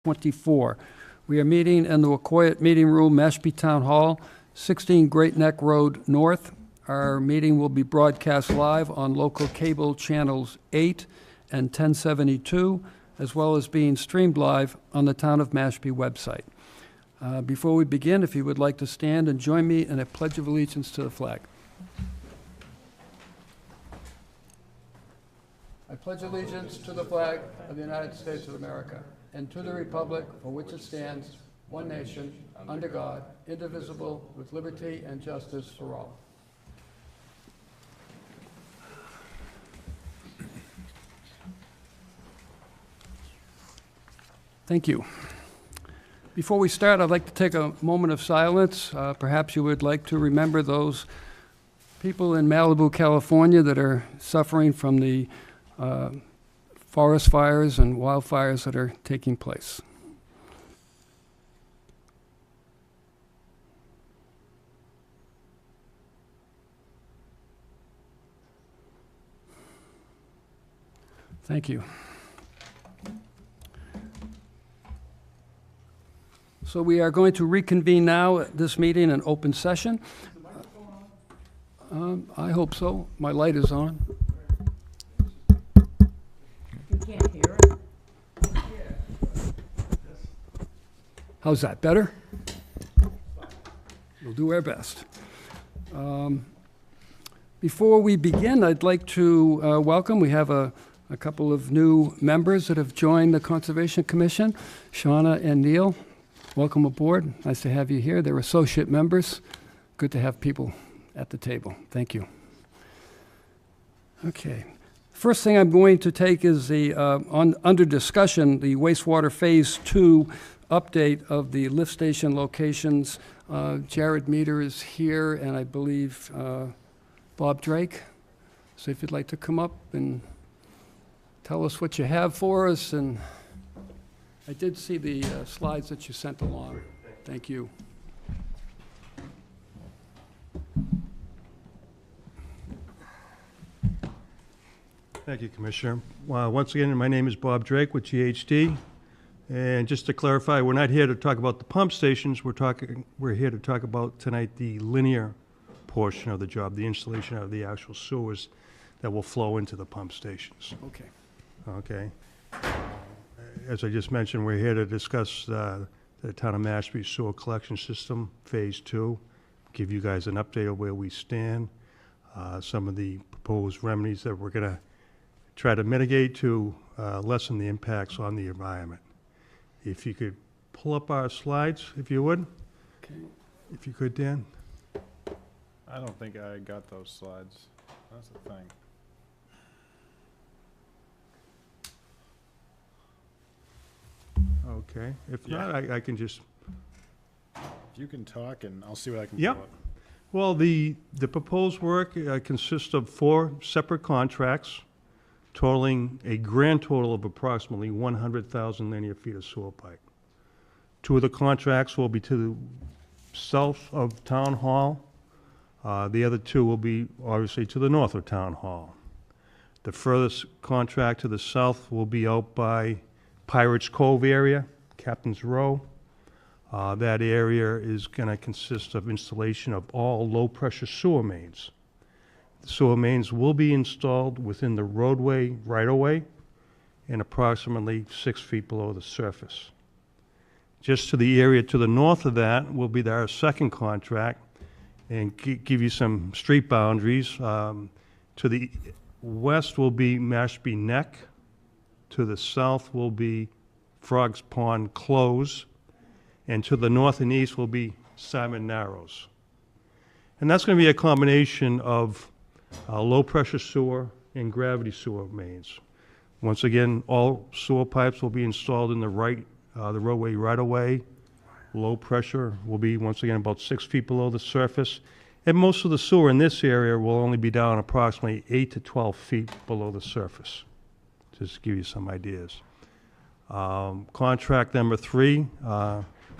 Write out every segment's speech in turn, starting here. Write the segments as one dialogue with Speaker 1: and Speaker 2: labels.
Speaker 1: 2024. We are meeting in the Wacoit Meeting Room, Mashpee Town Hall, 16 Great Neck Road North. Our meeting will be broadcast live on local cable channels 8 and 1072, as well as being streamed live on the Town of Mashpee website. Before we begin, if you would like to stand and join me in a pledge of allegiance to the flag. I pledge allegiance to the flag of the United States of America and to the republic for which it stands, one nation, under God, indivisible, with liberty and justice for all. Thank you. Before we start, I'd like to take a moment of silence. Perhaps you would like to remember those people in Malibu, California that are suffering from the forest fires and wildfires that are taking place. Thank you. So we are going to reconvene now at this meeting in open session. I hope so. My light is on.
Speaker 2: You can't hear it?
Speaker 1: How's that, better? We'll do our best. Before we begin, I'd like to welcome, we have a couple of new members that have joined the Conservation Commission, Shauna and Neil. Welcome aboard. Nice to have you here. They're associate members. Good to have people at the table. Thank you. Okay. First thing I'm going to take is the under discussion, the wastewater phase 2 update of the lift station locations. Jared Meter is here, and I believe Bob Drake. So if you'd like to come up and tell us what you have for us. And I did see the slides that you sent along. Thank you.
Speaker 3: Thank you, Commissioner. Once again, my name is Bob Drake with GHD. And just to clarify, we're not here to talk about the pump stations. We're here to talk about tonight the linear portion of the job, the installation of the actual sewers that will flow into the pump stations.
Speaker 1: Okay.
Speaker 3: Okay. As I just mentioned, we're here to discuss the Town of Mashpee Sewer Collection System, Phase 2, give you guys an update of where we stand, some of the proposed remedies that we're going to try to mitigate to lessen the impacts on the environment. If you could pull up our slides, if you would.
Speaker 1: Okay.
Speaker 3: If you could, Dan.
Speaker 4: I don't think I got those slides. That's the thing.
Speaker 3: Okay. If
Speaker 4: Yeah.
Speaker 3: not, I can just...
Speaker 4: If you can talk, and I'll see what I can
Speaker 3: Yep.
Speaker 4: pull up.
Speaker 3: Well, the proposed work consists of 4 separate contracts, totaling a grand total of approximately 100,000 linear feet of sewer pipe. 2 of the contracts will be to the south of Town Hall. The other 2 will be obviously to the north of Town Hall. The furthest contract to the south will be out by Pirates Cove area, Captain's Row. That area is going to consist of installation of all low-pressure sewer mains. The sewer mains will be installed within the roadway right-of-way and approximately 6 feet below the surface. Just to the area to the north of that will be our second contract, and give you some street boundaries. To the west will be Mashpee Neck. To the south will be Frogs Pond Close. And to the north and east will be Simon Narrows. And that's going to be a combination of low-pressure sewer and gravity sewer mains. Once again, all sewer pipes will be installed in the roadway right-of-way. Low pressure will be, once again, about 6 feet below the surface. And most of the sewer in this area will only be down approximately 8 to 12 feet below the surface, just to give you some ideas. Contract number 3,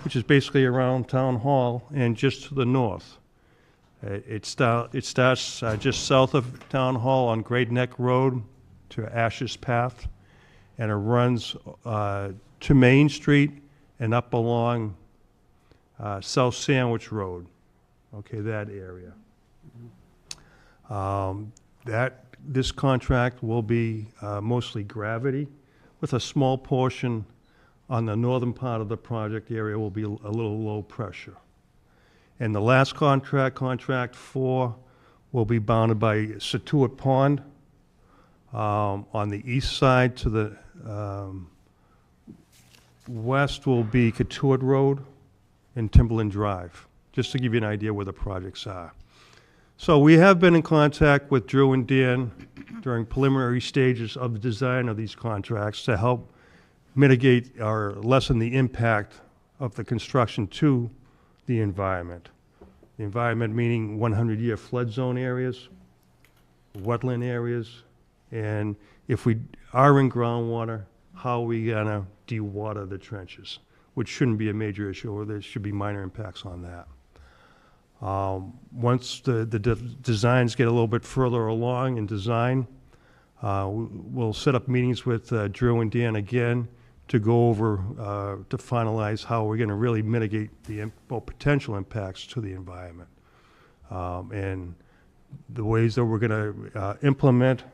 Speaker 3: which is basically around Town Hall and just to the north. It starts just south of Town Hall on Great Neck Road to Ashes Path, and it runs to Main Street and up along South Sandwich Road, okay, that area. This contract will be mostly gravity, with a small portion on the northern part of the project area will be a little low pressure. And the last contract 4, will be bounded by Situate Pond on the east side. To the west will be Katuitt Road and Timberland Drive, just to give you an idea where the projects are. So we have been in contact with Drew and Dan during preliminary stages of the design of these contracts to help mitigate or lessen the impact of the construction to the environment. The environment meaning 100-year flood zone areas, wetland areas, and if we are in groundwater, how are we gonna dewater the trenches, which shouldn't be a major issue, or there should be minor impacts on that. Once the designs get a little bit further along in design, we'll set up meetings with Drew and Dan again to go over, to finalize how we're going to really mitigate the potential impacts to the environment. And the ways that we're going to implement,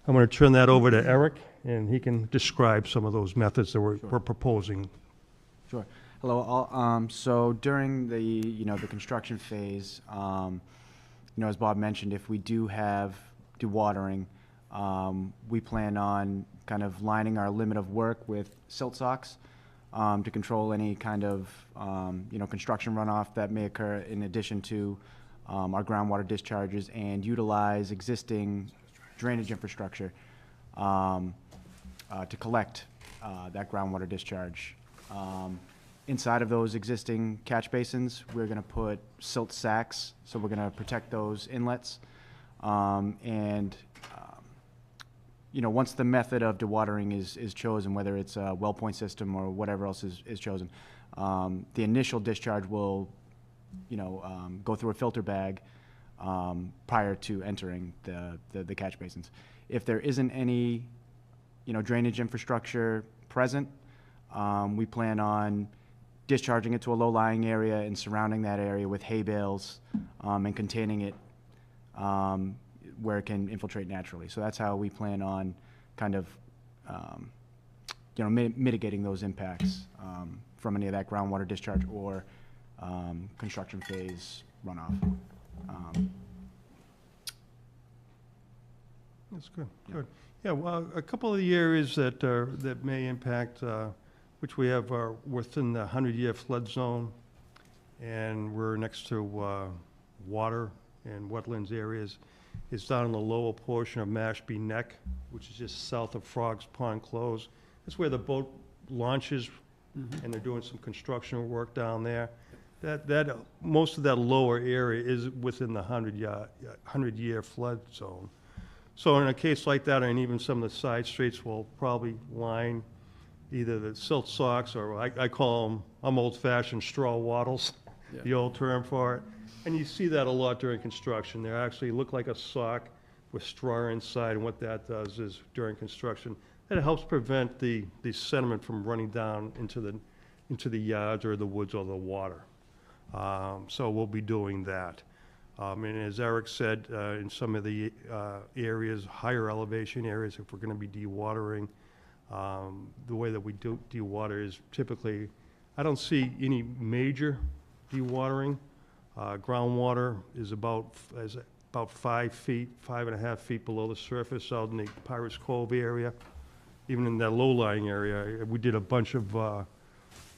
Speaker 3: I'm going to turn that over to Eric, and he can describe some of those methods that we're proposing.
Speaker 5: Sure. Hello, all. So during the the construction phase, as Bob mentioned, if we do have dewatering, we plan on kind of lining our limit of work with silt socks to control any kind of construction runoff that may occur in addition to our groundwater discharges, and utilize existing drainage infrastructure to collect that groundwater discharge. Inside of those existing catch basins, we're going to put silt sacks, so we're going to protect those inlets. Once the method of dewatering is chosen, whether it's a well point system or whatever else is chosen, the initial discharge will, go through a filter bag prior to entering the catch basins. If there isn't any, drainage infrastructure present, we plan on discharging it to a low-lying area and surrounding that area with hay bales and containing it where it can infiltrate naturally. So that's how we plan on kind of, mitigating those impacts from any of that groundwater discharge or construction phase runoff.
Speaker 3: That's good, good. Yeah, well, a couple of the areas that may impact, which we have are within the 100-year flood zone, and we're next to water and wetlands areas. It's down in the lower portion of Mashpee Neck, which is just south of Frogs Pond Close. That's where the boat launches, and they're doing some construction work down there. Most of that lower area is within the 100-year flood zone. So in a case like that, and even some of the side streets will probably line either the silt socks, or I call them, I'm old-fashioned, straw wattles, the old term for it. And you see that a lot during construction. They actually look like a sock with straw inside, and what that does is, during construction, it helps prevent the sediment from running down into the yards or the woods or the water. So we'll be doing that. And as Eric said, in some of the areas, higher elevation areas, if we're going to be dewatering, the way that we do dewater is typically, I don't see any major dewatering. Groundwater is about 5 feet, 5.5 feet below the surface out in the Pirates Cove area. Even in that low-lying area, we did a bunch of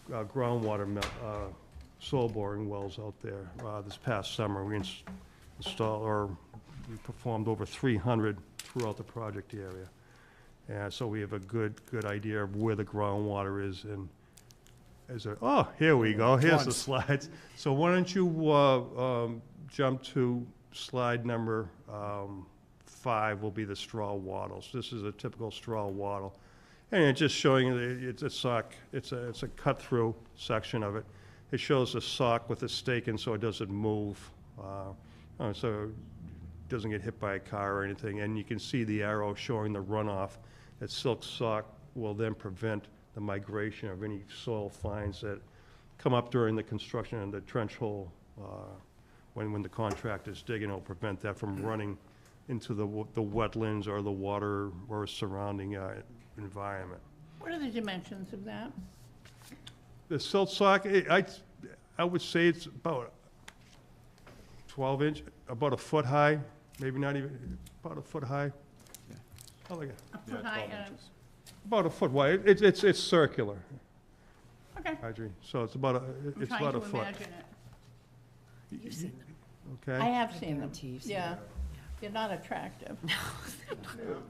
Speaker 3: groundwater soil boring wells out there this past summer. We we performed over 300 throughout the project area. And so we have a good idea of where the groundwater is. And here we go. Here's the slides. So why don't you jump to slide number 5 will be the straw wattles. This is a typical straw wattle. And it's just showing you it's a sock. It's a cut-through section of it. It shows a sock with a stake in so it doesn't move. So it doesn't get hit by a car or anything. And you can see the arrow showing the runoff. That silk sock will then prevent the migration of any soil fines that come up during the construction of the trench hole, when the contractor's digging. It'll prevent that from running into the wetlands or the water or surrounding environment.
Speaker 2: What are the dimensions of that?
Speaker 3: The silt sock, I would say it's about 12 inch, about a foot high, maybe not even, about a foot high. Oh, look at,
Speaker 2: A foot high and,
Speaker 3: about a foot wide. It's circular,
Speaker 2: okay.
Speaker 3: Audrey, so it's about
Speaker 2: I'm
Speaker 3: it's
Speaker 2: trying
Speaker 3: about a
Speaker 2: to
Speaker 3: foot.
Speaker 2: imagine it.
Speaker 6: You've seen them.
Speaker 2: I
Speaker 3: Okay?
Speaker 2: have seen them,
Speaker 6: Guarantee you've seen
Speaker 2: yeah. They're not attractive.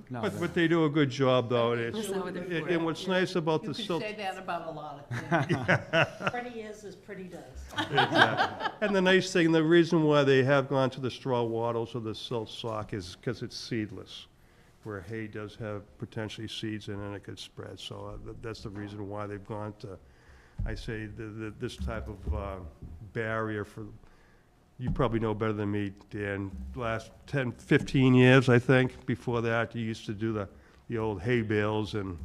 Speaker 5: No,
Speaker 3: But they do a good job, though. and
Speaker 6: That's
Speaker 3: it's-
Speaker 6: not what they're for.
Speaker 3: And what's nice about
Speaker 2: You
Speaker 3: the
Speaker 2: could
Speaker 3: silt.
Speaker 2: say that about a lot of things.
Speaker 6: Pretty is as pretty does.
Speaker 3: Exactly. And the nice thing, the reason why they have gone to the straw wattles or the silt sock is because it's seedless, where hay does have potentially seeds in it and it could spread. So that's the reason why they've gone to, I say, this type of barrier for, you probably know better than me, Dan, last 10, 15 years, I think. Before that, you used to do the old hay bales, and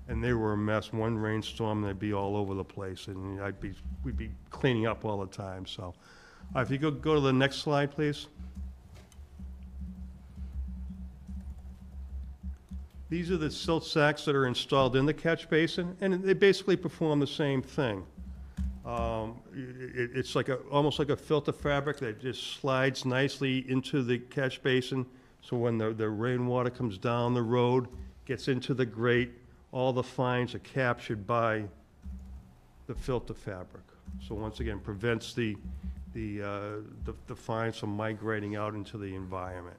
Speaker 3: they were a mess. One rainstorm, they'd be all over the place, and we'd be cleaning up all the time, so. If you go to the next slide, please. These are the silt sacks that are installed in the catch basin, and they basically perform the same thing. It's like almost like a filter fabric that just slides nicely into the catch basin. So when the rainwater comes down the road, gets into the grate, all the fines are captured by the filter fabric. So once again, prevents the fines from migrating out into the environment.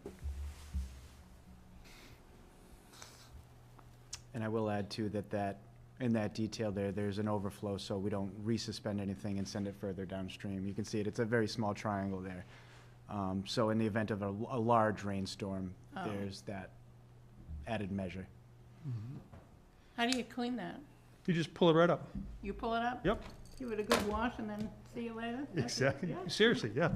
Speaker 5: And I will add too that in that detail there's an overflow, so we don't resuspend anything and send it further downstream. You can see it, it's a very small triangle there. So in the event of a large rainstorm,
Speaker 2: Oh.
Speaker 5: there's that added measure.
Speaker 2: How do you clean that?
Speaker 3: You just pull it right up.
Speaker 2: You pull it up?
Speaker 3: Yep.
Speaker 2: Give it a good wash and then see you later?
Speaker 3: Exactly.
Speaker 2: Yeah.
Speaker 3: Seriously, yeah.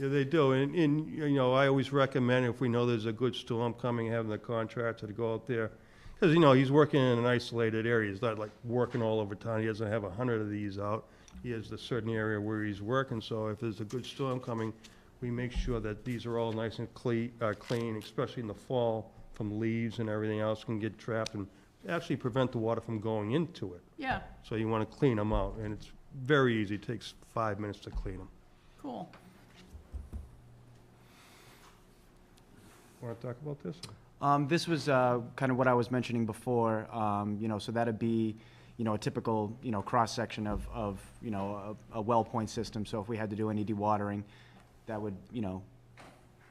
Speaker 3: Yeah, they do. And, you know, I always recommend if we know there's a good storm coming, having the contractor to go out there. Because, you know, he's working in an isolated area. He's not like working all over town. He doesn't have 100 of these out. He has a certain area where he's working. So if there's a good storm coming, we make sure that these are all nice and clean, especially in the fall, from leaves and everything else can get trapped and actually prevent the water from going into it.
Speaker 2: Yeah,
Speaker 3: So you want to clean them out. And it's very easy. It takes 5 minutes to clean them.
Speaker 2: cool.
Speaker 3: Want to talk about this?
Speaker 5: This was kind of what I was mentioning before, you know, so that'd be, you know, a typical, you know, cross-section of you know, a well point system. So if we had to do any dewatering, that would, you know,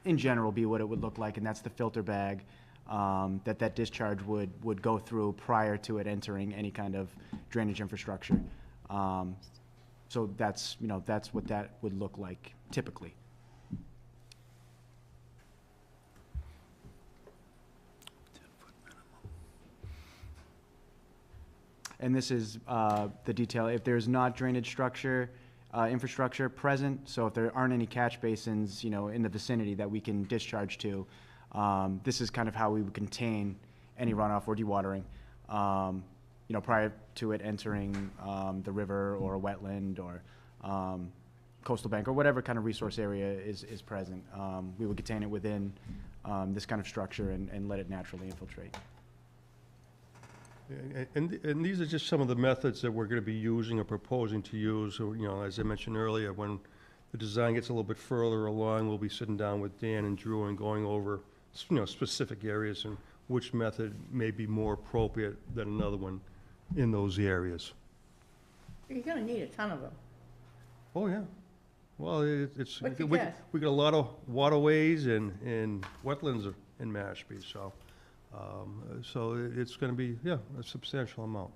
Speaker 5: in general be what it would look like, and that's the filter bag that discharge would go through prior to it entering any kind of drainage infrastructure. So that's, you know, that's what that would look like typically. And this is the detail. If there's not drainage structure, infrastructure present, so if there aren't any catch basins, you know, in the vicinity that we can discharge to, this is kind of how we would contain any runoff or dewatering, you know, prior to it entering the river or a wetland or coastal bank or whatever kind of resource area is present. We would contain it within this kind of structure and let it naturally infiltrate.
Speaker 3: And these are just some of the methods that we're going to be using or proposing to use. So, you know, as I mentioned earlier, when the design gets a little bit further along, we'll be sitting down with Dan and Drew and going over, you know, specific areas and which method may be more appropriate than another one in those areas.
Speaker 2: You're gonna need a ton of them.
Speaker 3: Oh, yeah. Well, it's,
Speaker 2: What's your
Speaker 3: we
Speaker 2: guess?
Speaker 3: got a lot of waterways and wetlands in Mashpee, so. So it's going to be, yeah, a substantial amount.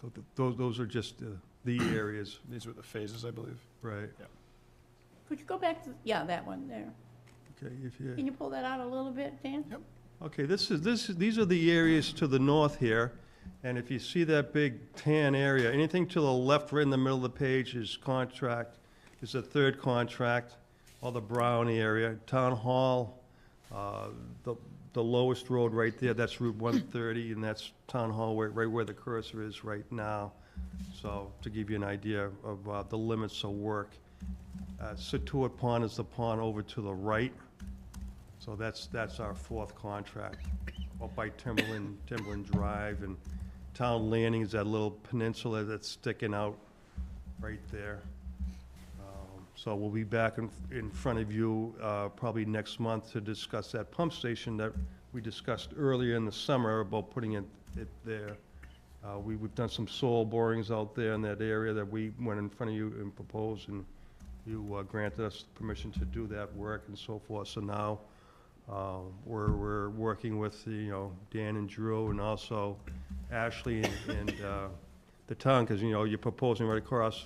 Speaker 1: Okay.
Speaker 3: Those are just the areas,
Speaker 4: These were the phases, I believe.
Speaker 3: right?
Speaker 2: Could you go back to, yeah, that one there.
Speaker 3: Okay,
Speaker 2: Can you pull that out a little bit, Dan?
Speaker 4: Yep.
Speaker 3: okay, these are the areas to the north here, and if you see that big tan area, anything to the left, right in the middle of the page is contract, is a third contract, all the brown area. Town Hall, Uh, The the lowest road right there, that's Route 130, and that's Town Hall, right where the cursor is right now. So to give you an idea of the limits of work. Situate Pond is the pond over to the right. So that's our fourth contract, up by Timberland Drive, and Town Landing is that little peninsula that's sticking out right there. So we'll be back in front of you probably next month to discuss that pump station that we discussed earlier in the summer about putting it there. We've done some soil borings out there in that area that we went in front of you and proposed, and you granted us permission to do that work and so forth. So now we're working with Dan and Drew, and also Ashley and the town, because you're proposing right across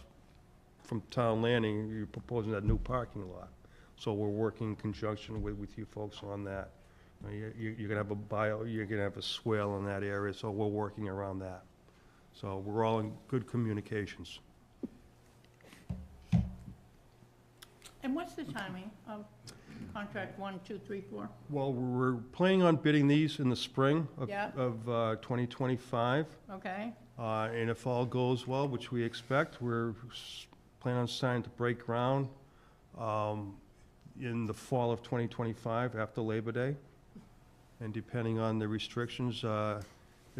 Speaker 3: from Town Landing, you're proposing that new parking lot. So we're working in conjunction with you folks on that. You're gonna have you're gonna have a swale in that area, so we're working around that. So we're all in good communications.
Speaker 2: And what's the timing of contract 1, 2, 3, 4?
Speaker 3: Well, we're planning on bidding these in the spring of
Speaker 2: Yeah.
Speaker 3: 2025.
Speaker 2: Okay,
Speaker 3: And if all goes well, which we expect, we're planning on starting to break ground in the fall of 2025, after Labor Day. And depending on the restrictions, the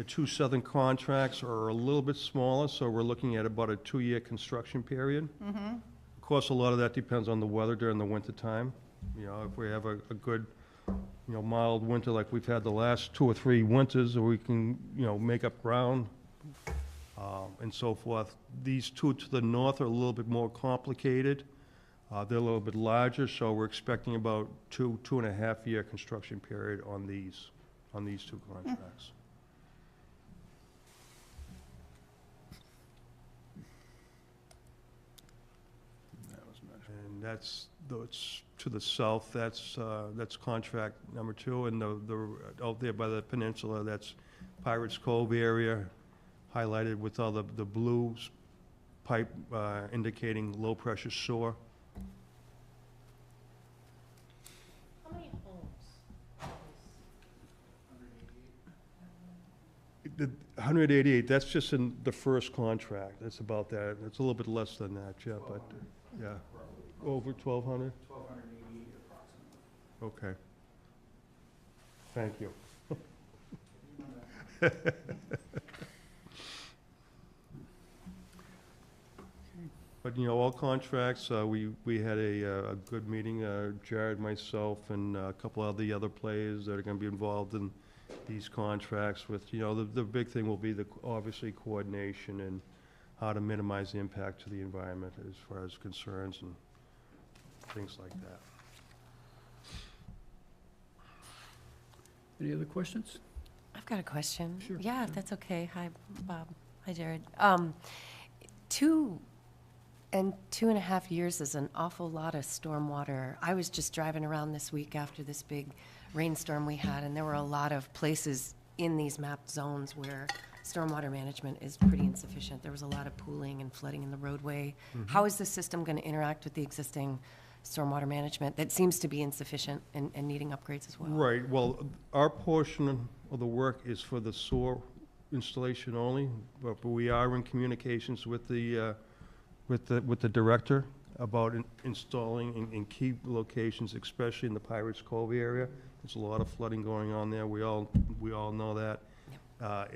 Speaker 3: two southern contracts are a little bit smaller, so we're looking at about a 2-year construction period. Of course, a lot of that depends on the weather during the winter time. If we have a good, mild winter like we've had the last 2 or 3 winters, or we can, make up ground and so forth. These two to the north are a little bit more complicated. They're a little bit larger, so we're expecting about 2.5 year construction period on these two contracts. And that's to the south. That's contract number 2, and the out there by the peninsula, that's Pirates Cove area, highlighted with all the blue pipe indicating low pressure sewer.
Speaker 6: How many homes?
Speaker 3: The 188, that's just in the first contract. That's about that. It's a little bit less than that, yeah, but, yeah. Over 1,200?
Speaker 7: 1,288 approximately.
Speaker 3: Okay. Thank you. But, all contracts, we had a good meeting, Jared, myself, and a couple of the other players that are gonna be involved in these contracts with, the big thing will be obviously coordination and how to minimize the impact to the environment as far as concerns and things like that.
Speaker 1: Any other questions?
Speaker 8: I've got a question.
Speaker 1: Sure,
Speaker 8: Yeah,
Speaker 1: sure.
Speaker 8: if that's okay. Hi, Bob. Hi, Jared. 2.5 years is an awful lot of stormwater. I was just driving around this week after this big rainstorm we had, and there were a lot of places in these mapped zones where stormwater management is pretty insufficient. There was a lot of pooling and flooding in the roadway. How is the system going to interact with the existing stormwater management that seems to be insufficient and needing upgrades as well?
Speaker 3: Right, well, our portion of the work is for the sewer installation only, but we are in communications with the director about installing in key locations, especially in the Pirates Cove area. There's a lot of flooding going on there, we all know that.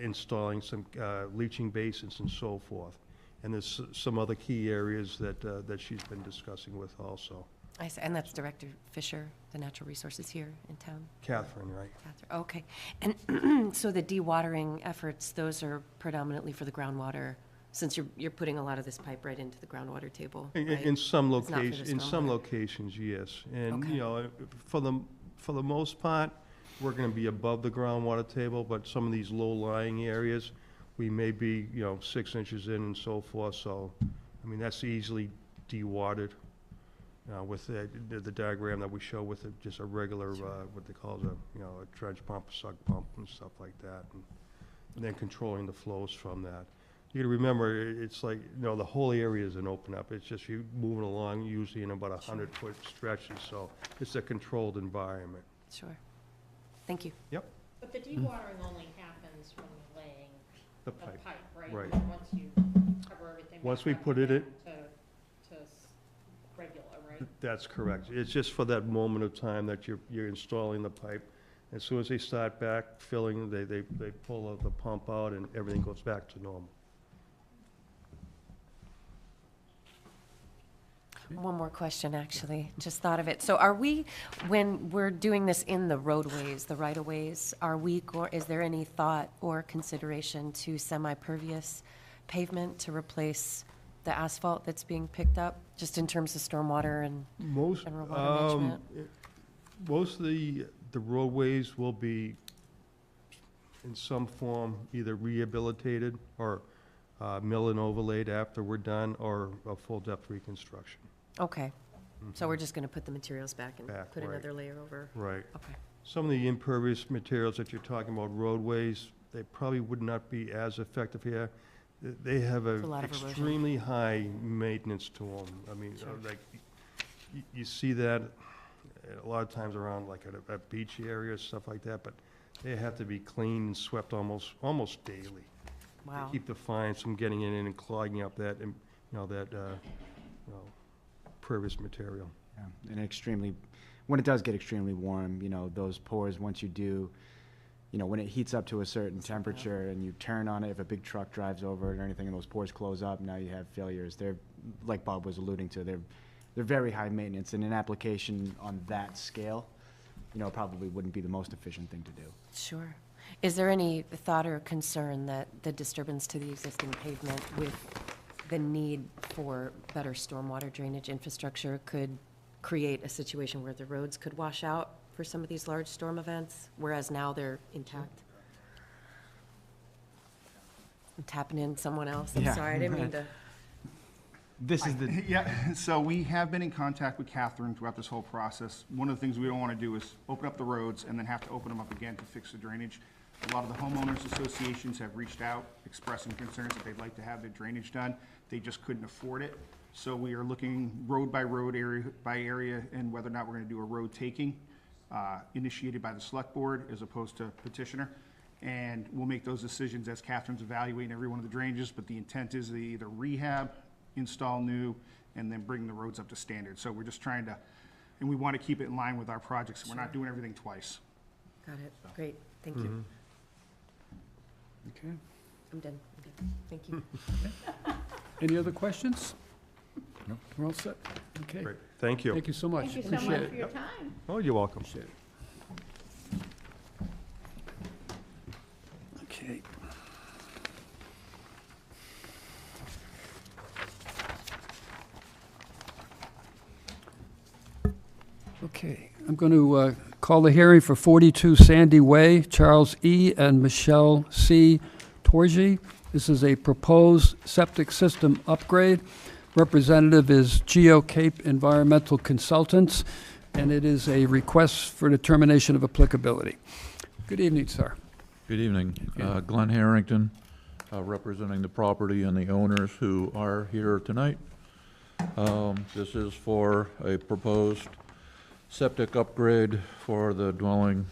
Speaker 3: Installing some leaching basins and so forth. And there's some other key areas that she's been discussing with also.
Speaker 8: I see. And that's Director Fisher, the Natural Resources here in town?
Speaker 3: Catherine, right?
Speaker 8: Catherine. Okay. And so the dewatering efforts, those are predominantly for the groundwater, since you're putting a lot of this pipe right into the groundwater table, right?
Speaker 3: In some
Speaker 8: It's not for the stormwater.
Speaker 3: locations, yes. And,
Speaker 8: Okay.
Speaker 3: for the most part, we're gonna be above the groundwater table, but some of these low-lying areas, we may be, 6 inches in and so forth, so, that's easily dewatered, with the diagram that we show with just a regular, what they call a trench pump, a suck pump and stuff like that, and then controlling the flows from that. You gotta remember, it's like, the whole area isn't open up, it's just you moving along usually in about 100-foot stretches, so it's a controlled environment.
Speaker 8: Sure. Thank you.
Speaker 6: But the dewatering only happens when you're laying
Speaker 3: The
Speaker 6: the
Speaker 3: pipe.
Speaker 6: pipe, right?
Speaker 3: right.
Speaker 6: And once you cover everything.
Speaker 3: Once
Speaker 6: back
Speaker 3: we
Speaker 6: up
Speaker 3: put it
Speaker 6: again
Speaker 3: in-
Speaker 6: To regular, right?
Speaker 3: That's correct. It's just for that moment of time that you're installing the pipe. As soon as they start back filling, they pull the pump out and everything goes back to normal.
Speaker 8: One more question, actually, just thought of it. So are we, when we're doing this in the roadways, the right-of-ways, is there any thought or consideration to semi-pervious pavement to replace the asphalt that's being picked up, just in terms of stormwater and
Speaker 3: Most,
Speaker 8: general water management?
Speaker 3: most of the roadways will be in some form either rehabilitated or mill and overlaid after we're done, or a full depth reconstruction.
Speaker 8: Okay, so we're just gonna put the materials back and
Speaker 3: Back,
Speaker 8: put
Speaker 3: right.
Speaker 8: another layer over?
Speaker 3: Right.
Speaker 8: Okay,
Speaker 3: Some of the impervious materials that you're talking about, roadways, they probably would not be as effective here. They have
Speaker 8: It's a lot of erosion.
Speaker 3: extremely high maintenance to them. I mean,
Speaker 8: Sure.
Speaker 3: like, you see that a lot of times around like a beach area, stuff like that, but they have to be cleaned and swept almost daily.
Speaker 8: wow.
Speaker 3: To keep the fines from getting in and clogging up that, pervious material.
Speaker 5: Yeah, and extremely, when it does get extremely warm, those pores, once you do, when it heats up to a certain temperature and you turn on it, if a big truck drives over it or anything and those pores close up, now you have failures. They're, like Bob was alluding to, they're very high maintenance, and an application on that scale, probably wouldn't be the most efficient thing to do.
Speaker 8: Sure. Is there any thought or concern that the disturbance to the existing pavement with the need for better stormwater drainage infrastructure could create a situation where the roads could wash out for some of these large storm events, whereas now they're intact? I'm tapping in someone else. I'm
Speaker 5: Yeah.
Speaker 8: sorry, I didn't mean to.
Speaker 5: This is the,
Speaker 7: Yeah, so we have been in contact with Catherine throughout this whole process. One of the things we don't want to do is open up the roads and then have to open them up again to fix the drainage. A lot of the homeowners associations have reached out expressing concerns that they'd like to have their drainage done. They just couldn't afford it. So we are looking road by road, area by area, and whether or not we're going to do a road taking initiated by the select board as opposed to petitioner. And we'll make those decisions as Catherine's evaluating every one of the drainages, but the intent is to either rehab, install new, and then bring the roads up to standard. So we're just trying to, and we want to keep it in line with our projects. We're not doing everything twice.
Speaker 8: Got it. Great. Thank you.
Speaker 1: Okay.
Speaker 8: I'm done. Okay. Thank you.
Speaker 1: Any other questions? No. We're all set? Okay.
Speaker 3: Great, thank you.
Speaker 1: Thank you so much.
Speaker 2: Thank you so
Speaker 1: Appreciate
Speaker 2: much
Speaker 1: it.
Speaker 2: for your time.
Speaker 3: Oh, you're welcome.
Speaker 1: Appreciate it. Okay. Okay, I'm going to call the hearing for 42 Sandy Way, Charles E. and Michelle C. Torgy. This is a proposed septic system upgrade. Representative is GeoCape Environmental Consultants, and it is a request for determination of applicability. Good evening, sir.
Speaker 9: Good evening. Glenn Harrington, representing the property and the owners who are here tonight. This is for a proposed septic upgrade for the dwelling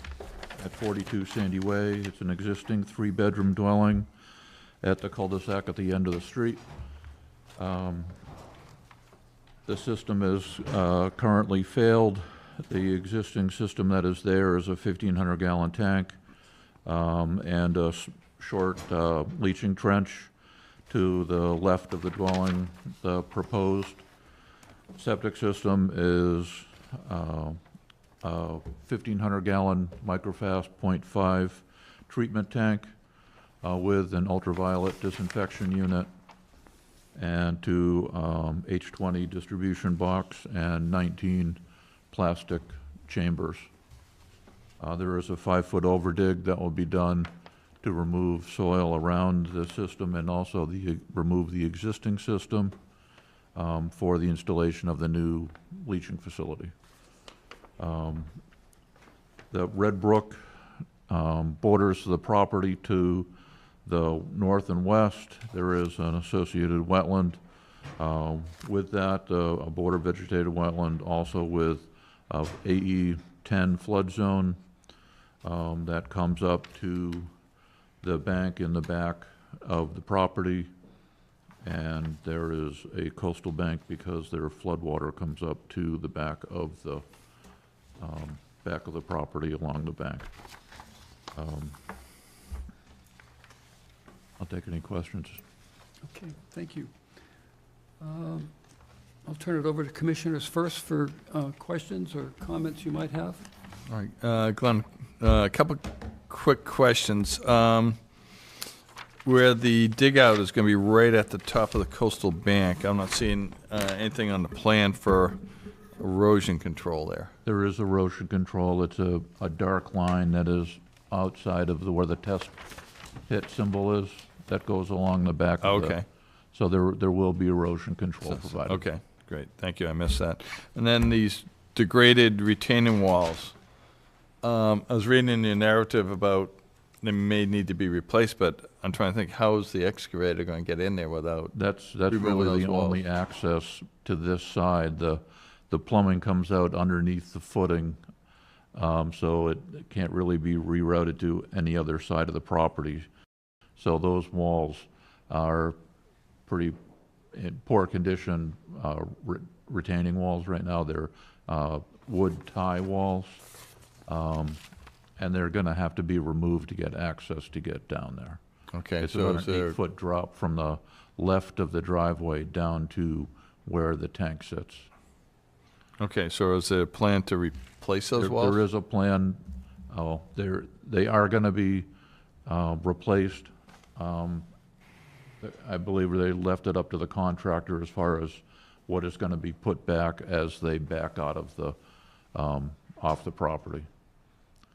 Speaker 9: at 42 Sandy Way. It's an existing 3-bedroom dwelling at the cul-de-sac at the end of the street. The system is currently failed. The existing system that is there is a 1,500-gallon tank and a short leaching trench to the left of the dwelling. The proposed septic system is a 1,500-gallon microfast 0.5 treatment tank with an ultraviolet disinfection unit and 2 H20 distribution box and 19 plastic chambers. There is a 5-foot overdig that will be done to remove soil around the system and also remove the existing system for the installation of the new leaching facility. The Red Brook borders the property to the north and west. There is an associated wetland with that, a border vegetated wetland, also with AE 10 flood zone that comes up to the bank in the back of the property. And there is a coastal bank because their floodwater comes up to the back of the property along the bank. I'll take any questions.
Speaker 1: Okay, thank you. I'll turn it over to commissioners first for questions or comments you might have.
Speaker 10: All right, Glenn, a couple quick questions. Where the dig out is going to be right at the top of the coastal bank, I'm not seeing anything on the plan for erosion control there.
Speaker 9: There is erosion control. It's a dark line that is outside of where the test pit symbol is, that goes along the back of the...
Speaker 10: Okay.
Speaker 9: So there will be erosion control provided.
Speaker 10: Okay, great, thank you, I missed that. And then these degraded retaining walls. I was reading in your narrative about they may need to be replaced, but I'm trying to think, how is the excavator going to get in there without?
Speaker 9: That's
Speaker 10: removing
Speaker 9: really
Speaker 10: those
Speaker 9: the only
Speaker 10: walls?
Speaker 9: access to this side. The plumbing comes out underneath the footing, so it can't really be rerouted to any other side of the property. So those walls are pretty in poor condition, retaining walls right now. They're wood tie walls, and they're going to have to be removed to get access to get down there.
Speaker 10: Okay,
Speaker 9: It's
Speaker 10: so
Speaker 9: about
Speaker 10: is
Speaker 9: an
Speaker 10: there,
Speaker 9: 8-foot drop from the left of the driveway down to where the tank sits.
Speaker 10: okay, so is there a plan to replace those walls?
Speaker 9: There is a plan. They are going to be replaced. I believe they left it up to the contractor as far as what is going to be put back as they back out of the, off the property.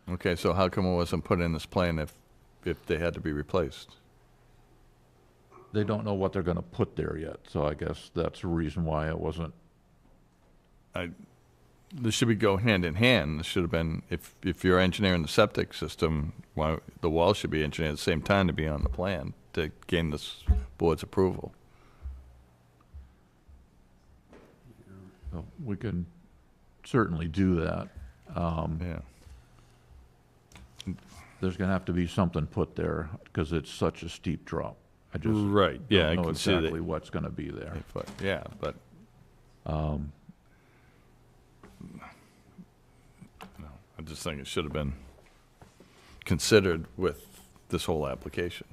Speaker 10: Okay, so how come it wasn't put in this plan if they had to be replaced?
Speaker 9: They don't know what they're going to put there yet, so I guess that's the reason why it wasn't.
Speaker 10: This should be go hand in hand. This should have been, if you're engineering the septic system, why, the wall should be engineered at the same time to be on the plan to gain this board's approval.
Speaker 9: So we can certainly do that.
Speaker 10: Yeah.
Speaker 9: There's going to have to be something put there because it's such a steep drop. I just
Speaker 10: Right, yeah, I
Speaker 9: don't know
Speaker 10: can see that.
Speaker 9: exactly what's going to be there.
Speaker 10: Yeah, but, no, I just think it should have been considered with this whole application.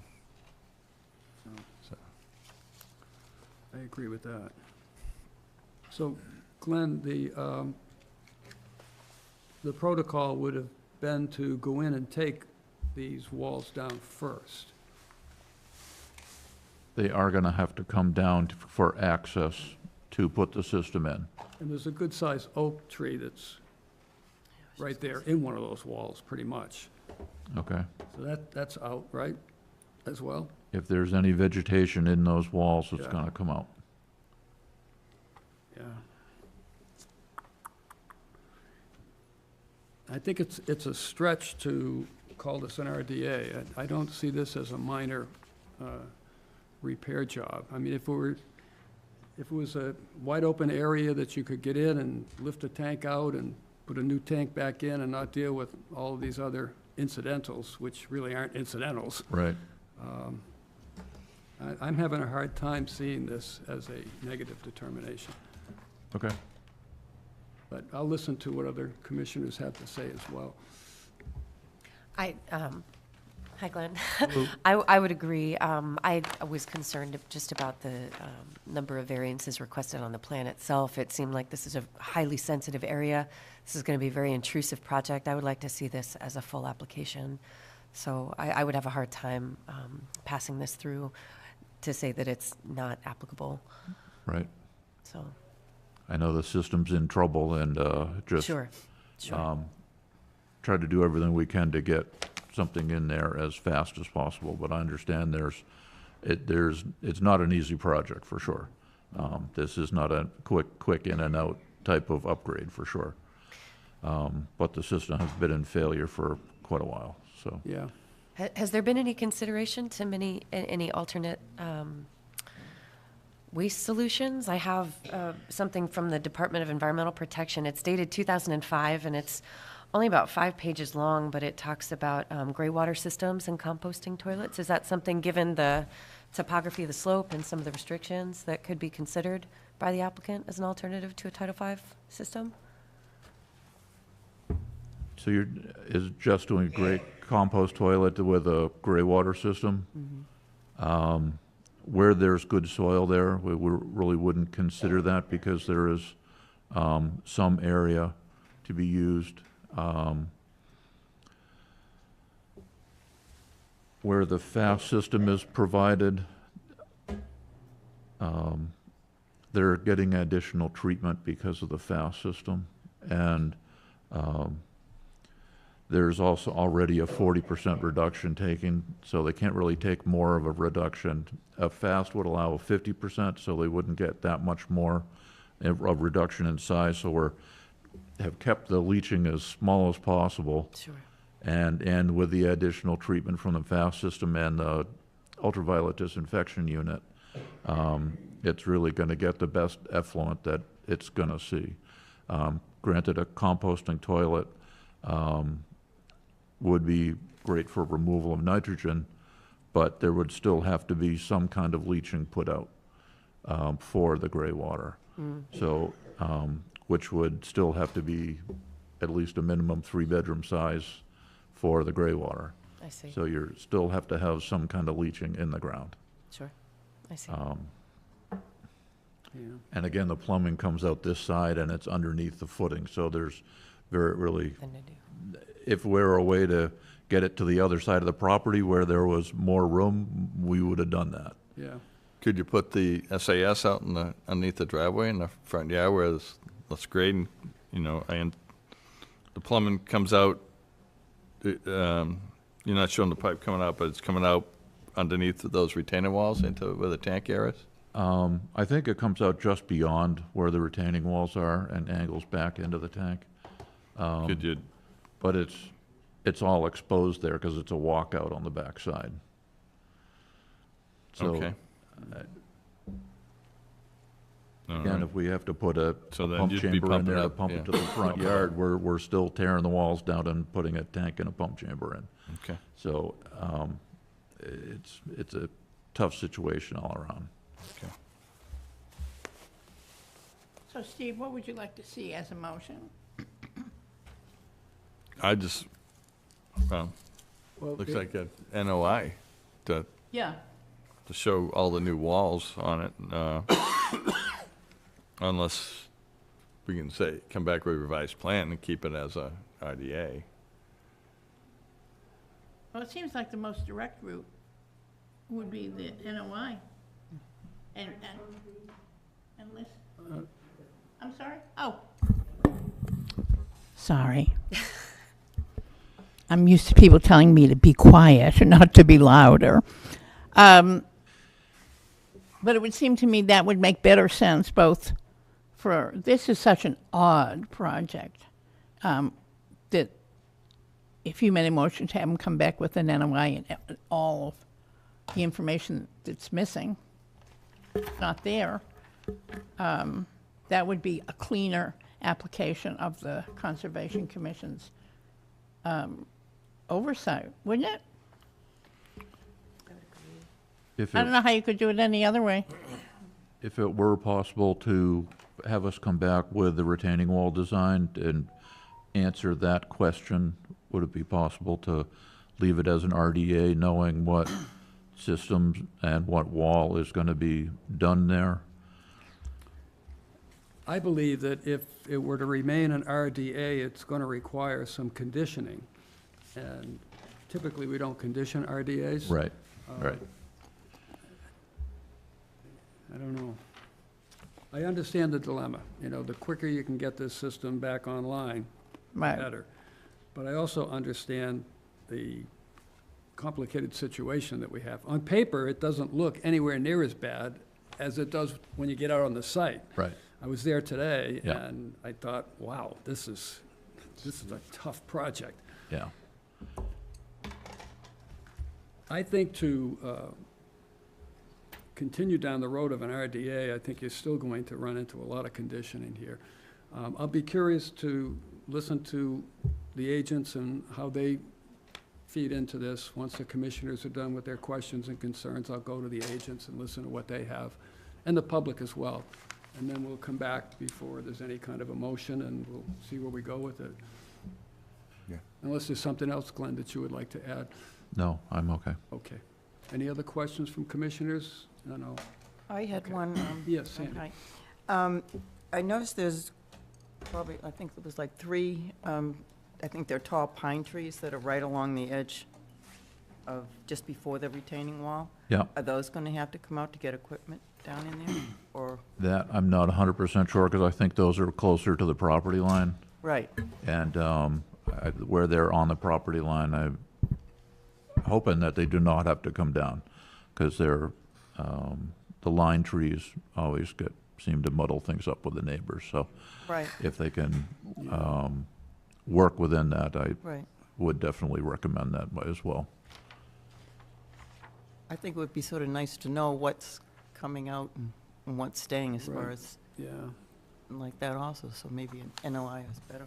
Speaker 10: So,
Speaker 1: I agree with that. So, Glenn, the protocol would have been to go in and take these walls down first.
Speaker 9: They are going to have to come down for access to put the system in.
Speaker 1: And there's a good-sized oak tree that's right there in one of those walls, pretty much.
Speaker 9: Okay?
Speaker 1: So that's out, right, as well?
Speaker 9: If there's any vegetation in those walls, it's
Speaker 1: Yeah.
Speaker 9: going to come out.
Speaker 1: Yeah. I think it's a stretch to call this an RDA. I don't see this as a minor repair job. I mean, if it was a wide-open area that you could get in and lift a tank out and put a new tank back in and not deal with all of these other incidentals, which really aren't incidentals,
Speaker 9: Right.
Speaker 1: I'm having a hard time seeing this as a negative determination.
Speaker 9: Okay.
Speaker 1: But I'll listen to what other commissioners have to say as well.
Speaker 8: Hi, Glenn. I would agree. I was concerned just about the number of variances requested on the plan itself. It seemed like this is a highly sensitive area. This is going to be a very intrusive project. I would like to see this as a full application. So I would have a hard time passing this through to say that it's not applicable.
Speaker 9: Right.
Speaker 8: So,
Speaker 9: I know the system's in trouble and just
Speaker 8: sure.
Speaker 9: try to do everything we can to get something in there as fast as possible, but I understand it's not an easy project for sure. This is not a quick in and out type of upgrade for sure. But the system has been in failure for quite a while, so.
Speaker 1: Yeah.
Speaker 8: Has there been any consideration to any alternate waste solutions? I have something from the Department of Environmental Protection. It's dated 2005, and it's only about 5 pages long, but it talks about gray water systems and composting toilets. Is that something, given the topography of the slope and some of the restrictions, that could be considered by the applicant as an alternative to a Title V system?
Speaker 9: So is just doing a great compost toilet with a gray water system? Where there's good soil there, we really wouldn't consider that because there is some area to be used. Where the fast system is provided, they're getting additional treatment because of the fast system. And there's also already a 40% reduction taken, so they can't really take more of a reduction. A fast would allow a 50%, so they wouldn't get that much more of reduction in size. So have kept the leaching as small as possible.
Speaker 8: Sure.
Speaker 9: And with the additional treatment from the fast system and the ultraviolet disinfection unit, it's really going to get the best effluent that it's going to see. Granted, a composting toilet would be great for removal of nitrogen, but there would still have to be some kind of leaching put out for the gray water. So, which would still have to be at least a minimum 3-bedroom size for the gray water.
Speaker 8: I see.
Speaker 9: So you still have to have some kind of leaching in the ground.
Speaker 8: Sure. I see.
Speaker 1: Yeah.
Speaker 9: And again, the plumbing comes out this side and it's underneath the footing, so there's really,
Speaker 8: Then I do.
Speaker 9: if there were a way to get it to the other side of the property where there was more room, we would have done that.
Speaker 1: Yeah.
Speaker 10: Could you put the SAS out in the, underneath the driveway in the front yard where it's less grade and, and the plumbing comes out, you're not showing the pipe coming out, but it's coming out underneath those retaining walls into where the tank area is?
Speaker 9: I think it comes out just beyond where the retaining walls are and angles back into the tank.
Speaker 10: Could you,
Speaker 9: But it's all exposed there because it's a walkout on the backside. So,
Speaker 10: okay. All
Speaker 9: again,
Speaker 10: right.
Speaker 9: if we have to put a
Speaker 10: So then
Speaker 9: pump
Speaker 10: you'd be
Speaker 9: chamber in
Speaker 10: pumping
Speaker 9: there to
Speaker 10: up,
Speaker 9: pump
Speaker 10: yeah.
Speaker 9: it to the front yard, we're still tearing the walls down and putting a tank and a pump chamber in.
Speaker 10: Okay.
Speaker 9: So, it's a tough situation all around.
Speaker 10: Okay.
Speaker 2: So Steve, what would you like to see as a motion?
Speaker 10: I just, well, looks like a NOI to
Speaker 2: Yeah,
Speaker 10: show all the new walls on it, unless we can say, come back with a revised plan and keep it as a RDA.
Speaker 2: well, it seems like the most direct route would be the NOI. And listen, I'm sorry? Oh. Sorry. I'm used to people telling me to be quiet and not to be louder. But it would seem to me that would make better sense both for, this is such an odd project, that if you made a motion to have them come back with an NOI and all of the information that's missing, not there, that would be a cleaner application of the Conservation Commission's oversight, wouldn't it? I don't know how you could do it any other way.
Speaker 9: If it were possible to have us come back with the retaining wall design and answer that question, would it be possible to leave it as an RDA, knowing what systems and what wall is going to be done there?
Speaker 1: I believe that if it were to remain an RDA, it's going to require some conditioning. And typically, we don't condition RDAs.
Speaker 9: Right, right.
Speaker 1: I don't know. I understand the dilemma. The quicker you can get this system back online,
Speaker 2: Right.
Speaker 1: better. But I also understand the complicated situation that we have. On paper, it doesn't look anywhere near as bad as it does when you get out on the site.
Speaker 9: Right.
Speaker 1: I was there today,
Speaker 9: Yeah.
Speaker 1: and I thought, wow, this is a tough project.
Speaker 9: Yeah.
Speaker 1: I think to continue down the road of an RDA, I think you're still going to run into a lot of conditioning here. I'll be curious to listen to the agents and how they feed into this. Once the commissioners are done with their questions and concerns, I'll go to the agents and listen to what they have, and the public as well. And then we'll come back before there's any kind of a motion, and we'll see where we go with it.
Speaker 11: Yeah.
Speaker 1: Unless there's something else, Glenn, that you would like to add.
Speaker 9: No, I'm okay.
Speaker 1: Okay. Any other questions from commissioners? No.
Speaker 12: I had
Speaker 1: Okay.
Speaker 12: one.
Speaker 1: Yes, Sandy.
Speaker 12: Okay. I noticed there's probably, I think it was like 3, I think they're tall pine trees that are right along the edge of, just before the retaining wall.
Speaker 9: Yeah,
Speaker 12: Are those going to have to come out to get equipment down in there? Or,
Speaker 9: that, I'm not 100% sure, because I think those are closer to the property line.
Speaker 12: right,
Speaker 9: And where they're on the property line, I'm hoping that they do not have to come down, because they're, the line trees always seem to muddle things up with the neighbors. So
Speaker 12: right,
Speaker 9: if they can work within that, I
Speaker 12: right.
Speaker 9: would definitely recommend that as well.
Speaker 12: I think it would be sort of nice to know what's coming out and what's staying as far
Speaker 1: Right.
Speaker 12: as
Speaker 1: Yeah.
Speaker 12: like that also, so maybe an NOI is better.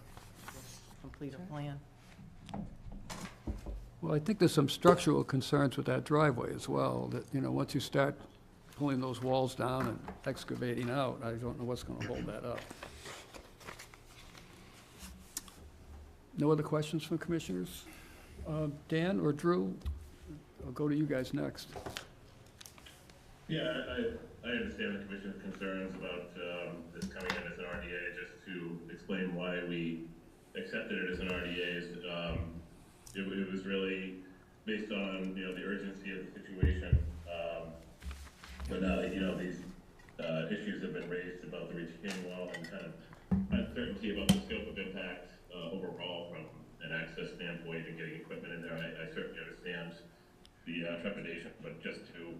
Speaker 12: Complete a plan.
Speaker 1: Well, I think there's some structural concerns with that driveway as well, that, once you start pulling those walls down and excavating out, I don't know what's gonna hold that up. No other questions from commissioners? Dan or Drew? I'll go to you guys next.
Speaker 13: Yeah, I understand the commission's concerns about this coming in as an RDA. Just to explain why we accepted it as an RDA, it was really based on, the urgency of the situation. But now that, these issues have been raised about the retaining wall and kind of uncertainty about the scope of impact overall from an access standpoint and getting equipment in there, I certainly understand the trepidation, but just to,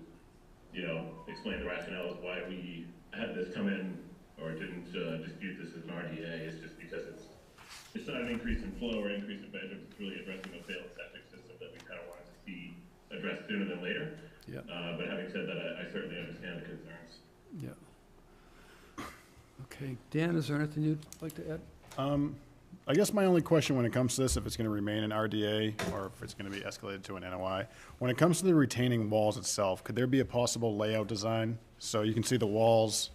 Speaker 13: explain the rationale is why we had this come in or didn't dispute this as an RDA is just because it's not an increase in flow or increase in bedrooms, it's really addressing the failed septic system that we kind of wanted to see addressed sooner than later.
Speaker 1: Yeah.
Speaker 13: But having said that, I certainly understand the concerns.
Speaker 1: Yeah. Okay, Dan, is there anything you'd like to add?
Speaker 4: I guess my only question when it comes to this, if it's going to remain an RDA or if it's going to be escalated to an NOI, when it comes to the retaining walls itself, could there be a possible layout design? So you can see the walls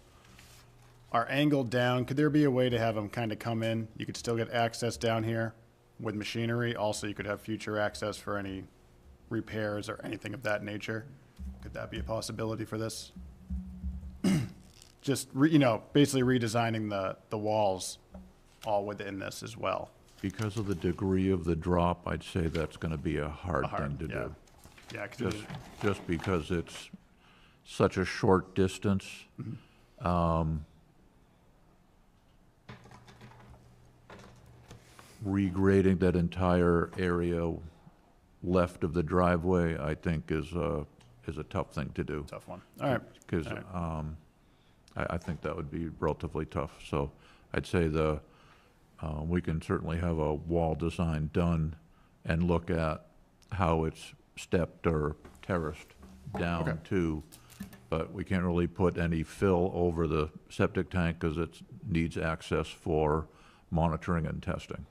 Speaker 4: are angled down. Could there be a way to have them kind of come in? You could still get access down here with machinery. Also, you could have future access for any repairs or anything of that nature. Could that be a possibility for this? Just, basically redesigning the walls all within this as well.
Speaker 9: Because of the degree of the drop, I'd say that's going to be a hard thing to
Speaker 4: yeah.
Speaker 9: do.
Speaker 4: Yeah, 'cause
Speaker 9: Just because it's such a short distance. Regrading that entire area left of the driveway, I think is a tough thing to do.
Speaker 4: tough one. All right.
Speaker 9: Because
Speaker 4: All
Speaker 9: I think that would be relatively tough. So I'd say we can certainly have a wall design done and look at how it's stepped or terraced down
Speaker 4: Okay.
Speaker 9: too. But we can't really put any fill over the septic tank because it needs access for monitoring and testing.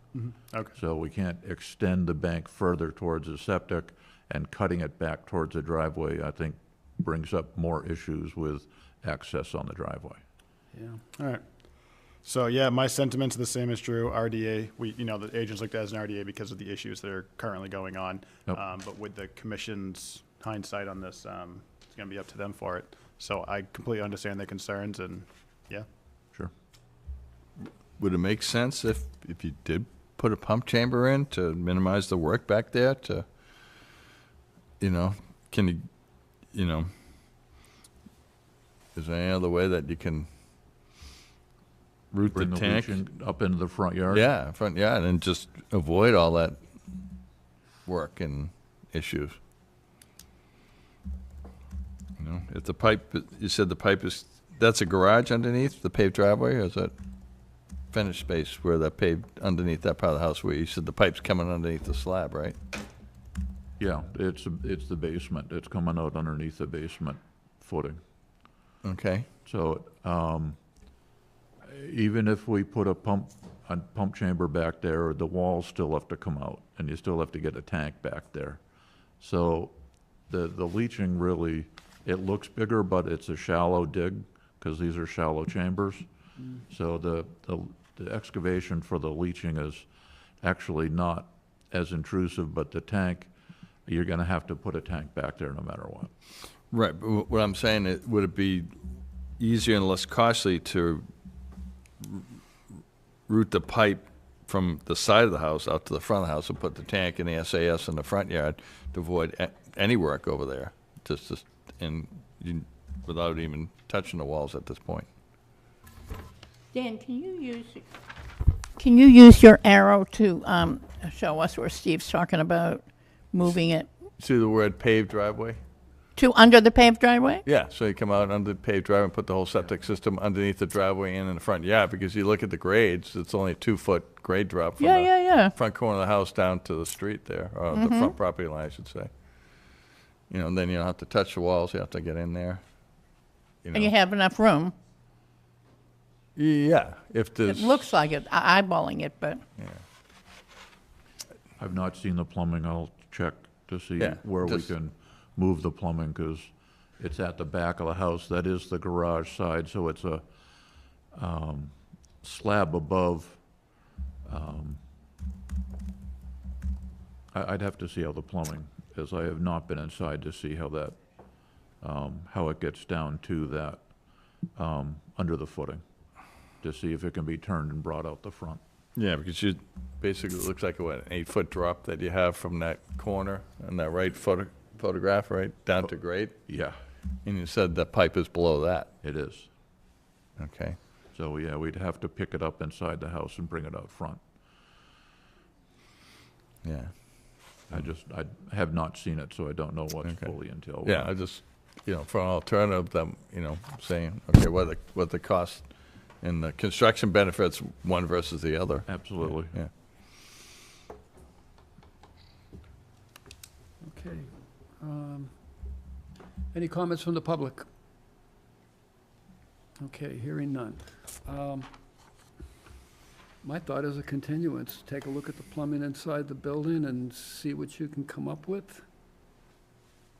Speaker 4: Okay.
Speaker 9: So we can't extend the bank further towards the septic, and cutting it back towards the driveway, I think, brings up more issues with access on the driveway.
Speaker 1: Yeah.
Speaker 4: All right. So, yeah, my sentiments are the same as Drew. RDA, the agents looked at it as an RDA because of the issues that are currently going on.
Speaker 9: Yep.
Speaker 4: But with the commission's hindsight on this, it's going to be up to them for it. So I completely understand their concerns and, yeah.
Speaker 9: Sure.
Speaker 10: Would it make sense if you did put a pump chamber in to minimize the work back there to, can you, is there any other way that you can route
Speaker 9: Bring
Speaker 10: the
Speaker 9: the
Speaker 10: tank?
Speaker 9: leach up into the front yard?
Speaker 10: Yeah, front yard, and just avoid all that work and issues. If the pipe, you said the pipe is, that's a garage underneath the paved driveway, or is that finished space where that paved underneath that part of the house where you said the pipe's coming underneath the slab, right?
Speaker 9: Yeah, it's the basement. It's coming out underneath the basement footing.
Speaker 10: Okay.
Speaker 9: So, even if we put a pump, a pump chamber back there, the walls still have to come out, and you still have to get a tank back there. So the leaching really, it looks bigger, but it's a shallow dig, because these are shallow chambers. So the excavation for the leaching is actually not as intrusive, but the tank, you're gonna have to put a tank back there no matter what.
Speaker 10: Right, but what I'm saying, would it be easier and less costly to route the pipe from the side of the house out to the front of the house and put the tank and the SAS in the front yard to avoid any work over there, without even touching the walls at this point?
Speaker 2: Dan, can you use your arrow to show us where Steve's talking about moving it
Speaker 10: See the word paved driveway?
Speaker 2: to under the paved driveway?
Speaker 10: Yeah, so you come out under the paved driveway and put the whole septic system underneath the driveway and in the front yard, because you look at the grades, it's only a 2-foot grade drop from
Speaker 2: Yeah.
Speaker 10: the front corner of the house down to the street there, or the front property line, I should say. You know, and then you don't have to touch the walls, you have to get in there.
Speaker 2: And you have enough room.
Speaker 10: Yeah, if
Speaker 2: It
Speaker 10: there's.
Speaker 2: looks like it, eyeballing it, but
Speaker 9: I've not seen the plumbing. I'll check to see
Speaker 10: Yeah,
Speaker 9: where we
Speaker 10: just-
Speaker 9: can move the plumbing, because it's at the back of the house. That is the garage side, so it's a slab above. I'd have to see how the plumbing is. I have not been inside to see how that, how it gets down to that, under the footing, to see if it can be turned and brought out the front.
Speaker 10: Yeah, because you, basically, it looks like, what, an 8-foot drop that you have from that corner and that right photograph, right, down to grade?
Speaker 9: Yeah,
Speaker 10: And you said the pipe is below that,
Speaker 9: it is.
Speaker 10: okay?
Speaker 9: So, yeah, we'd have to pick it up inside the house and bring it out front.
Speaker 10: Yeah.
Speaker 9: I have not seen it, so I don't know what's
Speaker 10: Okay.
Speaker 9: fully entailed.
Speaker 10: Yeah, I just, for an alternative, them, saying, okay, what the cost and the construction benefits, one versus the other.
Speaker 9: Absolutely.
Speaker 10: Yeah.
Speaker 1: Okay. Any comments from the public? Okay, hearing none. My thought is a continuance. Take a look at the plumbing inside the building and see what you can come up with.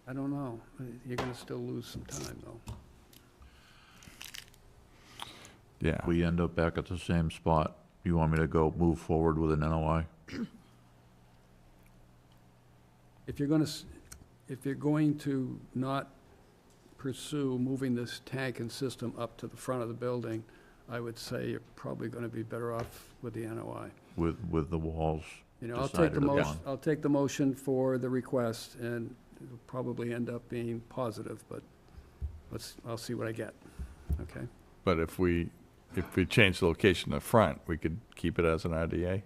Speaker 1: I don't know. You're gonna still lose some time, though.
Speaker 10: Yeah.
Speaker 9: We end up back at the same spot. You want me to move forward with an NOI?
Speaker 1: If you're going to not pursue moving this tank and system up to the front of the building, I would say you're probably gonna be better off with the NOI.
Speaker 9: With the walls
Speaker 1: I'll take
Speaker 9: decided upon?
Speaker 1: I'll take the motion for the request, and it'll probably end up being positive, but I'll see what I get, okay?
Speaker 10: But if we change the location of the front, we could keep it as an RDA?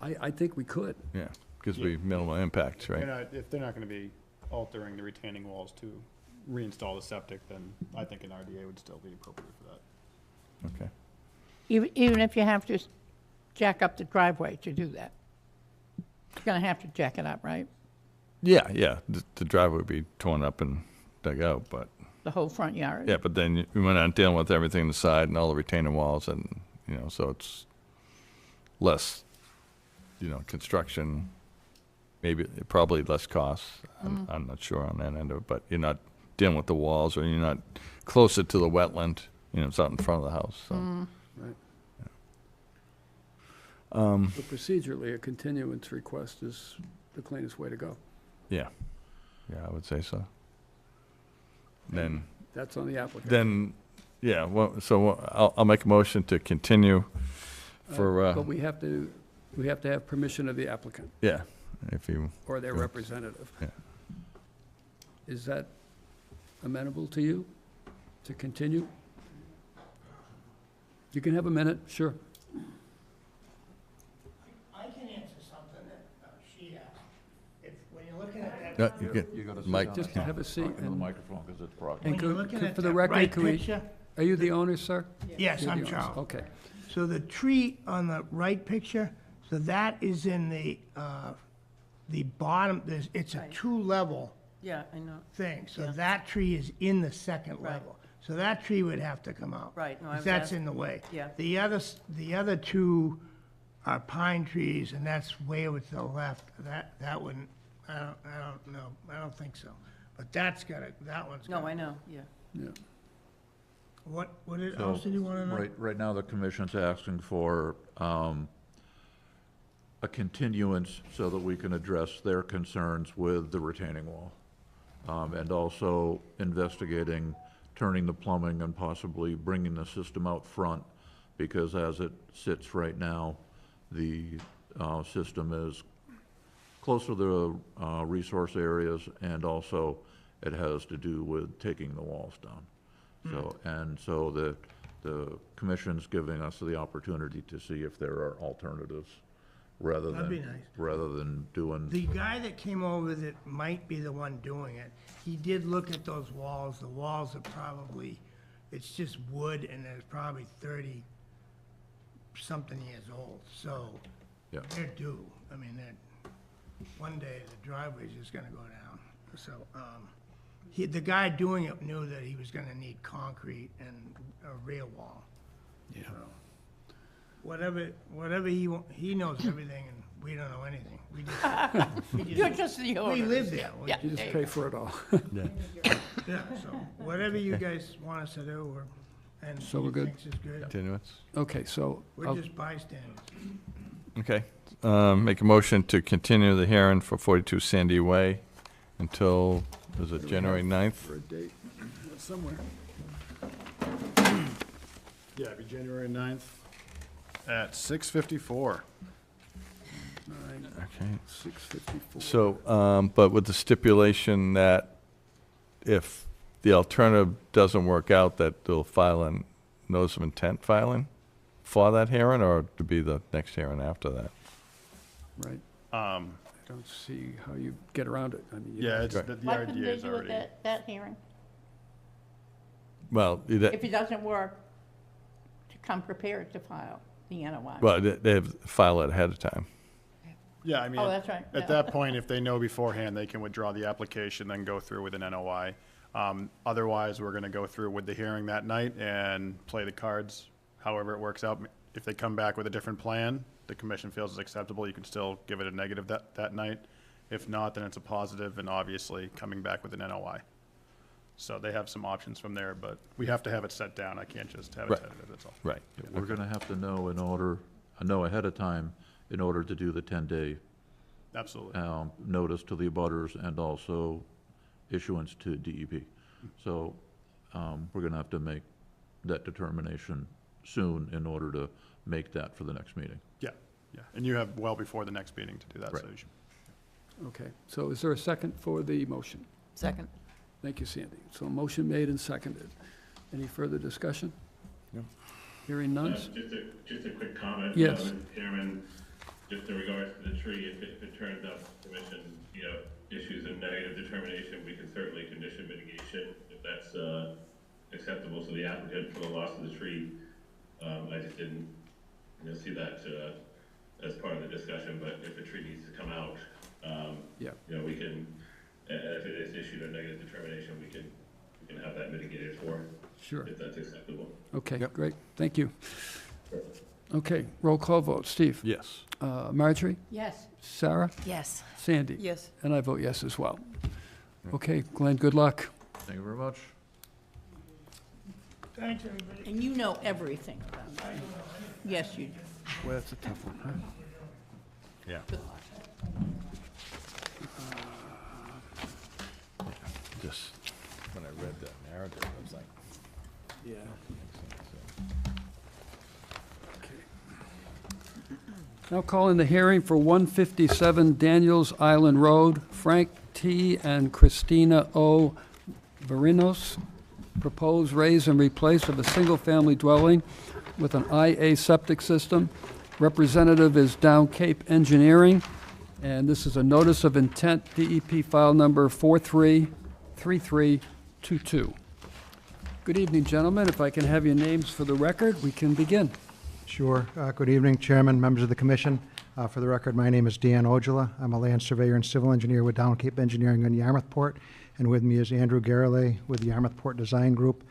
Speaker 1: I think we could.
Speaker 10: Yeah, because we minimal impacts, right?
Speaker 4: If they're not gonna be altering the retaining walls to reinstall the septic, then I think an RDA would still be appropriate for that.
Speaker 10: Okay.
Speaker 2: even if you have to jack up the driveway to do that. You're gonna have to jack it up, right?
Speaker 10: Yeah, the driveway would be torn up and dug out, but,
Speaker 2: The whole front yard?
Speaker 10: yeah, but then we went on dealing with everything on the side and all the retaining walls and, so it's less, construction, maybe, probably less costs. I'm not sure on that end of it, but you're not dealing with the walls, or you're not closer to the wetland, it's out in front of the house, so.
Speaker 1: Right. But procedurally, a continuance request is the cleanest way to go.
Speaker 10: Yeah, I would say so. Then,
Speaker 1: That's on the applicant.
Speaker 10: yeah, well, so I'll make a motion to continue for,
Speaker 1: But we have to have permission of the applicant
Speaker 10: yeah, if you,
Speaker 1: or their representative.
Speaker 10: Yeah.
Speaker 1: Is that amenable to you, to continue? You can have a minute, sure.
Speaker 11: I can answer something that she asked. If, when you're looking at that.
Speaker 10: you get,
Speaker 9: You gotta sit
Speaker 10: Mike,
Speaker 9: down
Speaker 1: Just
Speaker 9: and
Speaker 1: have a seat
Speaker 9: talk into the
Speaker 1: and-
Speaker 9: microphone, because it's
Speaker 1: And
Speaker 9: broadcast.
Speaker 11: When you're looking at
Speaker 1: for the
Speaker 11: that
Speaker 1: record,
Speaker 11: right
Speaker 1: can we,
Speaker 11: picture.
Speaker 1: are you the owner, sir?
Speaker 11: Yes,
Speaker 1: You're
Speaker 11: I'm
Speaker 1: the owner,
Speaker 11: Charles.
Speaker 1: okay.
Speaker 11: So the tree on the right picture, so that is in the bottom, it's a two-level
Speaker 12: Yeah, I know.
Speaker 11: thing. So
Speaker 12: Yeah.
Speaker 11: that tree is in the second
Speaker 12: Right.
Speaker 11: level. So that tree would have to come out.
Speaker 12: Right, no, I
Speaker 11: 'cause
Speaker 12: was
Speaker 11: that's
Speaker 12: asking-
Speaker 11: in the way.
Speaker 12: Yeah.
Speaker 11: The other two are pine trees, and that's way over to the left. That wouldn't, I don't know, I don't think so. But that one's got.
Speaker 12: No, I know, yeah.
Speaker 1: Yeah.
Speaker 11: What
Speaker 9: So,
Speaker 11: else did you want to know?
Speaker 9: Right now, the commission's asking for a continuance so that we can address their concerns with the retaining wall. And also investigating turning the plumbing and possibly bringing the system out front, because as it sits right now, the system is close to the resource areas, and also it has to do with taking the walls down. So, and so the commission's giving us the opportunity to see if there are alternatives rather
Speaker 11: That'd be
Speaker 9: than,
Speaker 11: nice.
Speaker 9: rather than doing.
Speaker 11: The guy that came over that might be the one doing it, he did look at those walls. The walls are probably, it's just wood, and they're probably 30-something years old, so
Speaker 9: Yeah.
Speaker 11: they're due. I mean, one day the driveway's just gonna go down. So, the guy doing it knew that he was gonna need concrete and a rear wall.
Speaker 1: Yeah.
Speaker 11: So, Whatever he knows everything, and we don't know anything.
Speaker 2: You're just the owner.
Speaker 11: We live there.
Speaker 2: Yeah.
Speaker 1: You just pay for it all.
Speaker 11: Yeah, so whatever you guys want us to do, and
Speaker 1: So
Speaker 11: he
Speaker 1: we're good?
Speaker 11: thinks is good,
Speaker 10: Continuance?
Speaker 1: Okay, so,
Speaker 11: we're just bystanders.
Speaker 10: Okay. Make a motion to continue the hearing for 42 Sandy Way until, was it January 9th?
Speaker 1: for a date, somewhere.
Speaker 4: Yeah, it'd be January 9th at 6:54.
Speaker 10: Okay.
Speaker 1: 6:54.
Speaker 10: So, but with the stipulation that if the alternative doesn't work out, that they'll file a notice of intent filing for that hearing, or to be the next hearing after that?
Speaker 1: Right. I don't see how you get around it. I mean, you-
Speaker 4: Yeah, it's,
Speaker 10: Right.
Speaker 4: the
Speaker 2: Why couldn't
Speaker 4: RDA
Speaker 2: they
Speaker 4: is
Speaker 2: do it
Speaker 4: already.
Speaker 2: that hearing?
Speaker 10: Well,
Speaker 2: If it doesn't work, to come prepared to file the NOI.
Speaker 10: well, they have to file it ahead of time.
Speaker 4: Yeah, I mean,
Speaker 2: Oh, that's right, yeah.
Speaker 4: at that point, if they know beforehand, they can withdraw the application, then go through with an NOI. Otherwise, we're gonna go through with the hearing that night and play the cards however it works out. If they come back with a different plan, the commission feels is acceptable, you can still give it a negative that night. If not, then it's a positive, and obviously coming back with an NOI. So they have some options from there, but we have to have it set down. I can't just have it
Speaker 10: Right.
Speaker 4: tentative, that's all.
Speaker 10: Right.
Speaker 9: We're gonna have to know know ahead of time in order to do the 10-day
Speaker 4: Absolutely.
Speaker 9: notice to the abutters and also issuance to DEP. So we're going to have to make that determination soon in order to make that for the next meeting.
Speaker 4: Yeah, yeah. And you have well before the next meeting to do that, so
Speaker 9: Right.
Speaker 4: you should.
Speaker 1: Okay, so is there a second for the motion?
Speaker 12: Second.
Speaker 1: Thank you, Sandy. So a motion made and seconded. Any further discussion?
Speaker 10: No.
Speaker 1: Hearing none?
Speaker 13: Just a quick comment.
Speaker 1: Yes.
Speaker 13: Mr. Chairman, just in regards to the tree, if it turns out the commission, issues a negative determination, we can certainly condition mitigation if that's acceptable to the applicant for the loss of the tree. I just didn't, see that as part of the discussion, but if the tree needs to come out,
Speaker 1: Yeah.
Speaker 13: we can, if it is issued a negative determination, we can have that mitigated for,
Speaker 1: Sure.
Speaker 13: if that's acceptable.
Speaker 1: Okay, great. Thank you. Okay, roll call vote. Steve?
Speaker 10: Yes.
Speaker 1: Marjorie?
Speaker 2: Yes.
Speaker 1: Sarah?
Speaker 8: Yes.
Speaker 1: Sandy?
Speaker 12: Yes.
Speaker 1: And I vote yes as well. Okay, Glenn, good luck.
Speaker 9: Thank you very much.
Speaker 11: Thanks, everybody.
Speaker 2: And you know everything about it. Yes, you do.
Speaker 1: Well, that's a tough one, huh?
Speaker 10: Yeah. Just, when I read that narrative, I was like,
Speaker 1: Yeah. Now calling the hearing for 157 Daniels Island Road, Frank T. and Christina O. Varinos. Proposed raise and replace of a single-family dwelling with an IA septic system. Representative is Down Cape Engineering, and this is a notice of intent, DEP file number 433322. Good evening, gentlemen. If I can have your names for the record, we can begin.
Speaker 14: Sure. Good evening, Chairman, members of the commission. For the record, my name is Dan Ojala. I'm a land surveyor and civil engineer with Down Cape Engineering in Yarmouthport, and with me is Andrew Garrelay with the Yarmouthport Design Group.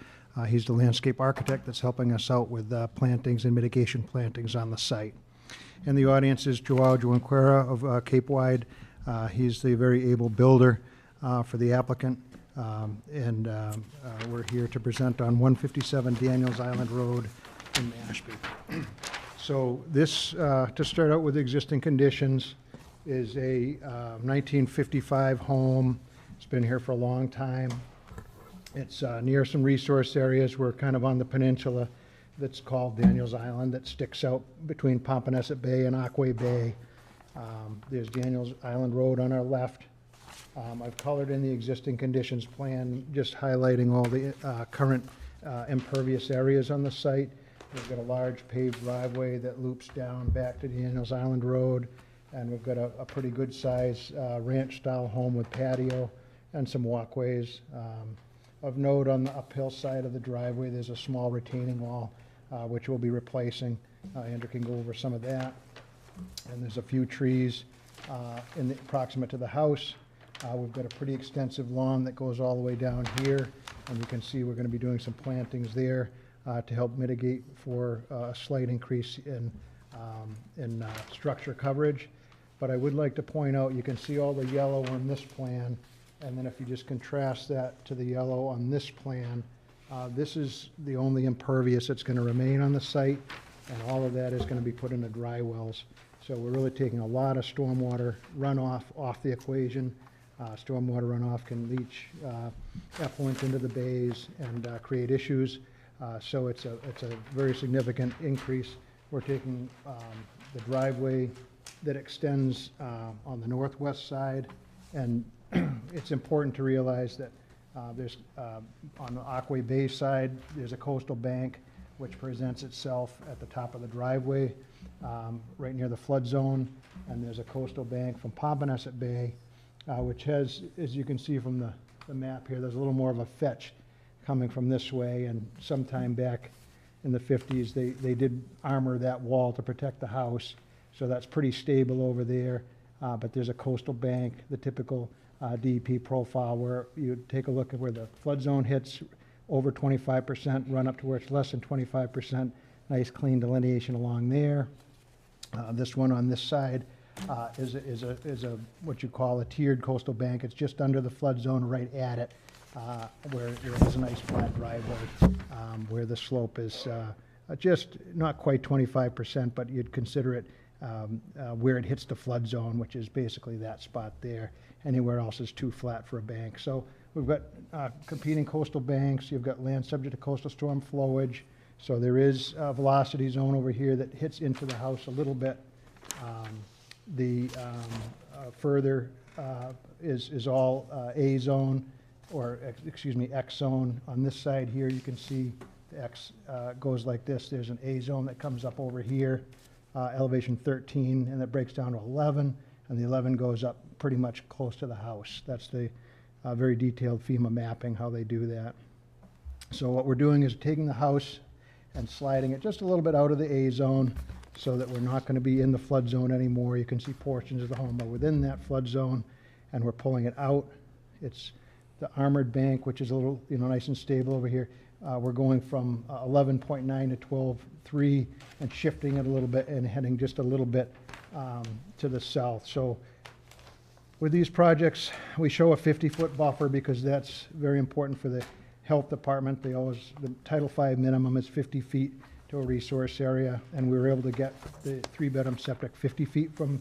Speaker 14: He's the landscape architect that's helping us out with plantings and mitigation plantings on the site. In the audience is Joao Junquera of Cape Wide. He's the very able builder for the applicant. We're here to present on 157 Daniels Island Road in Mashpee. So this, to start out with existing conditions, is a 1955 home. It's been here for a long time. It's near some resource areas. We're kind of on the peninsula that's called Daniels Island that sticks out between Pompanesett Bay and Aquay Bay. There's Daniels Island Road on our left. I've colored in the existing conditions plan, just highlighting all the current impervious areas on the site. We've got a large paved driveway that loops down back to Daniels Island Road, and we've got a pretty good size ranch-style home with patio and some walkways. Of note, on the uphill side of the driveway, there's a small retaining wall, which we'll be replacing. Andrew can go over some of that. And there's a few trees proximate to the house. We've got a pretty extensive lawn that goes all the way down here, and you can see we're going to be doing some plantings there to help mitigate for a slight increase in structure coverage. But I would like to point out, you can see all the yellow on this plan, and then if you just contrast that to the yellow on this plan, this is the only impervious that's going to remain on the site, and all of that is going to be put into dry wells. So we're really taking a lot of stormwater runoff off the equation. Stormwater runoff can leach effluent into the bays and create issues. So it's a very significant increase. We're taking the driveway that extends on the northwest side, and it's important to realize that there's on the Aquay Bay side, there's a coastal bank which presents itself at the top of the driveway right near the flood zone, and there's a coastal bank from Pompanesett Bay which has, as you can see from the map here, there's a little more of a fetch coming from this way, and sometime back in the 50s they did armor that wall to protect the house, so that's pretty stable over there. But there's a coastal bank, the typical DEP profile, where you take a look at where the flood zone hits over 25%, run up to where it's less than 25%, nice clean delineation along there. This one on this side is a what you call a tiered coastal bank. It's just under the flood zone, right at it, where there's a nice flat driveway, where the slope is just not quite 25%, but you'd consider it where it hits the flood zone, which is basically that spot there. Anywhere else is too flat for a bank. So we've got competing coastal banks. You've got land subject to coastal storm flowage. So there is a velocity zone over here that hits into the house a little bit. The further is all A zone, or excuse me, X zone. On this side here, you can see the X goes like this. There's an A zone that comes up over here, elevation 13, and it breaks down to 11, and the 11 goes up pretty much close to the house. That's the very detailed FEMA mapping, how they do that. So what we're doing is taking the house and sliding it just a little bit out of the A zone so that we're not going to be in the flood zone anymore. You can see portions of the home are within that flood zone, and we're pulling it out. It's the armored bank, which is a little, nice and stable over here. We're going from 11.9 to 12.3 and shifting it a little bit and heading just a little bit to the south. So with these projects, we show a 50-foot buffer because that's very important for the health department. The Title V minimum is 50 feet to a resource area, and we were able to get the 3-bedroom septic 50 feet from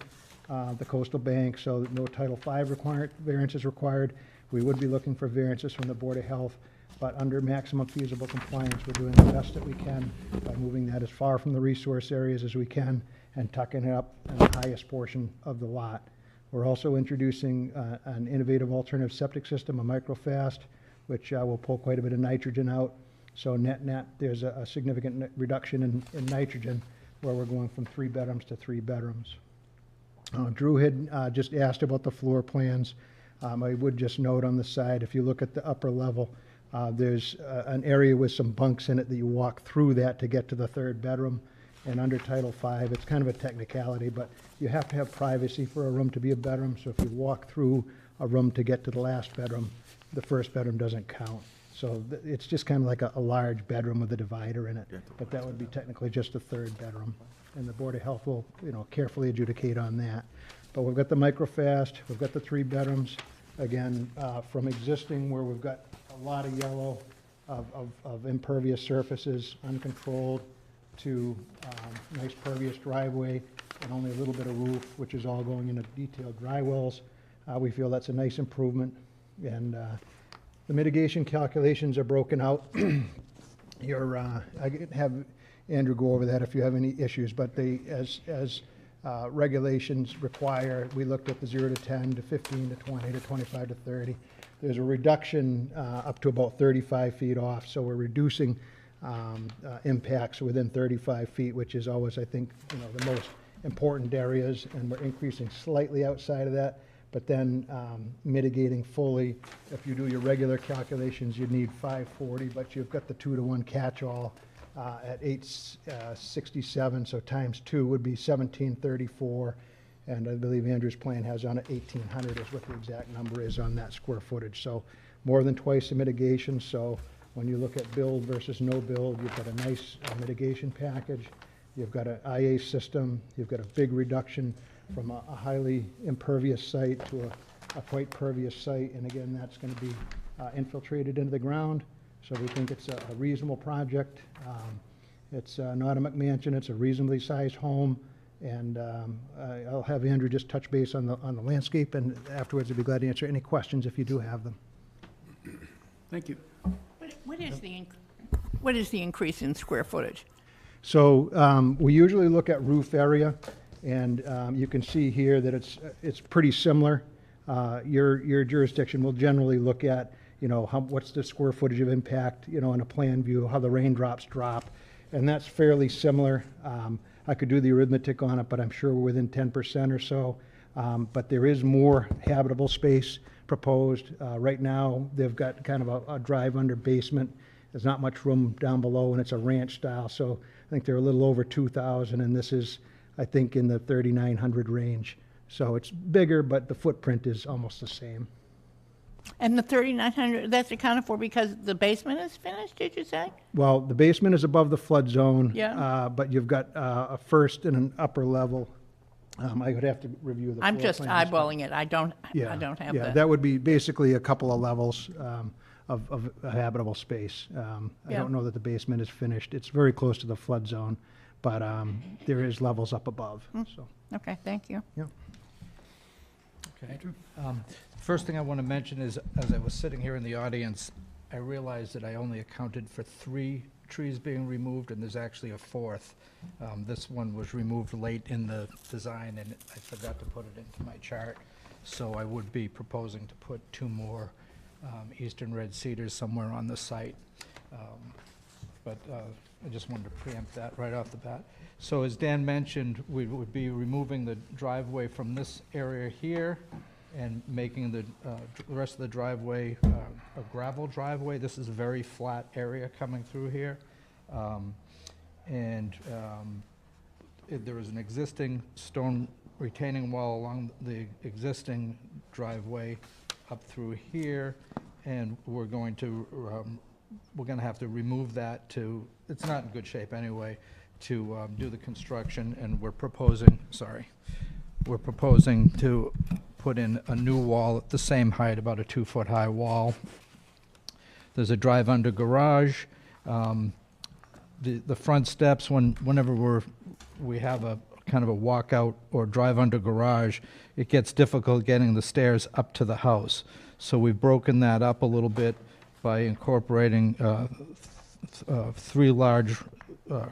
Speaker 14: the coastal bank, so that no Title V variances required. We would be looking for variances from the Board of Health, but under maximum feasible compliance, we're doing the best that we can by moving that as far from the resource areas as we can and tucking it up in the highest portion of the lot. We're also introducing an innovative alternative septic system, a microfast, which will pull quite a bit of nitrogen out. So net, there's a significant reduction in nitrogen, where we're going from 3 bedrooms to 3 bedrooms. Drew had just asked about the floor plans. I would just note on the side, if you look at the upper level, there's an area with some bunks in it that you walk through that to get to the 3rd bedroom. And under Title V, it's kind of a technicality, but you have to have privacy for a room to be a bedroom. So if you walk through a room to get to the last bedroom, the 1st bedroom doesn't count. So it's just kind of like a large bedroom with a divider in it, but that would be technically just a third bedroom. And the Board of Health will, carefully adjudicate on that. But we've got the microfast, we've got the 3 bedrooms. Again, from existing where we've got a lot of yellow of impervious surfaces, uncontrolled, to nice pervious driveway and only a little bit of roof, which is all going into detailed dry wells. We feel that's a nice improvement. And the mitigation calculations are broken out. I can have Andrew go over that if you have any issues, but as regulations require, we looked at the 0 to 10 to 15 to 20 to 25 to 30. There's a reduction up to about 35 feet off, so we're reducing impacts within 35 feet, which is always, I think, the most important areas, and we're increasing slightly outside of that, but then mitigating fully. If you do your regular calculations, you'd need 540, but you've got the 2-to-1 catch-all at 867, so times 2 would be 1734, and I believe Andrew's plan has on it 1,800 is what the exact number is on that square footage. So more than twice the mitigation. So when you look at build versus no build, you've got a nice mitigation package. You've got an IA system. You've got a big reduction from a highly impervious site to a quite pervious site. And again, that's going to be infiltrated into the ground. So we think it's a reasonable project. It's not a McMansion. It's a reasonably sized home. And I'll have Andrew just touch base on the landscape, and afterwards I'd be glad to answer any questions if you do have them.
Speaker 1: Thank you.
Speaker 2: What is the increase in square footage?
Speaker 14: So we usually look at roof area, and you can see here that it's pretty similar. Your jurisdiction will generally look at, what's the square footage of impact, in a plan view, how the raindrops drop, and that's fairly similar. I could do the arithmetic on it, but I'm sure we're within 10% or so. But there is more habitable space proposed. Right now, they've got kind of a drive-under basement. There's not much room down below, and it's a ranch style. So I think they're a little over 2,000, and this is, I think, in the 3,900 range. So it's bigger, but the footprint is almost the same.
Speaker 2: And the 3,900, that's accounted for because the basement is finished, did you say?
Speaker 14: Well, the basement is above the flood zone.
Speaker 2: Yeah.
Speaker 14: But you've got a first and an upper level. I would have to review the
Speaker 2: I'm
Speaker 14: floor
Speaker 2: just
Speaker 14: plans, but-
Speaker 2: eyeballing it. I don't have
Speaker 14: Yeah,
Speaker 2: the.
Speaker 14: that would be basically a couple of levels of habitable space. I
Speaker 2: Yeah.
Speaker 14: don't know that the basement is finished. It's very close to the flood zone, but there is levels up above, so.
Speaker 2: Okay, thank you.
Speaker 14: Yeah.
Speaker 15: Okay. First thing I want to mention is, as I was sitting here in the audience, I realized that I only accounted for 3 trees being removed, and there's actually a 4th. This one was removed late in the design, and I forgot to put it into my chart. So I would be proposing to put 2 more eastern red cedars somewhere on the site. But I just wanted to preempt that right off the bat. So as Dan mentioned, we would be removing the driveway from this area here and making the rest of the driveway a gravel driveway. This is a very flat area coming through here. There is an existing stone retaining wall along the existing driveway up through here, and we're going to have to remove that it's not in good shape anyway, to do the construction, and we're proposing to put in a new wall at the same height, about a 2-foot high wall. There's a drive-under garage. The front steps, whenever we have a kind of a walkout or drive-under garage, it gets difficult getting the stairs up to the house. So we've broken that up a little bit by incorporating 3 large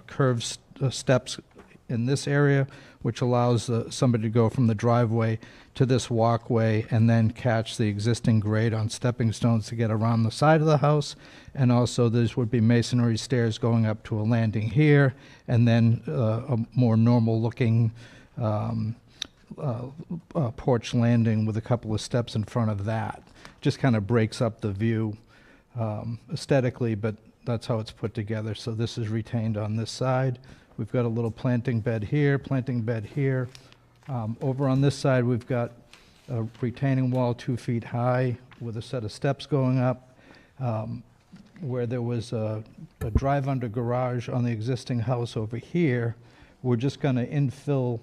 Speaker 15: curved steps in this area, which allows somebody to go from the driveway to this walkway and then catch the existing grade on stepping stones to get around the side of the house. And also there would be masonry stairs going up to a landing here, and then a more normal looking porch landing with a couple of steps in front of that. Just kind of breaks up the view aesthetically, but that's how it's put together. So this is retained on this side. We've got a little planting bed here, planting bed here. Over on this side, we've got a retaining wall 2 feet high with a set of steps going up. where there was a drive-under garage on the existing house over here, we're just going to infill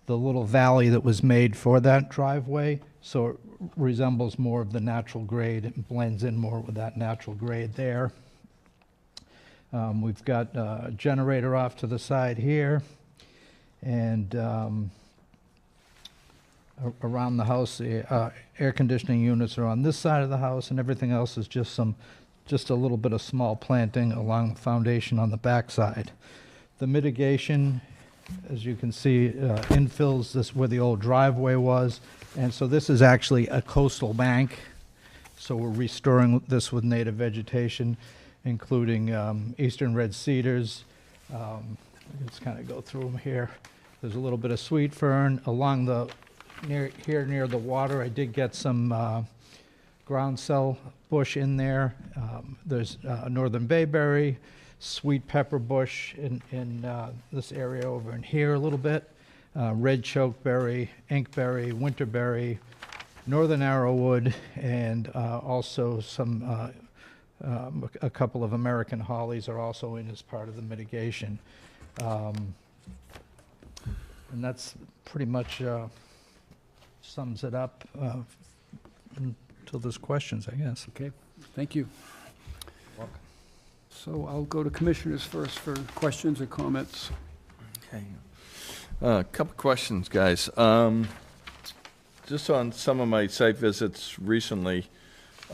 Speaker 15: the little valley that was made for that driveway, so it resembles more of the natural grade and blends in more with that natural grade there. We've got a generator off to the side here, and around the house, the air conditioning units are on this side of the house, and everything else is just a little bit of small planting along the foundation on the back side. The mitigation, as you can see, infills this where the old driveway was, and so this is actually a coastal bank. So we're restoring this with native vegetation, including eastern red cedars. Let's kind of go through them here. There's a little bit of sweet fern along the near the water. I did get some groundsel bush in there. There's northern bayberry, sweet pepper bush in this area over in here a little bit, red chokeberry, inkberry, winterberry, northern arrowwood, and also some a couple of American hollies are also in as part of the mitigation. And that's pretty much sums it up until there's questions, I guess.
Speaker 1: Okay, thank you. So I'll go to commissioners first for questions or comments.
Speaker 10: Okay. A couple questions, guys. Just on some of my site visits recently,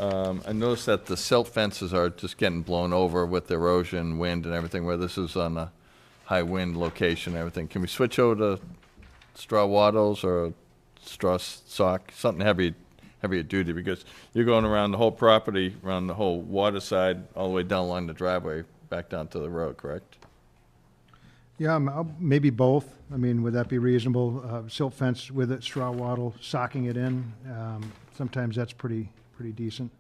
Speaker 10: I noticed that the silt fences are just getting blown over with erosion, wind, and everything, where this is on a high wind location and everything. Can we switch over to straw wattles or straw sock, something heavier duty, because you're going around the whole property, around the whole water side, all the way down along the driveway, back down to the road, correct?
Speaker 14: Yeah, maybe both. I mean, would that be reasonable? Silt fence with it, straw wattle, socking it in. Sometimes that's pretty decent.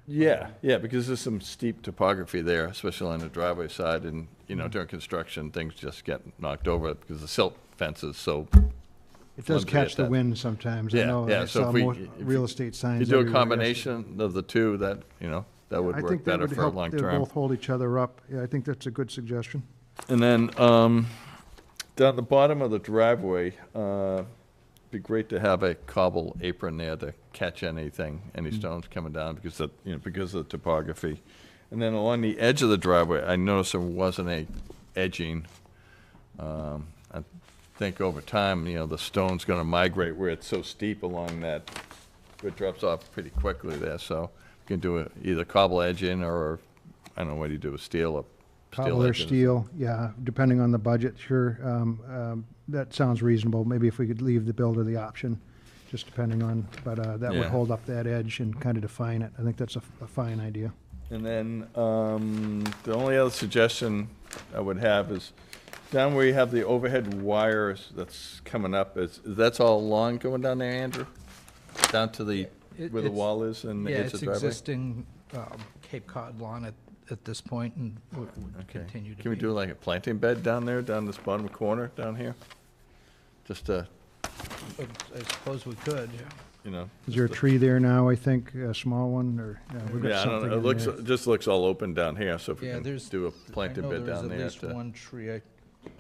Speaker 10: Yeah, because there's some steep topography there, especially on the driveway side, and, you know, during construction, things just get knocked over because the silt fence is so
Speaker 14: It does catch the wind sometimes. I know I
Speaker 10: so
Speaker 14: saw
Speaker 10: if we,
Speaker 14: real estate signs.
Speaker 10: you do a
Speaker 14: everywhere
Speaker 10: combination of the two, that, you know, that would work better for long
Speaker 14: They
Speaker 10: term.
Speaker 14: both hold each other up. Yeah, I think that's a good suggestion.
Speaker 10: And then, down the bottom of the driveway, be great to have a cobble apron there to catch anything, any stones coming down, because of, you know, because of the topography. And then along the edge of the driveway, I noticed there wasn't a edging. I think over time, you know, the stone's gonna migrate where it's so steep along that, it drops off pretty quickly there, so you can do either cobble edging, or, I don't know, what do you do, steel or
Speaker 14: Cobble or steel, yeah, depending on the budget, sure. That sounds reasonable. Maybe if we could leave the builder the option, just depending on, but that would
Speaker 10: Yeah.
Speaker 14: hold up that edge and kind of define it. I think that's a fine idea.
Speaker 10: And then, the only other suggestion I would have is, down where you have the overhead wires that's coming up, that's all lawn going down there, Andrew? Down to the, where the wall is and the edge of the driveway?
Speaker 15: Yeah, it's existing Cape Cod lawn at this point, and would continue to be.
Speaker 10: Can we do like a planting bed down there, down this bottom corner, down here? Just to,
Speaker 15: I suppose we could, yeah.
Speaker 10: you know.
Speaker 14: Is there a tree there now, I think, a small one, or? We've got
Speaker 10: Yeah, I don't
Speaker 14: something
Speaker 10: know,
Speaker 14: in there.
Speaker 10: it looks, looks all open down here, so if we
Speaker 15: Yeah,
Speaker 10: can
Speaker 15: there's.
Speaker 10: do a planting bed down
Speaker 15: I know
Speaker 10: there.
Speaker 15: there's at least one tree.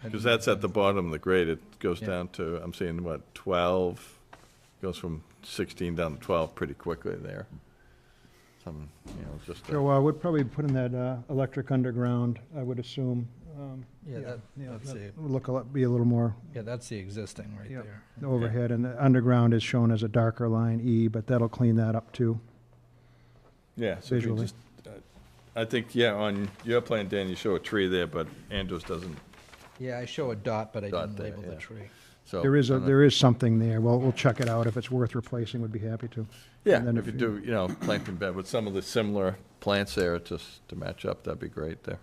Speaker 10: Because that's at the bottom of the grade, it goes
Speaker 15: Yeah.
Speaker 10: down to, I'm seeing, what, 12? Goes from 16 down to 12 pretty quickly there. Some, you know, just.
Speaker 14: So we'd probably put in that electric underground, I would assume.
Speaker 15: Yeah, that's
Speaker 14: that would be a little more
Speaker 15: Yeah, that's the existing right there.
Speaker 14: overhead, and the underground is shown as a darker line, E, but that'll clean that up too.
Speaker 10: Yeah, so if you
Speaker 14: visually.
Speaker 10: just, I think, yeah, on your plan, Dan, you show a tree there, but Andrews doesn't.
Speaker 15: Yeah, I show a dot, but I
Speaker 10: Dot
Speaker 15: didn't
Speaker 10: there,
Speaker 15: label the
Speaker 10: yeah.
Speaker 15: tree.
Speaker 10: So
Speaker 14: There is
Speaker 10: I don't know.
Speaker 14: there is something there. We'll check it out. If it's worth replacing, we'd be happy to.
Speaker 10: Yeah,
Speaker 14: And then
Speaker 10: if you do, you know, planting bed with some of the similar plants there, just to match up, that'd be great there.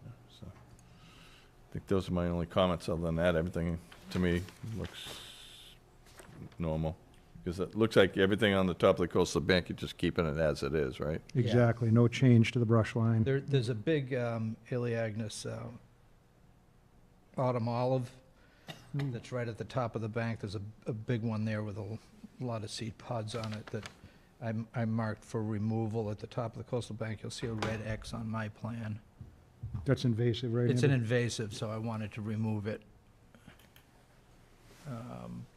Speaker 10: Yeah, so, I think those are my only comments. Other than that, everything to me looks normal. Because it looks like everything on the top of the coastal bank, you're just keeping it as it is, right?
Speaker 14: Exactly, no change to the brush line.
Speaker 15: There's a big Elaeagnus autumn olive that's right at the top of the bank. There's a big one there with a lot of seed pods on it that I marked for removal at the top of the coastal bank. You'll see a red X on my plan.
Speaker 14: That's invasive, right?
Speaker 15: It's an
Speaker 14: Andrew?
Speaker 15: invasive, so I wanted to remove it.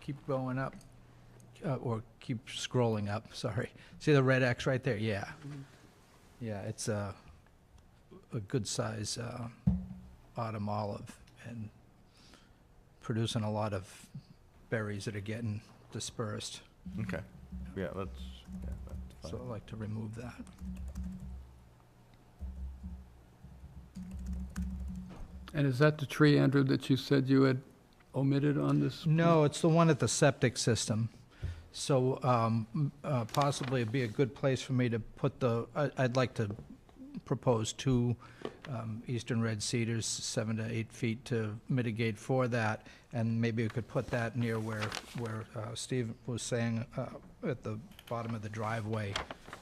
Speaker 15: Keep going up, or keep scrolling up, sorry. See the red X right there? Yeah. Yeah, it's a good size autumn olive and producing a lot of berries that are getting dispersed.
Speaker 10: Okay. Yeah, that's
Speaker 15: So
Speaker 10: fine.
Speaker 15: I'd like to remove that.
Speaker 1: And is that the tree, Andrew, that you said you had omitted on this?
Speaker 15: No, it's the one at the septic system. So possibly it'd be a good place for me to put I'd like to propose two eastern red cedars, 7 to 8 feet to mitigate for that. And maybe we could put that near where Steve was saying, at the bottom of the driveway,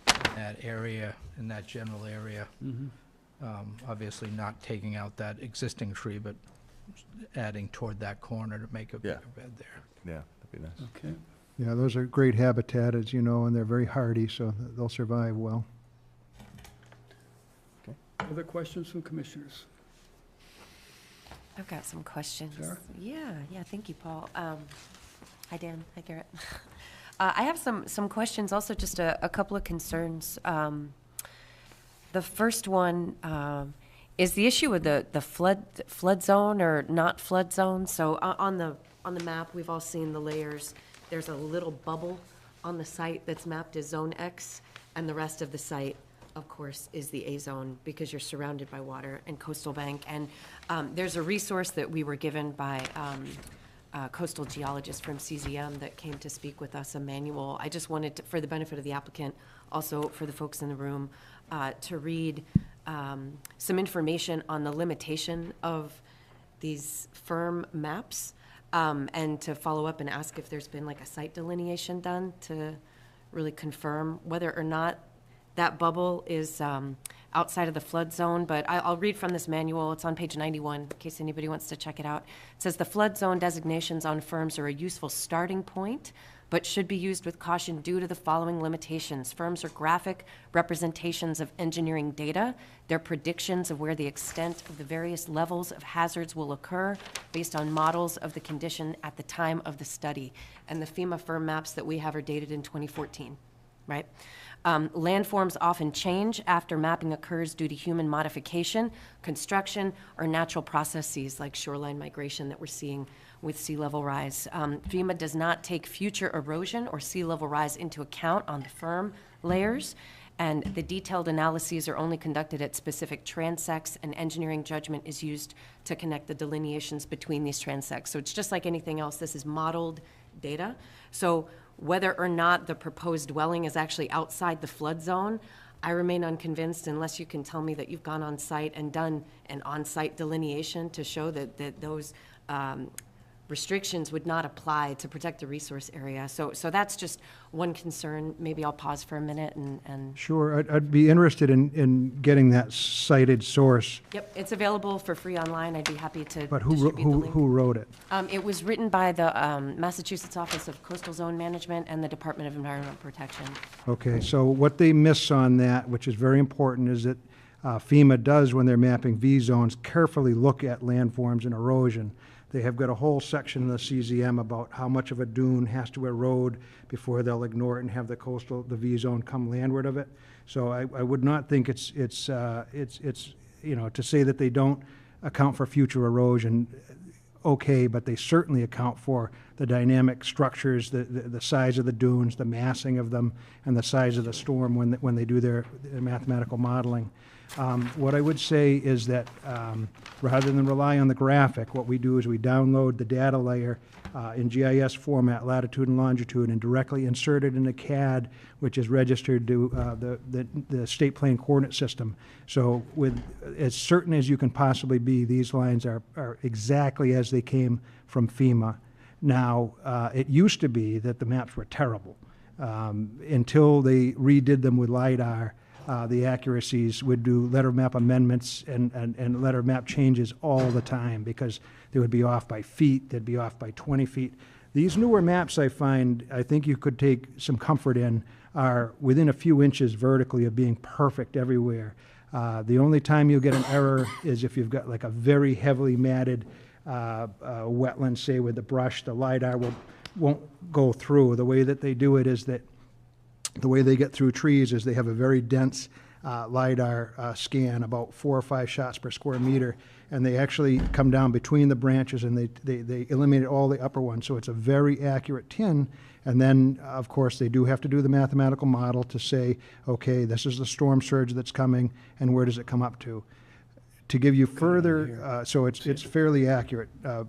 Speaker 15: in that area, in that general area. Obviously not taking out that existing tree, but adding toward that corner to make a bigger bed there.
Speaker 10: Yeah, that'd be nice.
Speaker 1: Okay.
Speaker 14: Yeah, those are great habitat, as you know, and they're very hardy, so they'll survive well.
Speaker 1: Other questions from commissioners?
Speaker 8: I've got some questions.
Speaker 1: Sarah?
Speaker 8: Yeah, thank you, Paul. Hi, Dan. Hi, Garrett. I have some questions, also just a couple of concerns. The first one is the issue with the flood zone or not flood zone. So on the map, we've all seen the layers. There's a little bubble on the site that's mapped as Zone X, and the rest of the site, of course, is the A zone because you're surrounded by water and coastal bank. And there's a resource that we were given by a coastal geologist from CZM that came to speak with us, a manual. I just wanted to, for the benefit of the applicant, also for the folks in the room, to read some information on the limitation of these firm maps, and to follow up and ask if there's been like a site delineation done to really confirm whether or not that bubble is outside of the flood zone. But I'll read from this manual. It's on page 91, in case anybody wants to check it out. It says the flood zone designations on firms are a useful starting point, but should be used with caution due to the following limitations. Firms are graphic representations of engineering data. They're predictions of where the extent of the various levels of hazards will occur based on models of the condition at the time of the study. And the FEMA firm maps that we have are dated in 2014, right? Landforms often change after mapping occurs due to human modification, construction, or natural processes like shoreline migration that we're seeing with sea level rise. FEMA does not take future erosion or sea level rise into account on the firm layers, and the detailed analyses are only conducted at specific transects, and engineering judgment is used to connect the delineations between these transects. So it's just like anything else. This is modeled data. So whether or not the proposed dwelling is actually outside the flood zone, I remain unconvinced unless you can tell me that you've gone on site and done an on-site delineation to show that those restrictions would not apply to protect the resource area. So that's just one concern. Maybe I'll pause for a minute and
Speaker 14: Sure, I'd be interested in getting that cited source,
Speaker 8: Yep, it's available for free online. I'd be happy to
Speaker 14: but
Speaker 8: distribute the link.
Speaker 14: who wrote it?
Speaker 8: It was written by the Massachusetts Office of Coastal Zone Management and the Department of Environmental Protection.
Speaker 14: Okay, so what they miss on that, which is very important, is that FEMA does, when they're mapping V zones, carefully look at landforms and erosion. They have got a whole section in the CZM about how much of a dune has to erode before they'll ignore it and have the V zone come landward of it. So I would not think it's you know, to say that they don't account for future erosion, okay, but they certainly account for the dynamic structures, the size of the dunes, the massing of them, and the size of the storm when they do their mathematical modeling. What I would say is that rather than rely on the graphic, what we do is we download the data layer in GIS format, latitude and longitude, and directly insert it in a CAD, which is registered to the state plane coordinate system. So with as certain as you can possibly be, these lines are exactly as they came from FEMA. Now, it used to be that the maps were terrible until they redid them with LiDAR. The accuracies would do letter map amendments and letter map changes all the time because they would be off by feet, they'd be off by 20 feet. These newer maps I think you could take some comfort in are within a few inches vertically of being perfect everywhere. The only time you'll get an error is if you've got like a very heavily matted wetland, say with the brush, the LiDAR won't go through. The way that they do it is that the way they get through trees is they have a very dense LiDAR scan, about 4 or 5 shots per square meter, and they actually come down between the branches and they eliminate all the upper ones. So it's a very accurate tin. And then, of course, they do have to do the mathematical model to say, okay, this is the storm surge that's coming, and where does it come up to? To give you further, so it's fairly accurate.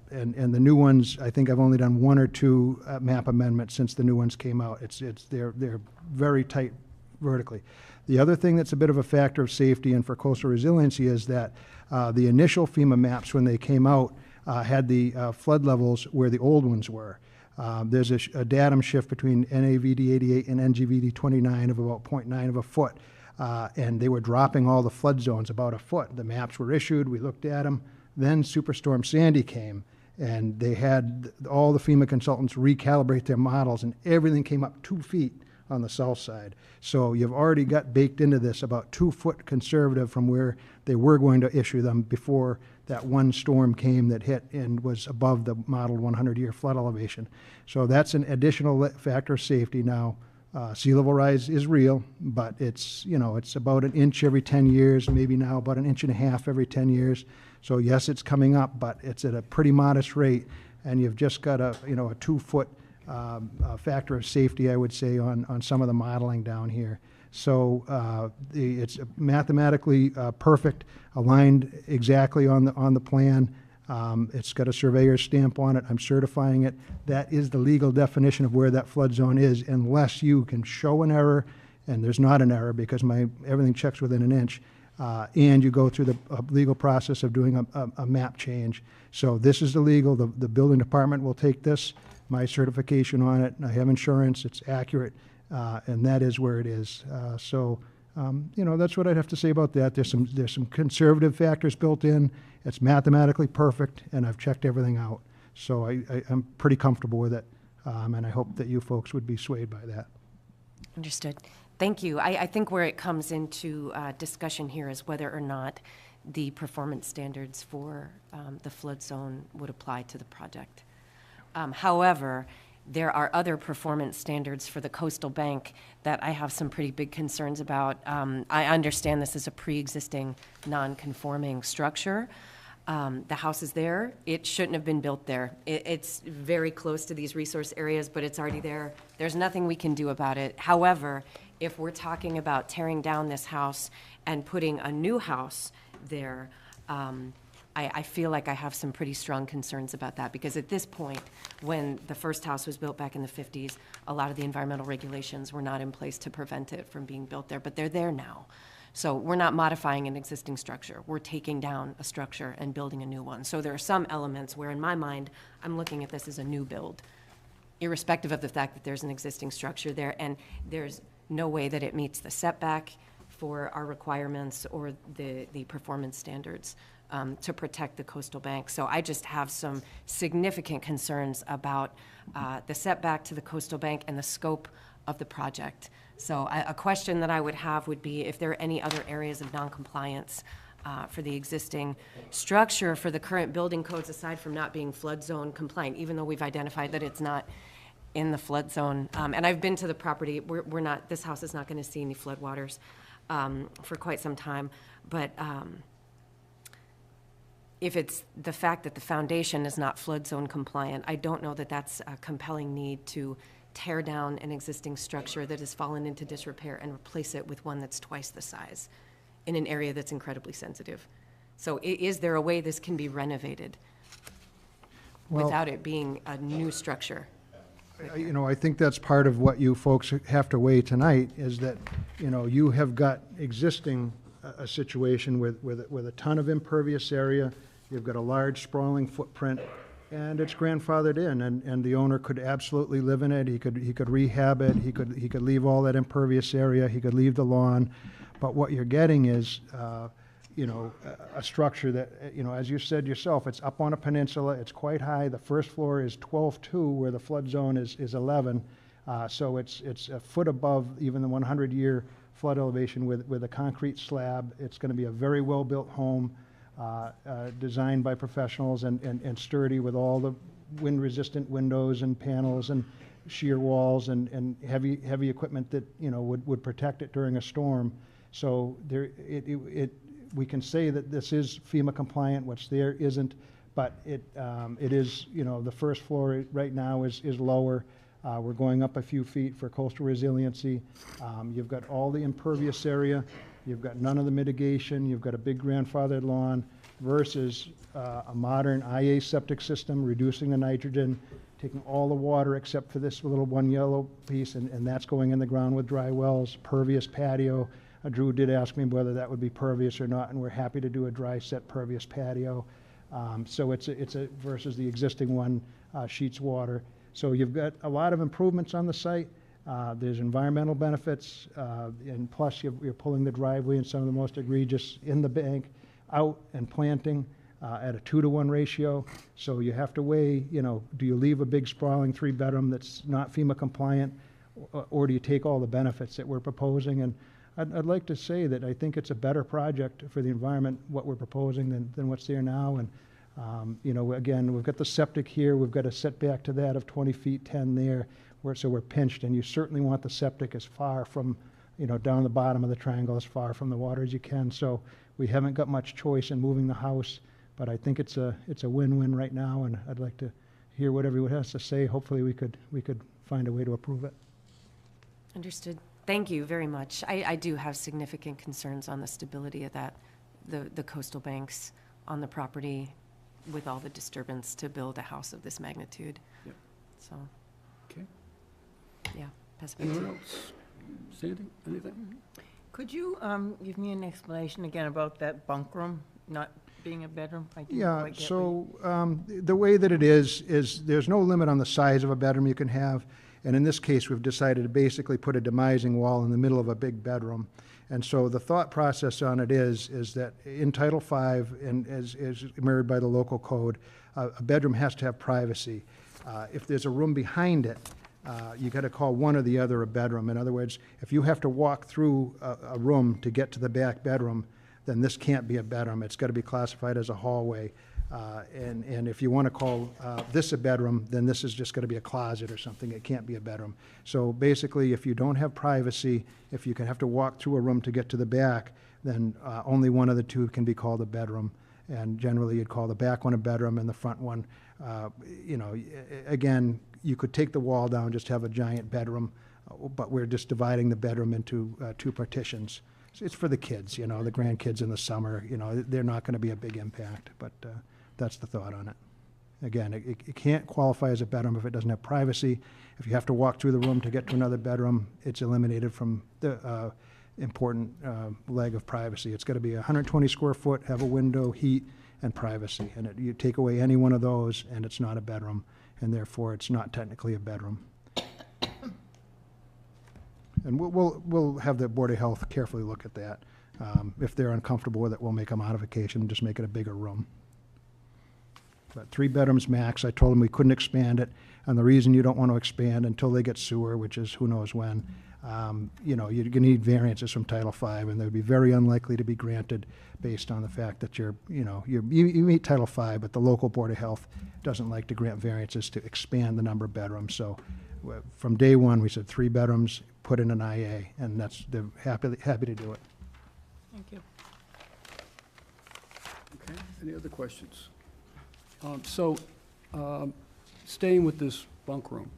Speaker 14: And the new ones, I think I've only done 1 or 2 map amendments since the new ones came out. They're very tight vertically. The other thing that's a bit of a factor of safety and for coastal resiliency is that the initial FEMA maps, when they came out, had the flood levels where the old ones were. There's a datum shift between NAVD 88 and NGVD 29 of about 0.9 of a foot. And they were dropping all the flood zones about a foot. The maps were issued, we looked at them. Then Superstorm Sandy came, and they had all the FEMA consultants recalibrate their models, and everything came up 2 feet on the south side. So you've already got baked into this about 2 foot conservative from where they were going to issue them before that one storm came that hit and was above the modeled 100-year flood elevation. So that's an additional factor of safety. Now, sea level rise is real, but it's about 1 inch every 10 years, maybe now about 1.5 inches every 10 years. So yes, it's coming up, but it's at a pretty modest rate, and you've just got a 2 foot factor of safety, I would say, on some of the modeling down here. So it's mathematically perfect, aligned exactly on the plan. It's got a surveyor's stamp on it. I'm certifying it. That is the legal definition of where that flood zone is, unless you can show an error, and there's not an error because everything checks within 1 inch, and you go through the legal process of doing a map change. So this is the legal. The building department will take this, my certification on it. I have insurance. It's accurate, and that is where it is. That's what I'd have to say about that. There's some conservative factors built in. It's mathematically perfect, and I've checked everything out. So I'm pretty comfortable with it, and I hope that you folks would be swayed by that.
Speaker 8: Understood. Thank you. I think where it comes into discussion here is whether or not the performance standards for the flood zone would apply to the project. However, there are other performance standards for the coastal bank that I have some pretty big concerns about. I understand this is a pre-existing non-conforming structure. The house is there. It shouldn't have been built there. It's very close to these resource areas, but it's already there. There's nothing we can do about it. However, if we're talking about tearing down this house and putting a new house there, I feel like I have some pretty strong concerns about that, because at this point, when the first house was built back in the 50s, a lot of the environmental regulations were not in place to prevent it from being built there, but they're there now. So we're not modifying an existing structure. We're taking down a structure and building a new one. So there are some elements where, in my mind, I'm looking at this as a new build, irrespective of the fact that there's an existing structure there, and there's no way that it meets the setback for our requirements or the performance standards to protect the coastal bank. So I just have some significant concerns about the setback to the coastal bank and the scope of the project. So a question that I would have would be if there are any other areas of noncompliance for the existing structure for the current building codes, aside from not being flood zone compliant, even though we've identified that it's not in the flood zone. And I've been to the property. We're not, this house is not going to see any floodwaters for quite some time. But if it's the fact that the foundation is not flood zone compliant, I don't know that that's a compelling need to tear down an existing structure that has fallen into disrepair and replace it with one that's twice the size in an area that's incredibly sensitive. So is there a way this can be renovated without it being a new structure?
Speaker 14: I think that's part of what you folks have to weigh tonight, is that, you have got existing a situation with a ton of impervious area. You've got a large sprawling footprint, and it's grandfathered in, and the owner could absolutely live in it. He could rehab it. He could leave all that impervious area. He could leave the lawn. But what you're getting is, a structure that, as you said yourself, it's up on a peninsula. It's quite high. The first floor is 12.2, where the flood zone is 11. So it's a foot above even the 100-year flood elevation with a concrete slab. It's going to be a very well-built home, designed by professionals and sturdy with all the wind-resistant windows and panels and shear walls and heavy equipment that, you know, would protect it during a storm. So we can say that this is FEMA compliant. What's there isn't, but it is, you know, the first floor right now is lower. We're going up a few feet for coastal resiliency. You've got all the impervious area. You've got none of the mitigation. You've got a big grandfathered lawn versus a modern IA septic system, reducing the nitrogen, taking all the water except for this little one yellow piece, and that's going in the ground with dry wells, pervious patio. Drew did ask me whether that would be pervious or not, and we're happy to do a dry set pervious patio. So it's a versus the existing one, sheets water. So you've got a lot of improvements on the site. There's environmental benefits, and plus you're pulling the driveway and some of the most egregious in the bank out and planting at a 2-to-1 ratio. So you have to weigh, you know, do you leave a big sprawling 3-bedroom that's not FEMA compliant, or do you take all the benefits that we're proposing? And I'd like to say that I think it's a better project for the environment, what we're proposing, than what's there now. And you know, again, we've got the septic here. We've got a setback to that of 20 feet, 10 there. So we're pinched, and you certainly want the septic as far from, you know, down the bottom of the triangle, as far from the water as you can. So we haven't got much choice in moving the house, but I think it's a win-win right now, and I'd like to hear what everyone has to say. Hopefully we could find a way to approve it.
Speaker 8: Understood. Thank you very much. I do have significant concerns on the stability of the coastal banks on the property with all the disturbance to build a house of this magnitude.
Speaker 1: Yep.
Speaker 8: So,
Speaker 1: Okay.
Speaker 8: yeah, pass it back to
Speaker 1: Anyone
Speaker 8: you.
Speaker 1: else? Sandy, anything?
Speaker 12: Could you give me an explanation again about that bunk room not being a bedroom? I didn't
Speaker 14: Yeah,
Speaker 12: quite get
Speaker 14: so the way that it is there's no limit on the size of a bedroom you can have. And in this case, we've decided to basically put a demising wall in the middle of a big bedroom. And so the thought process on it is that in Title V, and as mirrored by the local code, a bedroom has to have privacy. If there's a room behind it, you got to call one or the other a bedroom. In other words, if you have to walk through a room to get to the back bedroom, then this can't be a bedroom. It's got to be classified as a hallway. And if you want to call this a bedroom, then this is just going to be a closet or something. It can't be a bedroom. So basically, if you don't have privacy, if you can have to walk through a room to get to the back, then only one of the two can be called a bedroom. And generally, you'd call the back one a bedroom and the front one, you know, again, you could take the wall down, just have a giant bedroom, but we're just dividing the bedroom into 2 partitions. It's for the kids, you know, the grandkids in the summer, you know, they're not going to be a big impact, but that's the thought on it. Again, it can't qualify as a bedroom if it doesn't have privacy. If you have to walk through the room to get to another bedroom, it's eliminated from the important leg of privacy. It's got to be 120 square foot, have a window, heat, and privacy. And you take away any one of those, and it's not a bedroom, and therefore it's not technically a bedroom. And we'll have the Board of Health carefully look at that. If they're uncomfortable with it, we'll make a modification and just make it a bigger room. But 3 bedrooms max. I told them we couldn't expand it, and the reason you don't want to expand until they get sewer, which is who knows when, you know, you're going to need variances from Title V, and they'd be very unlikely to be granted based on the fact that you meet Title V, but the local Board of Health doesn't like to grant variances to expand the number of bedrooms. So from day one, we said 3 bedrooms, put in an IA, and they're happy to do it.
Speaker 12: Thank you.
Speaker 1: Okay, any other questions? Staying with this bunk room,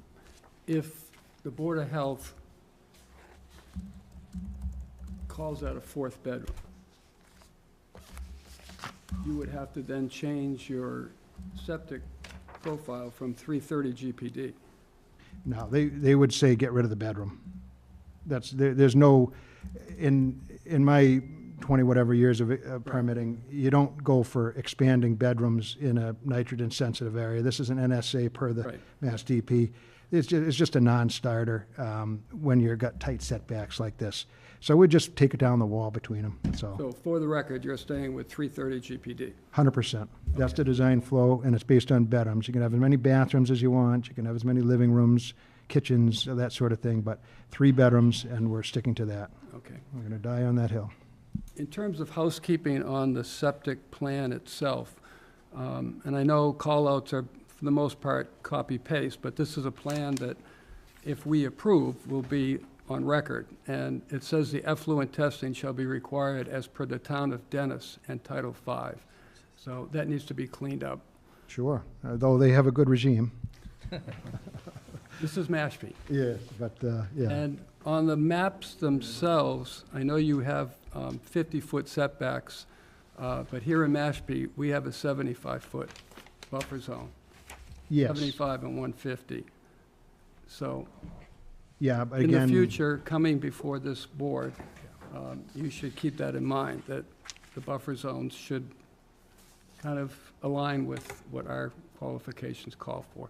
Speaker 1: if the Board of Health calls that a 4th bedroom, you would have to then change your septic profile from 330 GPD.
Speaker 14: No, they would say get rid of the bedroom. There's no, in my 20-whatever years of permitting, you don't go for expanding bedrooms in a nitrogen-sensitive area. This is an NSA per the Mass DP. It's just a non-starter when you've got tight setbacks like this. So we'd just take it down the wall between them, that's all.
Speaker 1: So for the record, you're staying with 330 GPD?
Speaker 14: 100%. That's the design flow, and it's based on bedrooms. You can have as many bathrooms as you want. You can have as many living rooms, kitchens, that sort of thing, but 3 bedrooms, and we're sticking to that.
Speaker 1: Okay.
Speaker 14: We're going to die on that hill.
Speaker 1: In terms of housekeeping on the septic plan itself, and I know call-outs are, for the most part, copy-paste, but this is a plan that, if we approve, will be on record. And it says the effluent testing shall be required as per the town of Dennis and Title V. So that needs to be cleaned up.
Speaker 14: Sure, though they have a good regime.
Speaker 1: This is Mashpee.
Speaker 14: Yeah, but, yeah.
Speaker 1: And on the maps themselves, I know you have 50-foot setbacks, but here in Mashpee, we have a 75-foot buffer zone.
Speaker 14: Yes.
Speaker 1: 75 and 150. So
Speaker 14: Yeah, but
Speaker 1: in the
Speaker 14: again,
Speaker 1: future, coming before this board, you should keep that in mind, that the buffer zones should kind of align with what our qualifications call for.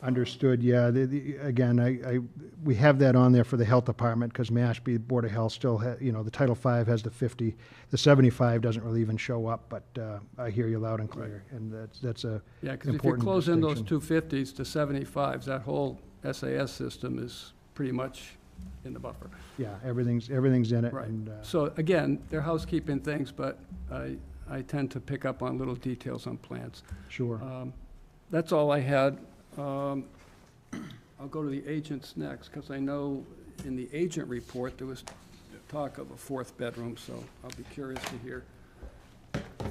Speaker 14: understood, yeah. Again, we have that on there for the health department, because Mashpee Board of Health still has, the Title V has the 50. The 75 doesn't really even show up, but I hear you loud and clear, and that's a
Speaker 1: Yeah, because if you
Speaker 14: important
Speaker 1: close in those
Speaker 14: distinction.
Speaker 1: 250s to 75s, that whole SAS system is pretty much in the buffer.
Speaker 14: Yeah, everything's in it.
Speaker 1: Right.
Speaker 14: And,
Speaker 1: So again, they're housekeeping things, but I tend to pick up on little details on plans.
Speaker 14: Sure.
Speaker 1: That's all I had. I'll go to the agents next, because I know in the agent report, there was talk of a 4th bedroom, so I'll be curious to hear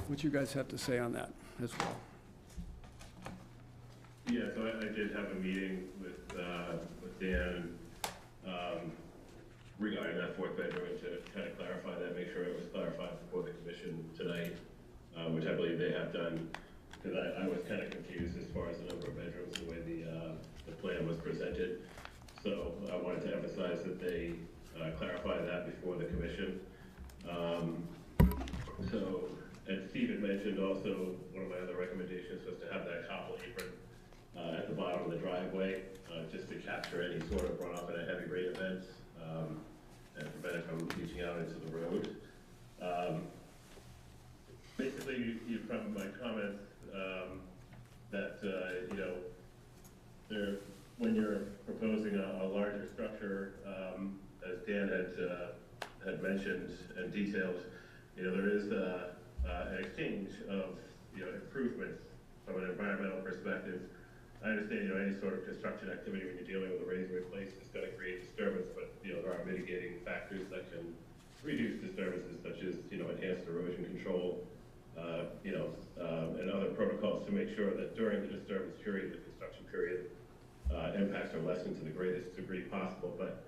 Speaker 1: what you guys have to say on that as well.
Speaker 13: Yeah, so I did have a meeting with Dan regarding that 4th bedroom, and to kind of clarify that, make sure it was clarified before the commission tonight, which I believe they have done, because I was kind of confused as far as the number of bedrooms, the way the plan was presented. So I wanted to emphasize that they clarify that before the commission. And Steve had mentioned also, one of my other recommendations was to have that cobble apron at the bottom of the driveway, just to capture any sort of runoff in a heavy rain event, and prevent it from leaching out into the road. Basically, from my comments, that, when you're proposing a larger structure, as Dan had mentioned and detailed, there is an exchange of, improvements from an environmental perspective. I understand, any sort of construction activity when you're dealing with a raise and replace is going to create disturbance, but, there are mitigating factors that can reduce disturbances, such as, enhanced erosion control, and other protocols to make sure that during the disturbance period, the construction period, impacts are lessened to the greatest degree possible. But,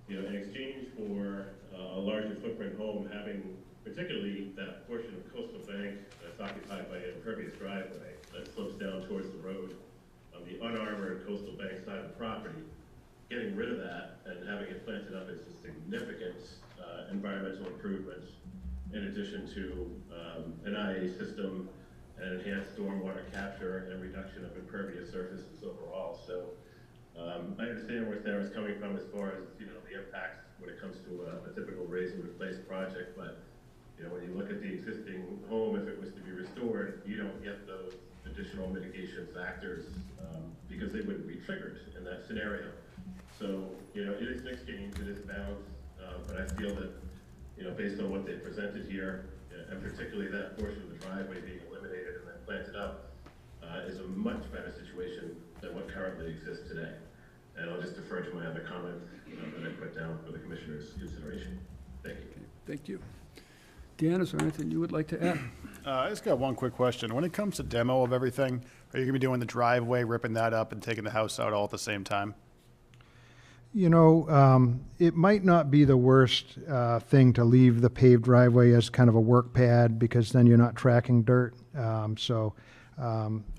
Speaker 13: in exchange for a larger footprint home, having particularly that portion of coastal bank that's occupied by an impervious driveway that slopes down towards the road on the unarmored coastal bank side of the property, getting rid of that and having it planted up is a significant environmental improvement, in addition to an IA system and enhanced stormwater capture and reduction of impervious surfaces overall. So I understand where Sarah's coming from as far as, the impacts when it comes to a typical raise and replace project, but when you look at the existing home, if it was to be restored, you don't get those additional mitigation factors because they wouldn't be triggered in that scenario. So, it is an exchange, it is balanced, but I feel that, based on what they presented here, and particularly that portion of the driveway being eliminated and then planted up, is a much better situation than what currently exists today. And I'll just defer to my other comments that I put down for the commissioner's consideration. Thank you.
Speaker 1: Thank you. Dan, is there anything you would like to add?
Speaker 4: I just got one quick question. When it comes to demo of everything, are you going to be doing the driveway, ripping that up, and taking the house out all at the same time?
Speaker 14: It might not be the worst thing to leave the paved driveway as kind of a work pad, because then you're not tracking dirt.
Speaker 4: I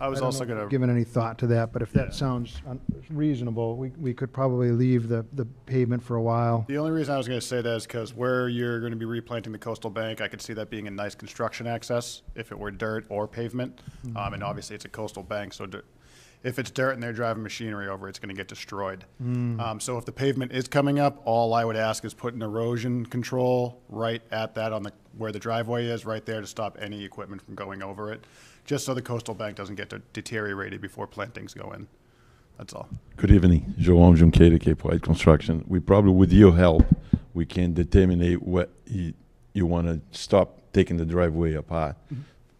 Speaker 4: was also going to
Speaker 14: given any thought to that, but if that sounds reasonable, we could probably leave the pavement for a while.
Speaker 4: The only reason I was going to say that is because where you're going to be replanting the coastal bank, I could see that being a nice construction access if it were dirt or pavement. And obviously it's a coastal bank, so if it's dirt and they're driving machinery over, it's going to get destroyed. So if the pavement is coming up, all I would ask is put an erosion control right at that where the driveway is, right there, to stop any equipment from going over it, just so the coastal bank doesn't get deteriorated before plantings go in. That's all.
Speaker 16: Good evening, João Junqueira, Cape White Construction. We probably, with your help, we can determine what you want to stop taking the driveway apart,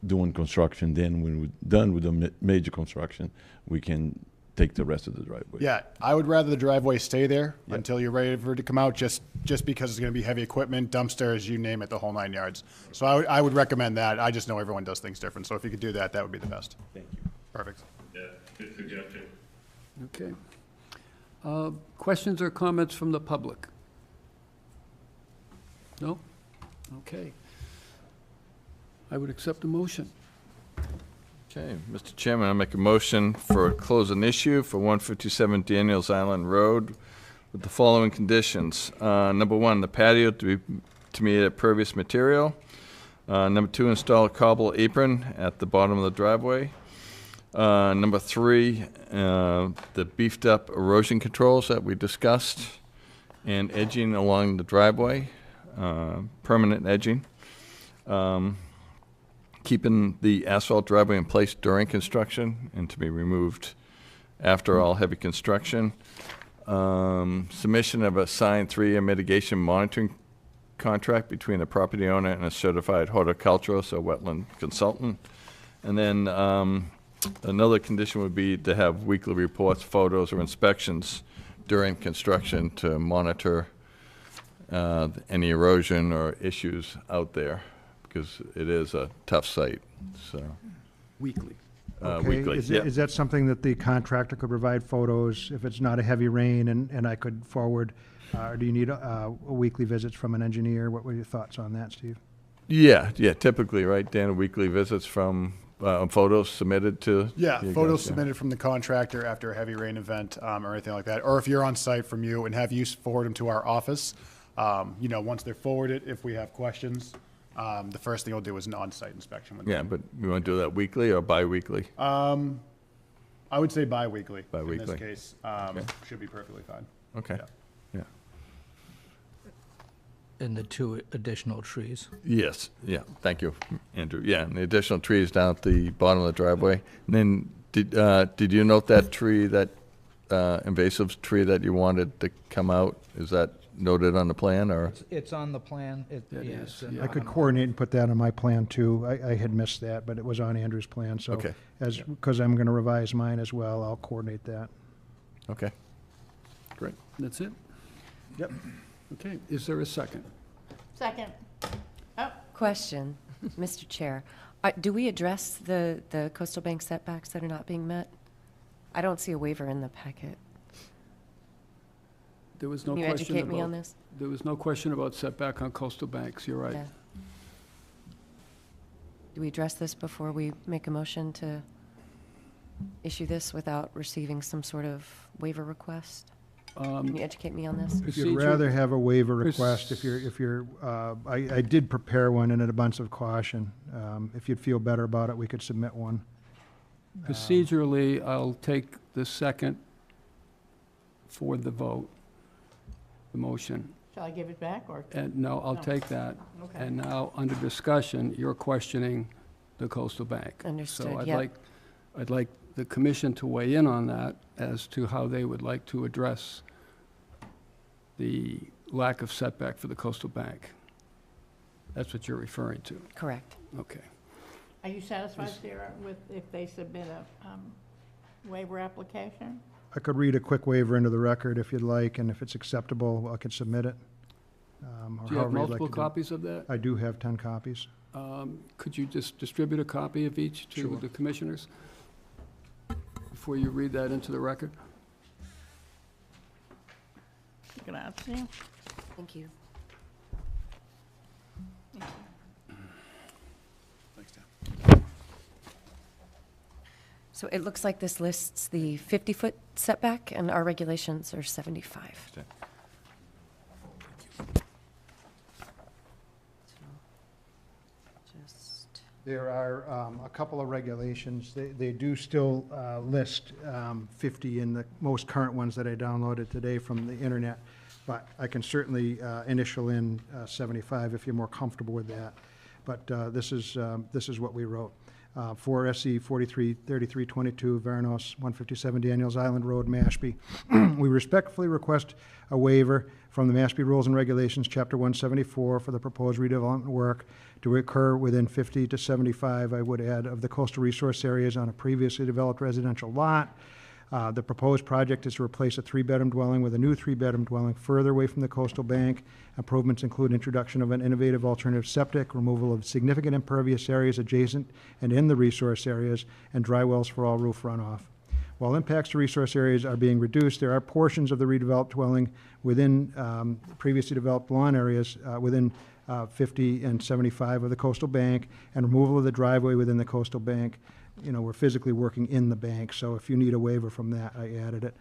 Speaker 16: doing construction. Then when we're done with the major construction, we can take the rest of the driveway.
Speaker 4: Yeah, I would rather the driveway stay there until you're ready for it to come out, just because it's going to be heavy equipment, dumpsters, you name it, the whole 9 yards. So I would recommend that. I just know everyone does things different. So if you could do that, that would be the best.
Speaker 16: Thank you.
Speaker 4: Perfect.
Speaker 13: Yeah, good suggestion.
Speaker 1: Okay. Questions or comments from the public? No? Okay. I would accept a motion.
Speaker 10: Okay, Mr. Chairman, I make a motion for a close an issue for 157 Daniels Island Road with the following conditions. Number one, the patio to be made of pervious material. Number two, install a cobble apron at the bottom of the driveway. Number three, the beefed up erosion controls that we discussed and edging along the driveway, permanent edging. Keeping the asphalt driveway in place during construction and to be removed after all heavy construction. Submission of a signed 3-year mitigation monitoring contract between the property owner and a certified horticulturalist or wetland consultant. And then another condition would be to have weekly reports, photos, or inspections during construction to monitor any erosion or issues out there, because it is a tough site, so.
Speaker 1: Weekly.
Speaker 14: Okay,
Speaker 10: Weekly,
Speaker 14: is
Speaker 10: yeah.
Speaker 14: is that something that the contractor could provide photos if it's not a heavy rain and I could forward? Or do you need weekly visits from an engineer? What were your thoughts on that, Steve?
Speaker 10: Yeah, typically, right, Dan, weekly visits from photos submitted to?
Speaker 4: Yeah,
Speaker 10: you
Speaker 4: photos
Speaker 10: guys,
Speaker 4: submitted from the contractor after a heavy rain event or anything like that. Or if you're on site from you and have you forward them to our office, once they're forwarded, if we have questions, the first thing we'll do is an on-site inspection with them.
Speaker 10: Yeah, but you want to do that weekly or bi-weekly?
Speaker 4: I would say bi-weekly. In
Speaker 10: Bi-weekly.
Speaker 4: this case,
Speaker 10: Okay.
Speaker 4: should be perfectly fine.
Speaker 10: Okay,
Speaker 4: Yeah.
Speaker 10: yeah.
Speaker 15: And the 2 additional trees.
Speaker 10: Yes, yeah, thank you, Andrew. Yeah, and the additional trees down at the bottom of the driveway. And then, did you note that tree, that invasive tree that you wanted to come out? Is that noted on the plan, or?
Speaker 15: It's on the plan. Yes.
Speaker 14: I could coordinate and put that on my plan too. I had missed that, but it was on Andrew's plan, so.
Speaker 10: Okay.
Speaker 14: Because I'm going to revise mine as well, I'll coordinate that.
Speaker 10: Okay, great.
Speaker 1: That's it?
Speaker 4: Yep.
Speaker 1: Okay, is there a second?
Speaker 2: Second. Oh,
Speaker 8: Question, Mr. Chair. Do we address the coastal bank setbacks that are not being met? I don't see a waiver in the packet.
Speaker 1: There was no
Speaker 8: Can you
Speaker 1: question
Speaker 8: educate me on
Speaker 1: about,
Speaker 8: this?
Speaker 1: there was no question about setback on coastal banks, you're right.
Speaker 8: Yeah. Do we address this before we make a motion to issue this without receiving some sort of waiver request? Can you educate me on this?
Speaker 14: If you'd
Speaker 1: Procedure-
Speaker 14: rather have a waiver request, I did prepare one in an abundance of caution. If you'd feel better about it, we could submit one.
Speaker 1: Procedurally, I'll take the second for the vote, the motion.
Speaker 2: shall I give it back, or?
Speaker 1: And no, I'll
Speaker 2: No.
Speaker 1: take that.
Speaker 2: Okay.
Speaker 1: And now, under discussion, you're questioning the coastal bank.
Speaker 8: Understood,
Speaker 1: So
Speaker 8: yep.
Speaker 1: I'd like the commission to weigh in on that as to how they would like to address the lack of setback for the coastal bank. That's what you're referring to.
Speaker 8: Correct.
Speaker 1: Okay.
Speaker 2: Are you satisfied, Sarah, with if they submit a waiver application?
Speaker 14: I could read a quick waiver into the record if you'd like, and if it's acceptable, I could submit it. Or
Speaker 1: Do you have
Speaker 14: however you'd like
Speaker 1: multiple
Speaker 14: to do it.
Speaker 1: copies of that?
Speaker 14: I do have 10 copies.
Speaker 1: Could you just distribute a copy of each to
Speaker 14: Sure.
Speaker 1: the commissioners before you read that into the record?
Speaker 2: Grazie.
Speaker 8: Thank you.
Speaker 4: Thanks, Dan.
Speaker 8: So it looks like this lists the 50-foot setback, and our regulations are 75. Just,
Speaker 14: There are a couple of regulations. They do still list 50 in the most current ones that I downloaded today from the internet, but I can certainly initial in 75 if you're more comfortable with that. But this is what we wrote. for SC 433322, Veranos 157 Daniels Island Road, Mashpee. We respectfully request a waiver from the Mashpee Rules and Regulations, Chapter 174, for the proposed redevelopment work to occur within 50 to 75, I would add, of the coastal resource areas on a previously developed residential lot. The proposed project is to replace a three-bedroom dwelling with a new three-bedroom dwelling further away from the coastal bank. Improvements include introduction of an innovative alternative septic, removal of significant impervious areas adjacent and in the resource areas, and dry wells for all roof runoff. While impacts to resource areas are being reduced, there are portions of the redeveloped dwelling within previously developed lawn areas within 50 and 75 of the coastal bank, and removal of the driveway within the coastal bank. You know, we're physically working in the bank, so if you need a waiver from that, I added it.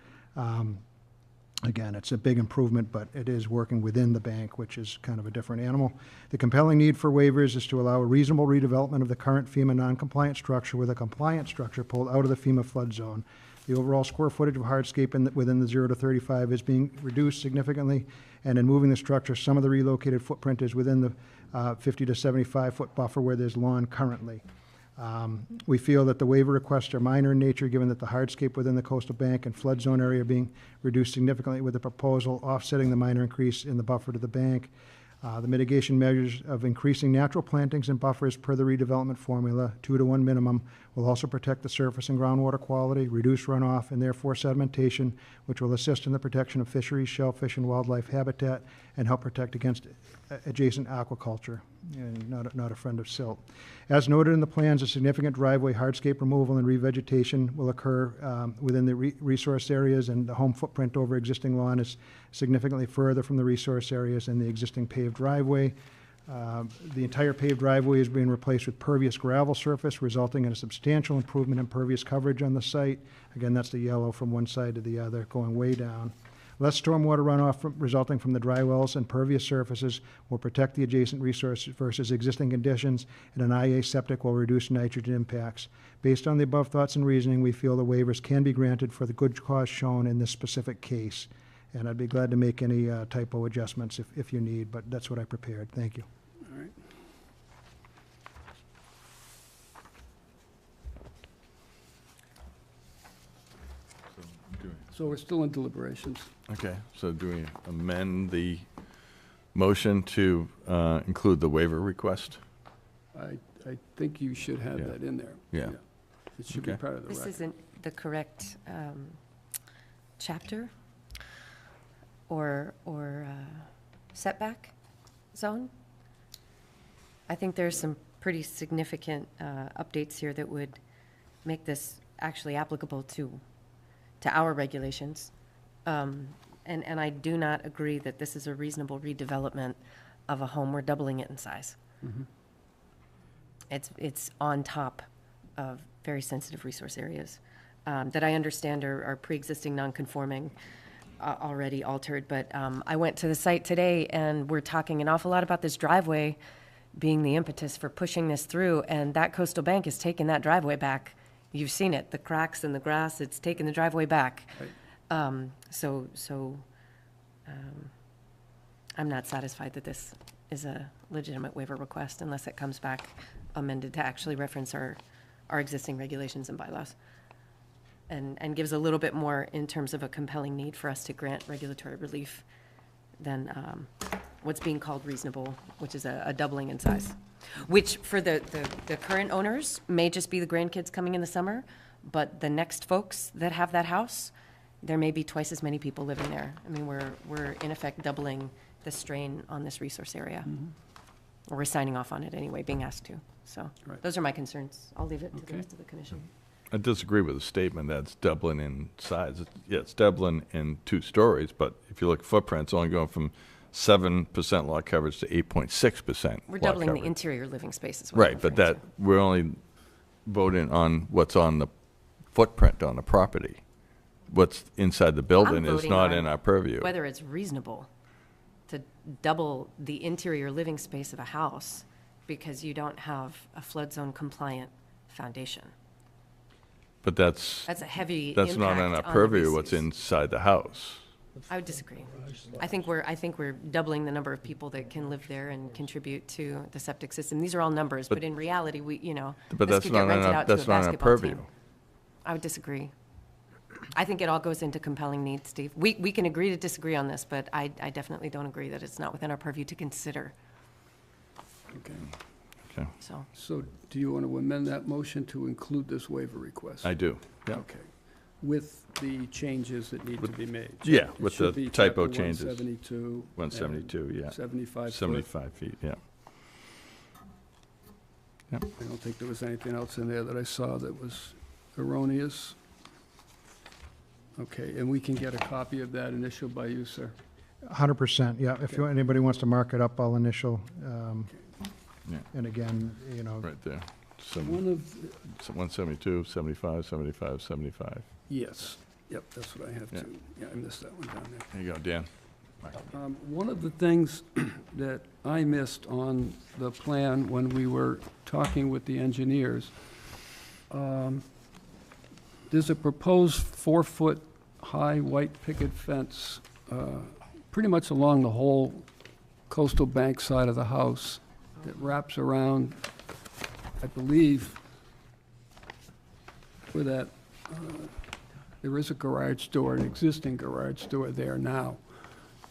Speaker 14: Again, it's a big improvement, but it is working within the bank, which is kind of a different animal. The compelling need for waivers is to allow a reasonable redevelopment of the current FEMA non-compliant structure with a compliant structure pulled out of the FEMA flood zone. The overall square footage of hardscape within the 0 to 35 is being reduced significantly, and in moving the structure, some of the relocated footprint is within the 50 to 75-foot buffer where there's lawn currently. We feel that the waiver requests are minor in nature, given that the hardscape within the coastal bank and flood zone area are being reduced significantly, with the proposal offsetting the minor increase in the buffer to the bank. The mitigation measures of increasing natural plantings and buffers per the redevelopment formula, 2-to-1 minimum, will also protect the surface and groundwater quality, reduce runoff, and therefore sedimentation, which will assist in the protection of fisheries, shellfish, and wildlife habitat, and help protect against adjacent aquaculture, and not a friend of silt. As noted in the plans, a significant driveway hardscape removal and revegetation will occur within the resource areas, and the home footprint over existing lawn is significantly further from the resource areas and the existing paved driveway. The entire paved driveway is being replaced with pervious gravel surface, resulting in a substantial improvement in pervious coverage on the site. Again, that's the yellow from one side to the other, going way down. Less stormwater runoff resulting from the dry wells and pervious surfaces will protect the adjacent resource versus existing conditions, and an IA septic will reduce nitrogen impacts. Based on the above thoughts and reasoning, we feel the waivers can be granted for the good cause shown in this specific case. And I'd be glad to make any typo adjustments if you need, but that's what I prepared. Thank you.
Speaker 1: All right. So we're still in deliberations.
Speaker 10: Okay, so do we amend the motion to include the waiver request?
Speaker 1: I think you should have
Speaker 10: Yeah.
Speaker 1: that in there.
Speaker 10: Yeah.
Speaker 1: It should be
Speaker 10: Okay.
Speaker 1: part of the
Speaker 8: This
Speaker 1: record.
Speaker 8: isn't the correct chapter or setback zone. I think there's some pretty significant updates here that would make this actually applicable to our regulations. And I do not agree that this is a reasonable redevelopment of a home. We're doubling it in size.
Speaker 1: Mhm.
Speaker 8: It's on top of very sensitive resource areas that I understand are pre-existing non-conforming, already altered. But I went to the site today, and we're talking an awful lot about this driveway being the impetus for pushing this through, and that coastal bank is taking that driveway back. You've seen it, the cracks in the grass, it's taken the driveway back.
Speaker 1: Right.
Speaker 8: I'm not satisfied that this is a legitimate waiver request unless it comes back amended to actually reference our existing regulations and bylaws. And gives a little bit more in terms of a compelling need for us to grant regulatory relief than what's being called reasonable, which is a doubling in size. Which for the current owners may just be the grandkids coming in the summer, but the next folks that have that house, there may be twice as many people living there. I mean, we're in effect doubling the strain on this resource area. Or we're signing off on it anyway, being asked to. So
Speaker 1: Right.
Speaker 8: those are my concerns. I'll leave it to the
Speaker 1: Okay.
Speaker 8: rest of the commission.
Speaker 10: I disagree with the statement that it's doubling in size. Yeah, it's doubling in 2 stories, but if you look at footprints, only going from 7% lot coverage to 8.6%
Speaker 8: We're
Speaker 10: lot
Speaker 8: doubling the
Speaker 10: coverage.
Speaker 8: interior living space as well.
Speaker 10: Right, but that, we're only voting on what's on the footprint on the property. What's inside the building is not in our purview.
Speaker 8: Whether it's reasonable to double the interior living space of a house because you don't have a flood zone compliant foundation.
Speaker 10: But that's
Speaker 8: That's a heavy
Speaker 10: not in our
Speaker 8: impact on the
Speaker 10: purview, what's
Speaker 8: resource.
Speaker 10: inside the house.
Speaker 8: I would disagree. I think we're doubling the number of people that can live there and contribute to the septic system. These are all numbers, but in reality,
Speaker 10: But
Speaker 8: this
Speaker 10: that's
Speaker 8: could
Speaker 10: not
Speaker 8: get rented
Speaker 10: on our-
Speaker 8: out to a
Speaker 10: that's not on our
Speaker 8: basketball
Speaker 10: purview.
Speaker 8: team. I would disagree. I think it all goes into compelling needs, Steve. We can agree to disagree on this, but I definitely don't agree that it's not within our purview to consider,
Speaker 1: Okay.
Speaker 10: Okay,
Speaker 8: so.
Speaker 1: So do you want to amend that motion to include this waiver request?
Speaker 10: I do. Yeah.
Speaker 1: Okay. With the changes that need to be made?
Speaker 10: Yeah,
Speaker 1: It
Speaker 10: with
Speaker 1: should
Speaker 10: the
Speaker 1: be
Speaker 10: typo
Speaker 1: chapter
Speaker 10: changes.
Speaker 1: 172.
Speaker 10: 172,
Speaker 1: and
Speaker 10: yeah.
Speaker 1: 75 foot.
Speaker 10: 75 feet, yeah.
Speaker 1: I don't think there was anything else in there that I saw that was erroneous. Okay, and we can get a copy of that initial by you, sir?
Speaker 14: 100%, yeah. If anybody wants to mark it up, I'll initial.
Speaker 10: Yeah.
Speaker 14: And again, you know,
Speaker 10: Right there.
Speaker 1: One of,
Speaker 10: 172, 75, 75, 75.
Speaker 1: yes, yep, that's what I have
Speaker 10: Yeah.
Speaker 1: too. Yeah, I missed that one down there.
Speaker 10: There you go, Dan.
Speaker 1: One of the things that I missed on the plan when we were talking with the engineers, there's a proposed 4-foot-high white picket fence pretty much along the whole coastal bank side of the house that wraps around, I believe, where that, there is a garage door, an existing garage door there now.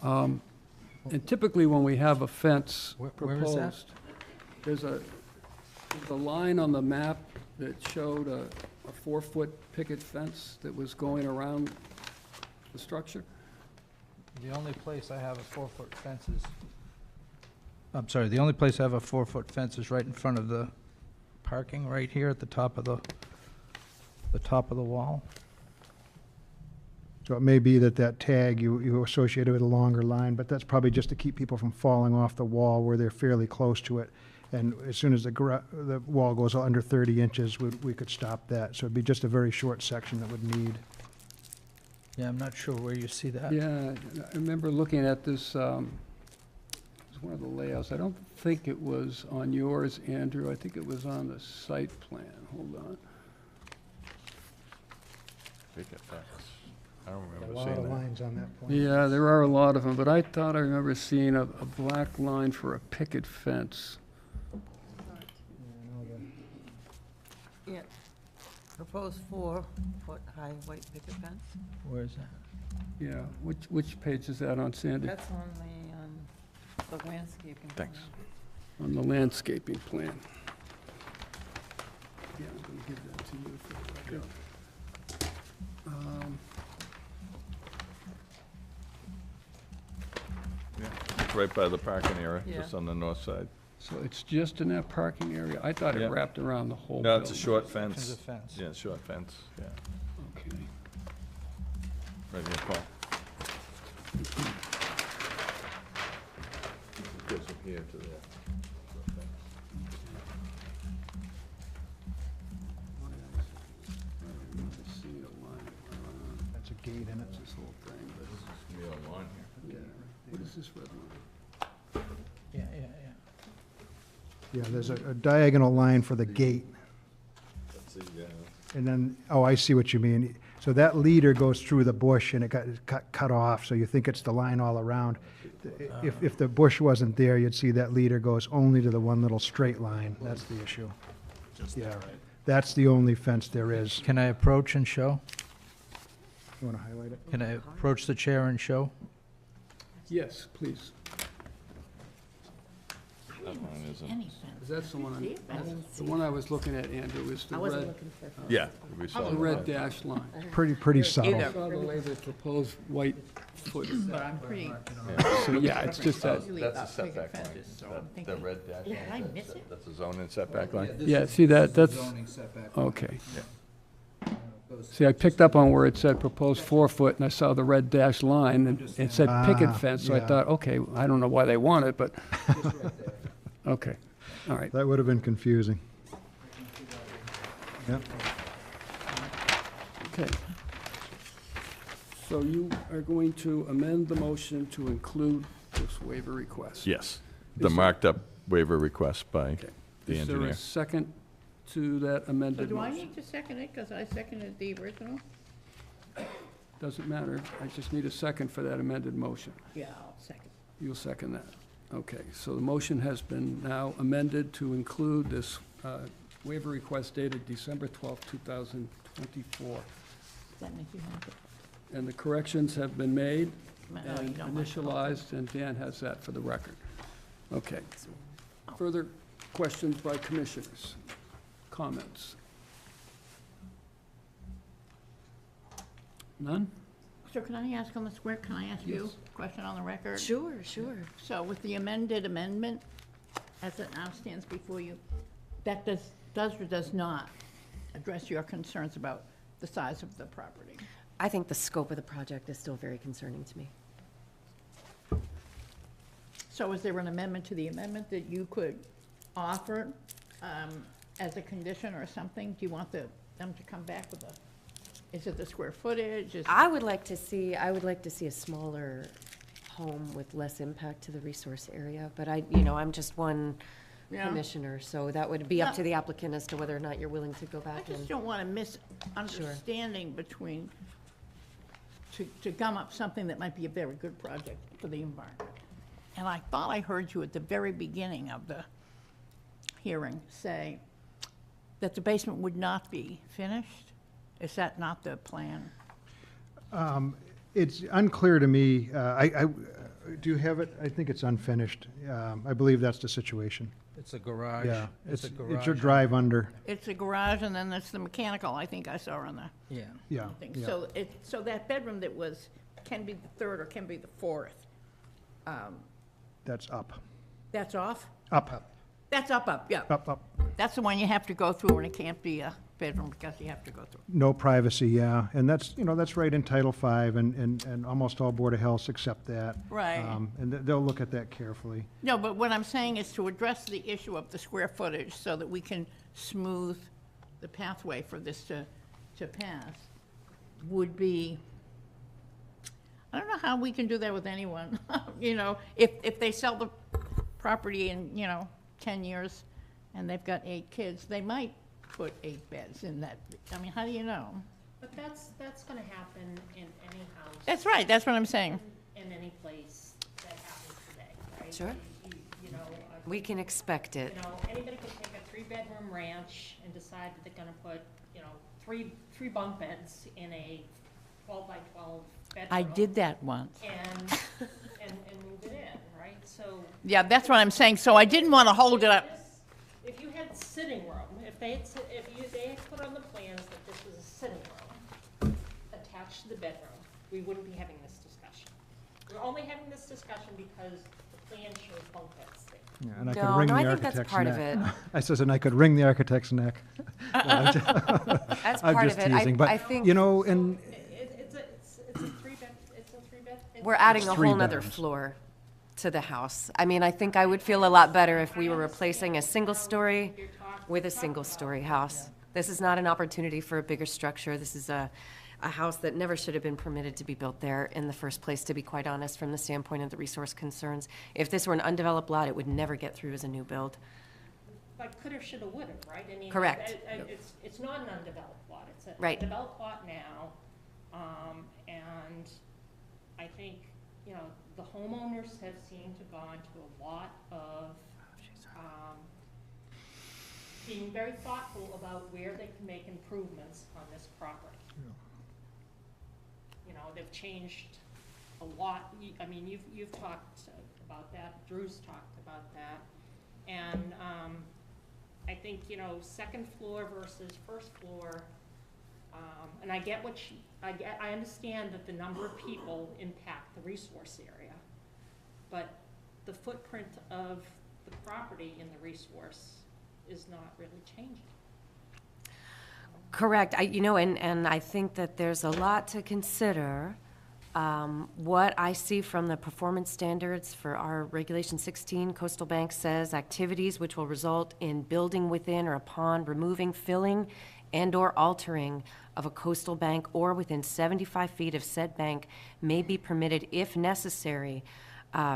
Speaker 1: And typically, when we have a fence
Speaker 15: Where
Speaker 1: proposed,
Speaker 15: is that?
Speaker 1: there's a line on the map that showed a 4-foot picket fence that was going around the structure.
Speaker 15: The only place I have a 4-foot fence is, I'm sorry, the only place I have a 4-foot fence is right in front of the parking, right here at the top of the wall.
Speaker 14: so it may be that tag you associated with a longer line, but that's probably just to keep people from falling off the wall where they're fairly close to it. And as soon as the wall goes under 30 inches, we could stop that. So it'd be just a very short section that would need.
Speaker 15: Yeah, I'm not sure where you see that.
Speaker 1: Yeah, I remember looking at this, it was one of the layouts. I don't think it was on yours, Andrew. I think it was on the site plan. Hold on.
Speaker 10: Picket fence. I don't
Speaker 14: A
Speaker 10: remember
Speaker 14: lot
Speaker 10: seeing
Speaker 14: of
Speaker 10: that.
Speaker 14: lines on that point.
Speaker 1: Yeah, there are a lot of them, but I thought I remember seeing a black line for a picket fence.
Speaker 12: Yeah. Proposed 4-foot-high white picket fence.
Speaker 15: Where is that?
Speaker 1: Yeah, which page is that on, Sandy?
Speaker 12: That's on the landscaping.
Speaker 10: Thanks.
Speaker 12: plan.
Speaker 1: On the landscaping plan. Yeah, I'm gonna give that to you for the record.
Speaker 10: Yeah, it's right by the parking area,
Speaker 12: Yeah.
Speaker 10: just on the north side.
Speaker 1: So it's just in that parking area? I thought it
Speaker 10: Yeah.
Speaker 1: wrapped around the whole
Speaker 10: No,
Speaker 1: building.
Speaker 10: it's a short
Speaker 15: There's
Speaker 10: fence.
Speaker 15: a fence.
Speaker 10: Yeah, short fence, yeah.
Speaker 1: Okay.
Speaker 10: Right here, Paul. Goes from here to there.
Speaker 14: That's a gate in it.
Speaker 1: This whole thing, but,
Speaker 10: Be on lawn here.
Speaker 1: yeah. What is this red line?
Speaker 15: Yeah.
Speaker 14: Yeah, there's a diagonal line for the gate.
Speaker 10: That's the,
Speaker 14: And then, oh, I see what you mean. So that leader goes through the bush and it got cut off, so you think it's the line all around. If the bush wasn't there, you'd see that leader goes only to the one little straight line. That's the issue. Yeah, that's the only fence there is.
Speaker 15: Can I approach and show?
Speaker 14: You want to highlight it?
Speaker 15: Can I approach the chair and show?
Speaker 1: Yes, please.
Speaker 10: that line isn't.
Speaker 1: Is that the one, the one I was looking at, Andrew, is the
Speaker 8: I wasn't
Speaker 1: red,
Speaker 8: looking for.
Speaker 10: Yeah, we saw
Speaker 1: the
Speaker 10: that.
Speaker 1: red dashed line.
Speaker 14: Pretty subtle.
Speaker 1: I saw the label proposed white foot.
Speaker 2: But I'm pretty,
Speaker 1: So, yeah, it's just that,
Speaker 2: usually
Speaker 10: That's a
Speaker 2: about bigger
Speaker 10: setback line.
Speaker 2: fences, so I'm
Speaker 10: That
Speaker 2: thinking,
Speaker 10: red dash line.
Speaker 2: did I miss it?
Speaker 10: That's a zone and setback line?
Speaker 1: yeah, see that, that's,
Speaker 15: Zoning setback.
Speaker 1: okay.
Speaker 10: Yeah.
Speaker 1: See, I picked up on where it said proposed 4-foot, and I saw the red dashed line, and it said picket
Speaker 14: Ah,
Speaker 1: fence, so I
Speaker 14: yeah.
Speaker 1: thought, okay, I don't know why they want it, but, okay, all right.
Speaker 14: That would have been confusing. Yep.
Speaker 1: Okay. So you are going to amend the motion to include this waiver request?
Speaker 10: Yes, the
Speaker 1: Is-
Speaker 10: marked up waiver request by
Speaker 1: Okay.
Speaker 10: the
Speaker 1: Is there
Speaker 10: engineer.
Speaker 1: a second to that
Speaker 2: so
Speaker 1: amended
Speaker 2: do I
Speaker 1: motion?
Speaker 2: need to second it, because I seconded the original?
Speaker 1: Doesn't matter. I just need a second for that amended motion.
Speaker 2: Yeah, I'll second.
Speaker 1: You'll second that. Okay, so the motion has been now amended to include this waiver request dated December 12th, 2024.
Speaker 2: Does that make you happy?
Speaker 1: And the corrections have been made
Speaker 2: No,
Speaker 1: and
Speaker 2: you don't want to.
Speaker 1: initialized, and Dan has that for the record. Okay. Further questions by commissioners? Comments? None?
Speaker 2: So can I ask on the square, can I ask you
Speaker 1: Yes.
Speaker 2: a question on the record?
Speaker 8: Sure, sure.
Speaker 2: So with the amended amendment, as it now stands before you, that does or does not address your concerns about the size of the property?
Speaker 8: I think the scope of the project is still very concerning to me.
Speaker 2: So is there an amendment to the amendment that you could offer as a condition or something? Do you want them to come back with is it the square footage?
Speaker 8: I would like to see a smaller home with less impact to the resource area, but I'm just one
Speaker 2: Yeah.
Speaker 8: commissioner, so that would be up to the applicant as to whether or not you're willing to go
Speaker 2: I
Speaker 8: back
Speaker 2: just
Speaker 8: and.
Speaker 2: don't want a misunderstanding between, to gum up something that might be a very good project for the environment. And I thought I heard you at the very beginning of the hearing say that the basement would not be finished. Is that not the plan?
Speaker 14: It's unclear to me. Do you have it? I think it's unfinished. I believe that's the situation.
Speaker 15: It's a garage.
Speaker 14: Yeah,
Speaker 15: It's a
Speaker 14: it's
Speaker 15: garage.
Speaker 14: your drive under.
Speaker 2: It's a garage, and then there's the mechanical, I think I saw on the
Speaker 15: Yeah.
Speaker 14: Yeah,
Speaker 2: thing.
Speaker 14: yeah.
Speaker 2: So that bedroom that can be the third or can be the fourth,
Speaker 14: That's up.
Speaker 2: that's off?
Speaker 14: Up,
Speaker 2: That's up, yeah.
Speaker 14: up.
Speaker 2: That's the one you have to go through, and it can't be a bedroom because you have to go through.
Speaker 14: No privacy, yeah. And that's, that's right in Title V, and almost all Board of Healths accept that.
Speaker 2: Right.
Speaker 14: And they'll look at that carefully.
Speaker 2: No, but what I'm saying is to address the issue of the square footage so that we can smooth the pathway for this to pass would be, I don't know how we can do that with anyone. If they sell the property in, 10 years and they've got 8 kids, they might put 8 beds in that. I mean, how do you know?
Speaker 6: But that's gonna happen in any house.
Speaker 2: That's right, that's what I'm saying.
Speaker 6: In any place that happens today, right?
Speaker 8: Sure.
Speaker 6: You know,
Speaker 8: We can expect it.
Speaker 6: anybody can take a 3-bedroom ranch and decide that they're gonna put, three bunk beds in a 12 by 12 bedroom.
Speaker 2: I did that once.
Speaker 6: And move it in, right? So.
Speaker 2: Yeah, that's what I'm saying, so I didn't want to hold it up.
Speaker 6: If you had sitting room, they had put on the plans that this was a sitting room attached to the bedroom, we wouldn't be having this discussion. We're only having this discussion because the plan shows bunk beds there.
Speaker 14: Yeah, and I could
Speaker 8: No,
Speaker 14: wring
Speaker 8: no,
Speaker 14: the
Speaker 8: I think that's
Speaker 14: architect's
Speaker 8: part of
Speaker 14: neck.
Speaker 8: it.
Speaker 14: I says, and I could wring the architect's neck.
Speaker 8: That's
Speaker 14: I'm
Speaker 8: part
Speaker 14: just
Speaker 8: of it.
Speaker 14: teasing, but,
Speaker 8: I think
Speaker 14: and
Speaker 6: It's a 3-bed.
Speaker 8: we're adding a
Speaker 14: Three
Speaker 8: whole nother
Speaker 14: bedrooms.
Speaker 8: floor to the house. I mean, I think I would feel a lot better if we were replacing a single story with a single story house. This is not an opportunity for a bigger structure. This is a house that never should have been permitted to be built there in the first place, to be quite honest, from the standpoint of the resource concerns. If this were an undeveloped lot, it would never get through as a new build.
Speaker 6: Like coulda, shoulda, woulda, right? I mean,
Speaker 8: Correct.
Speaker 6: It's not an undeveloped lot. It's a
Speaker 8: Right.
Speaker 6: developed lot now. And I think, the homeowners have seemed to gone to a lot of, being very thoughtful about where they can make improvements on this property. They've changed a lot. I mean, you've talked about that, Drew's talked about that. And, I think, second floor versus first floor, and I get I understand that the number of people impact the resource area, but the footprint of the property in the resource is not really changing.
Speaker 8: Correct. And I think that there's a lot to consider. What I see from the performance standards for our Regulation 16, Coastal Bank says activities which will result in building within or upon removing, filling, and/or altering of a coastal bank or within 75 feet of said bank may be permitted if necessary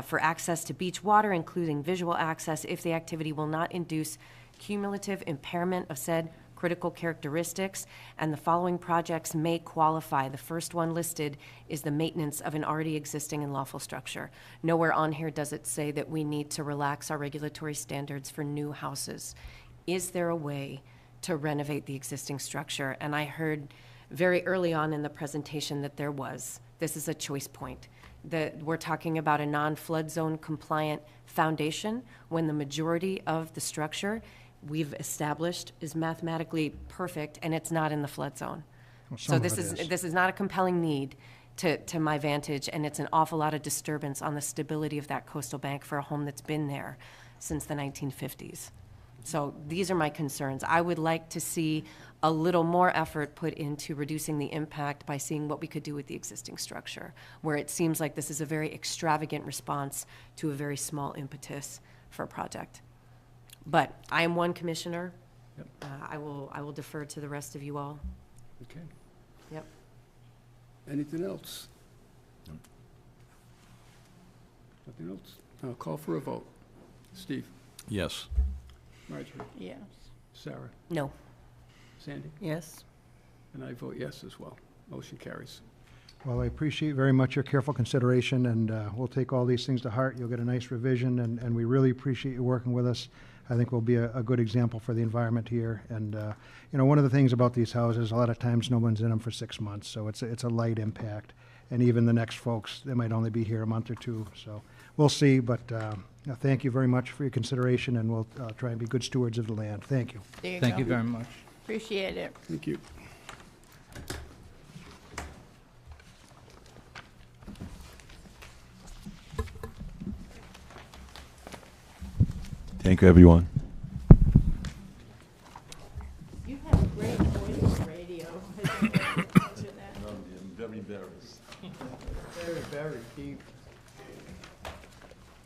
Speaker 8: for access to beach water, including visual access, if the activity will not induce cumulative impairment of said critical characteristics, and the following projects may qualify. The first one listed is the maintenance of an already existing and lawful structure. Nowhere on here does it say that we need to relax our regulatory standards for new houses. Is there a way to renovate the existing structure? And I heard very early on in the presentation that there was. This is a choice point. That we're talking about a non-flood zone compliant foundation when the majority of the structure we've established is mathematically perfect and it's not in the flood zone.
Speaker 14: Well,
Speaker 8: So
Speaker 14: some of
Speaker 8: this
Speaker 14: it
Speaker 8: is this is not a compelling need to my vantage, and it's an awful lot of disturbance on the stability of that coastal bank for a home that's been there since the 1950s. So these are my concerns. I would like to see a little more effort put into reducing the impact by seeing what we could do with the existing structure, where it seems like this is a very extravagant response to a very small impetus for a project. But I am one commissioner.
Speaker 1: Yep.
Speaker 8: I will defer to the rest of you all.
Speaker 1: Okay.
Speaker 8: Yep.
Speaker 1: Anything else? Nothing else? I'll call for a vote. Steve?
Speaker 10: Yes.
Speaker 1: Marjorie?
Speaker 2: Yes.
Speaker 1: Sarah?
Speaker 8: No.
Speaker 1: Sandy?
Speaker 12: Yes.
Speaker 1: And I vote yes as well. Motion carries.
Speaker 14: Well, I appreciate very much your careful consideration, and we'll take all these things to heart. You'll get a nice revision, and we really appreciate you working with us. I think we'll be a good example for the environment here. And, you know, one of the things about these houses, a lot of times no one's in them for 6 months, so it's a light impact. And even the next folks, they might only be here a month or two, so we'll see. But thank you very much for your consideration, and we'll try and be good stewards of the land. Thank you.
Speaker 2: There you
Speaker 15: Thank
Speaker 2: go.
Speaker 15: you very much.
Speaker 2: Appreciate it.
Speaker 1: Thank you.
Speaker 16: Thank you, everyone.
Speaker 2: You have great voice radio.
Speaker 16: Very embarrassed.
Speaker 2: Very, very deep.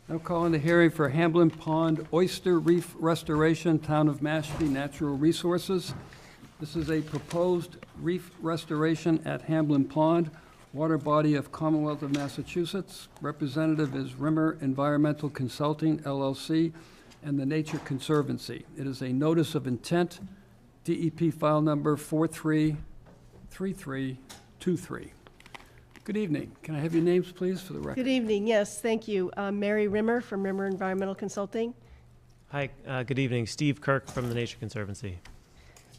Speaker 1: Now calling the hearing for Hamblin Pond Oyster Reef Restoration, Town of Mashpee Natural Resources. This is a proposed reef restoration at Hamblin Pond, water body of Commonwealth of Massachusetts. Representative is Rimmer Environmental Consulting, LLC, and the Nature Conservancy. It is a notice of intent, DEP file number 433323. Good evening. Can I have your names, please, for the record?
Speaker 17: Good evening. Yes, thank you. Mary Rimmer from Rimmer Environmental Consulting.
Speaker 18: Hi, good evening. Steve Kirk from the Nature Conservancy.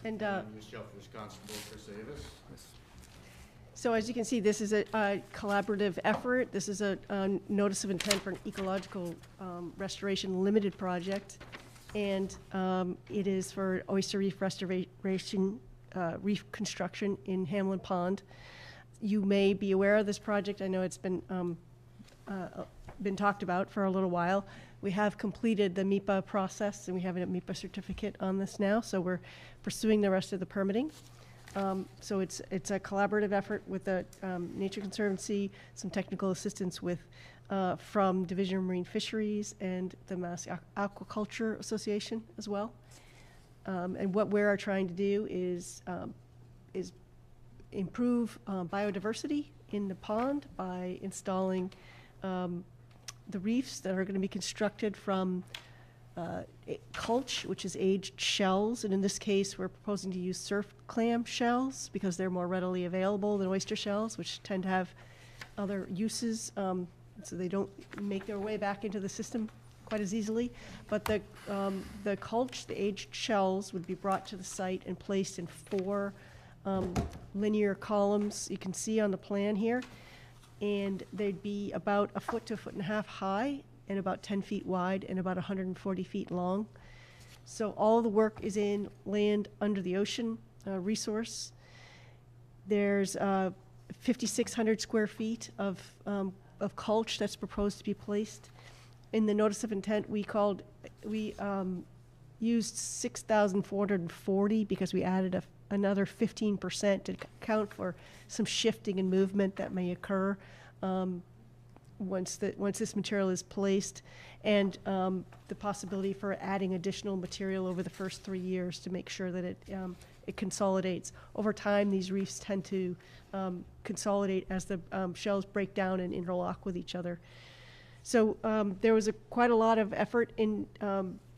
Speaker 17: And
Speaker 7: Michelle Constable for Savas.
Speaker 17: so as you can see, this is a collaborative effort. This is a notice of intent for an ecological restoration limited project. And it is for oyster reef restoration, reef construction in Hamlin Pond. You may be aware of this project. I know it's been talked about for a little while. We have completed the MIPA process, and we have a MIPA certificate on this now, so we're pursuing the rest of the permitting. So it's a collaborative effort with the Nature Conservancy, some technical assistance with from Division of Marine Fisheries and the Mass Aquaculture Association as well. And what we're trying to do is improve biodiversity in the pond by installing the reefs that are going to be constructed from culch, which is aged shells, and in this case we're proposing to use surf clam shells because they're more readily available than oyster shells, which tend to have other uses, so they don't make their way back into the system quite as easily. But the culch, the aged shells, would be brought to the site and placed in 4 linear columns you can see on the plan here, and they'd be about 1 foot to 1.5 feet high and about 10 feet wide and about 140 feet long. So all the work is in land under the ocean resource. There's 5,600 square feet of culch that's proposed to be placed. In the notice of intent, we used 6,440 because we added another 15% to account for some shifting and movement that may occur once this material is placed, and the possibility for adding additional material over the first 3 years to make sure that it consolidates. Over time, these reefs tend to consolidate as the shells break down and interlock with each other. So there was quite a lot of effort in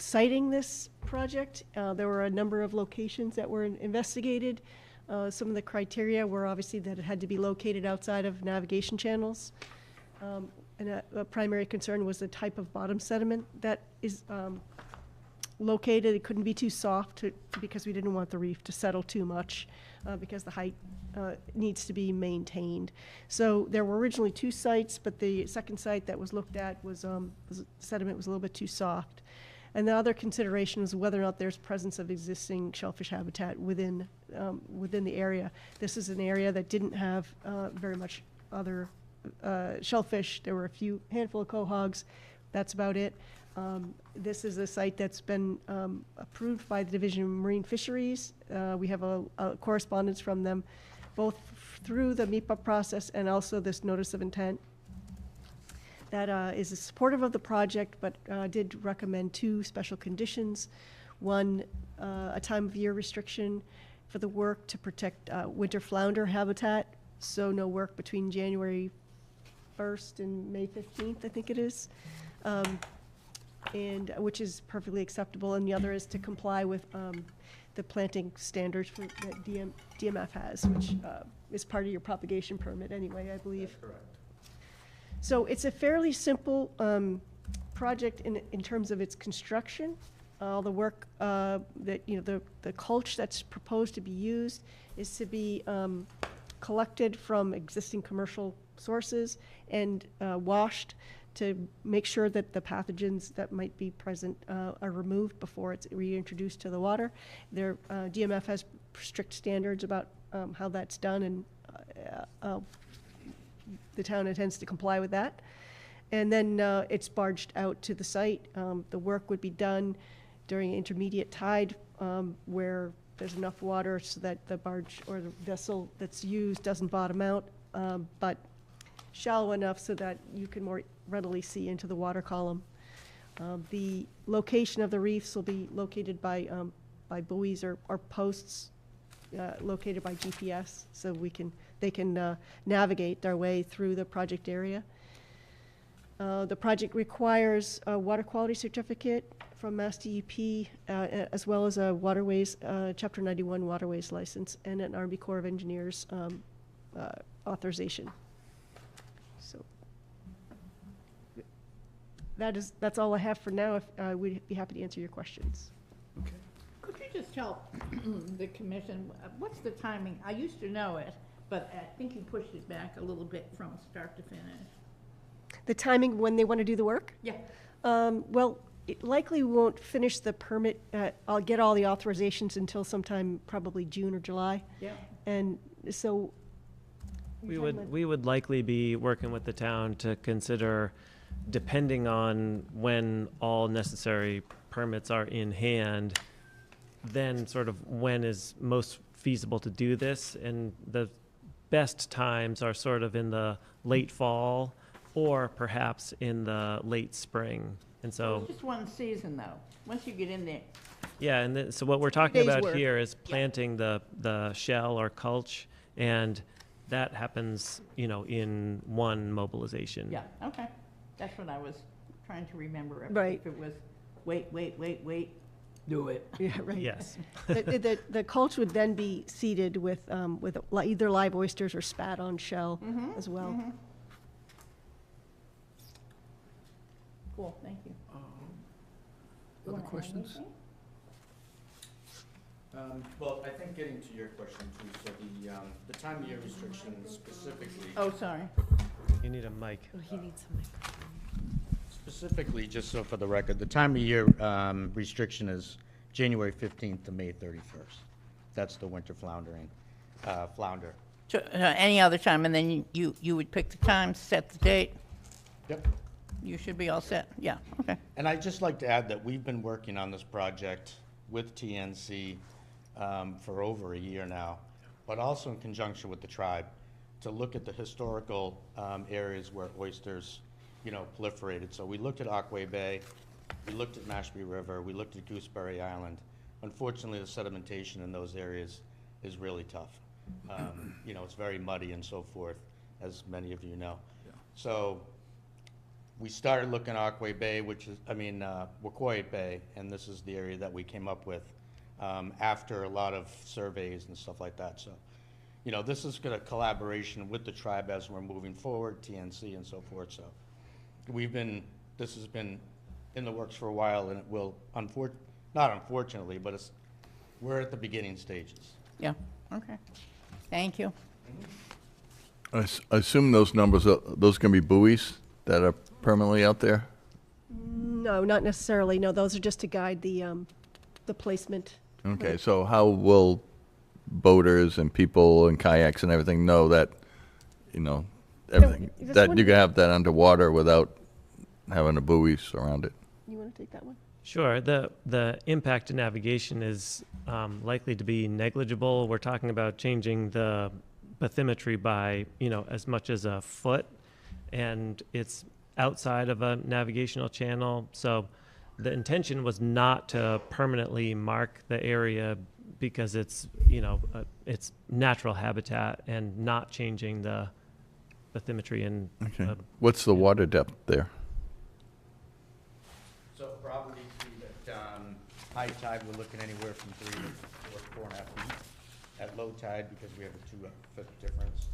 Speaker 17: siting this project. There were a number of locations that were investigated. Some of the criteria were obviously that it had to be located outside of navigation channels. And a primary concern was the type of bottom sediment that is located. It couldn't be too soft because we didn't want the reef to settle too much because the height needs to be maintained. So there were originally 2 sites, but the second site that was looked at was sediment was a little bit too soft. And the other consideration was whether or not there's presence of existing shellfish habitat within the area. This is an area that didn't have very much other shellfish. There were a handful of quahogs. That's about it. This is a site that's been approved by the Division of Marine Fisheries. We have a correspondence from them, both through the MEPA process and also this notice of intent that is supportive of the project, but did recommend 2 special conditions. One, a time of year restriction for the work to protect winter flounder habitat, so no work between January 1st and May 15th, I think it is, and which is perfectly acceptable. And the other is to comply with the planting standards that DMF has, which is part of your propagation permit anyway, I believe.
Speaker 5: That's correct.
Speaker 17: So it's a fairly simple project in terms of its construction. All the work that, the culch that's proposed to be used is to be collected from existing commercial sources and washed to make sure that the pathogens that might be present are removed before it's reintroduced to the water. DMF has strict standards about how that's done, and the town intends to comply with that. And then it's barged out to the site. The work would be done during intermediate tide where there's enough water so that the barge or the vessel that's used doesn't bottom out, but shallow enough so that you can more readily see into the water column. The location of the reefs will be located by buoys or posts located by GPS, so they can navigate their way through the project area. The project requires a water quality certificate from Mass DEP, as well as a waterways, Chapter 91 waterways license, and an Army Corps of Engineers authorization. So that's all I have for now. We'd be happy to answer your questions.
Speaker 2: Could you just tell the commission, what's the timing? I used to know it, but I think you pushed it back a little bit from start to finish.
Speaker 17: The timing when they want to do the work?
Speaker 2: Yeah.
Speaker 17: Well, it likely won't finish the permit. I'll get all the authorizations until sometime probably June or July.
Speaker 2: Yeah.
Speaker 17: And so
Speaker 18: we would likely be working with the town to consider, depending on when all necessary permits are in hand, then sort of when is most feasible to do this. And the best times are sort of in the late fall or perhaps in the late spring. And so
Speaker 2: It's just one season though, once you get in there.
Speaker 18: yeah, and so what we're talking
Speaker 17: Days
Speaker 18: about
Speaker 17: work.
Speaker 18: here is planting the shell or culch, and that happens, in one mobilization.
Speaker 2: Yeah, okay. That's what I was trying to remember.
Speaker 17: Right.
Speaker 2: If it was, wait, do it.
Speaker 17: Yeah, right.
Speaker 18: Yes.
Speaker 17: The culch would then be seeded with either live oysters or spat on shell as well.
Speaker 2: Mhm. Cool, thank you. You
Speaker 1: Other
Speaker 2: wanna add
Speaker 1: questions?
Speaker 2: anything?
Speaker 5: Well, I think getting to your question too, so the time of year restriction specifically.
Speaker 2: Oh, sorry.
Speaker 18: You need a mic.
Speaker 8: Oh, he needs some microphone.
Speaker 19: Specifically, just so for the record, the time of year restriction is January 15th to May 31st. That's the winter floundering, flounder.
Speaker 2: So, any other time, and then you would pick the time, set the date?
Speaker 19: Yep.
Speaker 2: You should be all set, yeah, okay.
Speaker 19: And I'd just like to add that we've been working on this project with TNC for over a year now, but also in conjunction with the tribe to look at the historical areas where oysters, proliferated. So we looked at Aquay Bay, we looked at Mashpee River, we looked at Gooseberry Island. Unfortunately, the sedimentation in those areas is really tough. It's very muddy and so forth, as many of you know. So we started looking at Aquay Bay, Wacoya Bay, and this is the area that we came up with after a lot of surveys and stuff like that. So, you know, this is a collaboration with the tribe as we're moving forward, TNC and so forth. So this has been in the works for a while, and it will, not unfortunately, but we're at the beginning stages.
Speaker 2: Yeah, okay. Thank you.
Speaker 10: I assume those numbers, those can be buoys that are permanently out there?
Speaker 17: No, not necessarily. No, those are just to guide the placement.
Speaker 10: Okay, so how will boaters and people and kayaks and everything know that, you know, everything,
Speaker 17: that's
Speaker 10: that
Speaker 17: one-
Speaker 10: you can have that underwater without having a buoy surround it?
Speaker 17: You want to take that one?
Speaker 18: Sure. The impact to navigation is likely to be negligible. We're talking about changing the bathymetry by, you know, as much as a foot, and it's outside of a navigational channel. So the intention was not to permanently mark the area because it's, you know, it's natural habitat and not changing the bathymetry and.
Speaker 10: Okay. What's the water depth there?
Speaker 19: So probably see that high tide, we're looking anywhere from 3 to 4.5 feet. At low tide, because we have a 2-foot difference,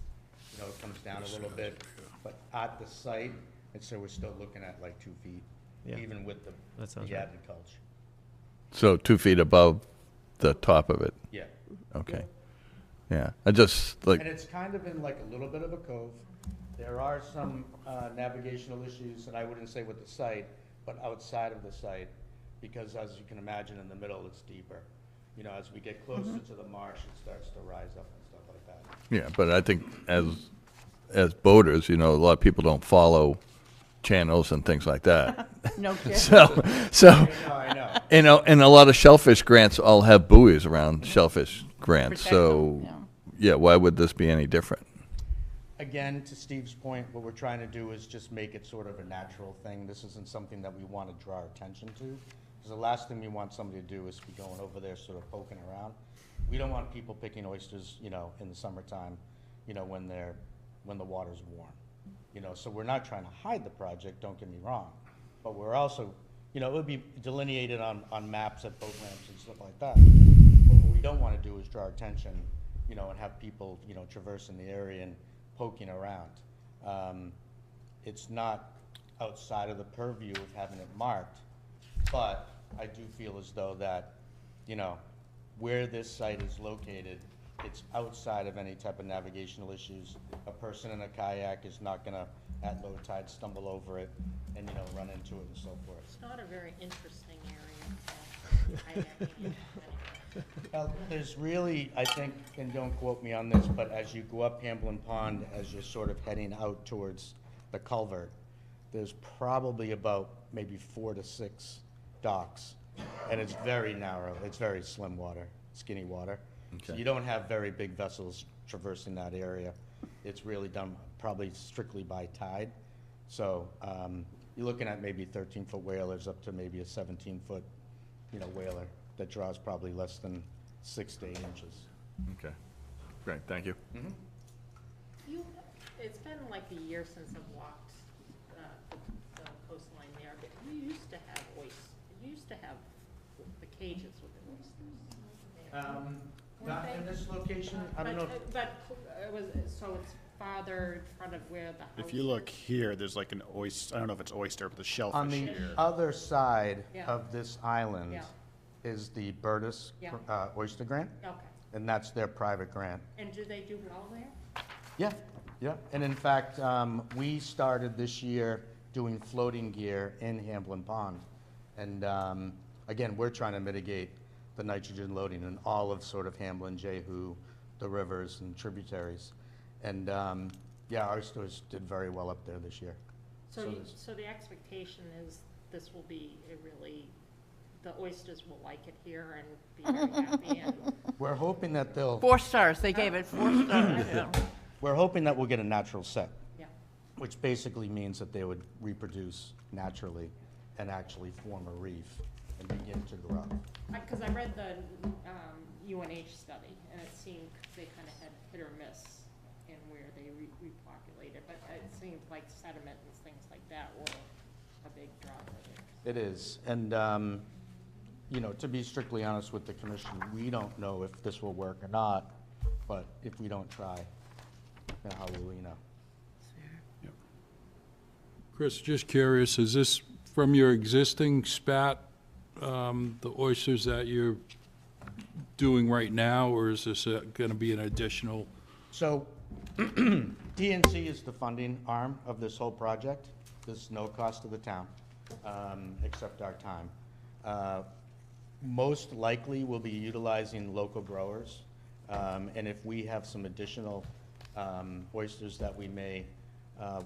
Speaker 19: you know, it comes down a little bit. But at the site, and so we're still looking at like 2 feet,
Speaker 18: Yeah.
Speaker 19: even with the
Speaker 18: right.
Speaker 19: added mulch.
Speaker 10: So 2 feet above the top of it?
Speaker 19: Yeah.
Speaker 10: Okay. Yeah, I just like.
Speaker 19: And it's kind of in like a little bit of a cove. There are some navigational issues, and I wouldn't say with the site, but outside of the site, because as you can imagine, in the middle, it's deeper. You know, as we get closer to the marsh, it starts to rise up and stuff like that.
Speaker 10: Yeah, but I think as boaters, you know, a lot of people don't follow channels and things like that.
Speaker 2: No kidding.
Speaker 10: So
Speaker 19: I know.
Speaker 10: you know, and a lot of shellfish grants all have buoys around shellfish grants.
Speaker 2: Protect
Speaker 10: So
Speaker 2: them,
Speaker 10: yeah, why would this be any different?
Speaker 19: Again, to Steve's point, what we're trying to do is just make it sort of a natural thing. This isn't something that we want to draw attention to. Because the last thing we want somebody to do is be going over there sort of poking around. We don't want people picking oysters, you know, in the summertime, you know, when the water's warm. You know, so we're not trying to hide the project, don't get me wrong. But we're also, you know, it would be delineated on maps at boat ramps and stuff like that. But what we don't want to do is draw attention, you know, and have people, you know, traversing the area and poking around. It's not outside of the purview of having it marked, but I do feel as though that, you know, where this site is located, it's outside of any type of navigational issues. A person in a kayak is not gonna, at low tide, stumble over it and, you know, run into it and so forth.
Speaker 6: It's not a very interesting area. kayaking.
Speaker 19: Well, there's really, I think, and don't quote me on this, but as you go up Hamblin Pond, as you're sort of heading out towards the culvert, there's probably about maybe 4 to 6 docks, and it's very narrow. It's very slim water, skinny water. So you don't have very big vessels traversing that area. It's really done probably strictly by tide. So you're looking at maybe 13-foot whalers up to maybe a 17-foot, you know, whaler that draws probably less than 6 to 8 inches.
Speaker 10: Okay, great, thank you.
Speaker 6: It's been like a year since I've walked the coastline there, but you used to have you used to have the cages with the oysters.
Speaker 19: Not in this location, I don't know.
Speaker 6: But it was, so it's farther in front of where the house
Speaker 4: If you look
Speaker 6: is.
Speaker 4: here, there's like an oyster, I don't know if it's oyster, but the shellfish
Speaker 19: On the
Speaker 4: here.
Speaker 19: other side
Speaker 6: Yeah.
Speaker 19: of this island
Speaker 6: Yeah.
Speaker 19: is the Burtis
Speaker 6: Yeah.
Speaker 19: Oyster Grant,
Speaker 6: Okay.
Speaker 19: and that's their private grant.
Speaker 6: And do they do well there?
Speaker 19: Yeah, yeah. And in fact, we started this year doing floating gear in Hamblin Pond. And again, we're trying to mitigate the nitrogen loading in all of sort of Hamblin, Jehu, the rivers and tributaries. And yeah, our stores did very well up there this year.
Speaker 6: So the expectation is this will be the oysters will like it here and be very happy and.
Speaker 19: We're hoping that they'll.
Speaker 2: 4 stars. They gave it 4 stars. Yeah.
Speaker 19: We're hoping that we'll get a natural set.
Speaker 6: Yeah.
Speaker 19: Which basically means that they would reproduce naturally and actually form a reef and begin to grow.
Speaker 6: Because I read the UNH study, and it seemed they kind of had hit or miss in where where they repopulate it, but it seems like sediment and things like that were a big draw for it.
Speaker 19: It is, and, you know, to be strictly honest with the commission, we don't know if this will work or not, but if we don't try, then how will we know?
Speaker 20: Chris, just curious, is this from your existing spat, the oysters that you're doing right now, or is this going to be an additional?
Speaker 19: So, TNC is the funding arm of this whole project. There's no cost to the town, except our time. Most likely, we'll be utilizing local growers, and if we have some additional oysters that we may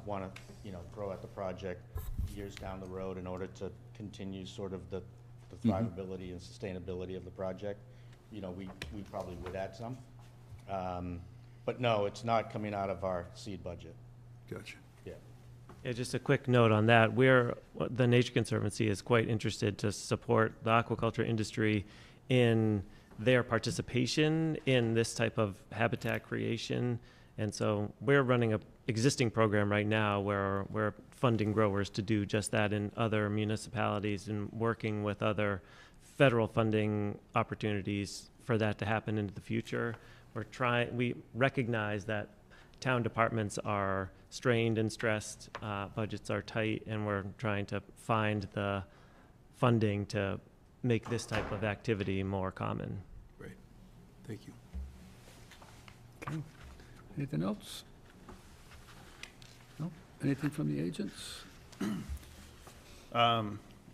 Speaker 19: want to, you know, grow at the project years down the road in order to continue sort of the thrivability and sustainability of the project, you know, we probably would add some. But no, it's not coming out of our seed budget.
Speaker 20: Gotcha.
Speaker 19: Yeah.
Speaker 18: Yeah, just a quick note on that. The Nature Conservancy is quite interested to support the aquaculture industry in their participation in this type of habitat creation. And so we're running a existing program right now where we're funding growers to do just that in other municipalities and working with other federal funding opportunities for that to happen into the future. We recognize that town departments are strained and stressed, budgets are tight, and we're trying to find the funding to make this type of activity more common.
Speaker 20: Great. Thank you.
Speaker 1: Okay. Anything else? No? Anything from the agents?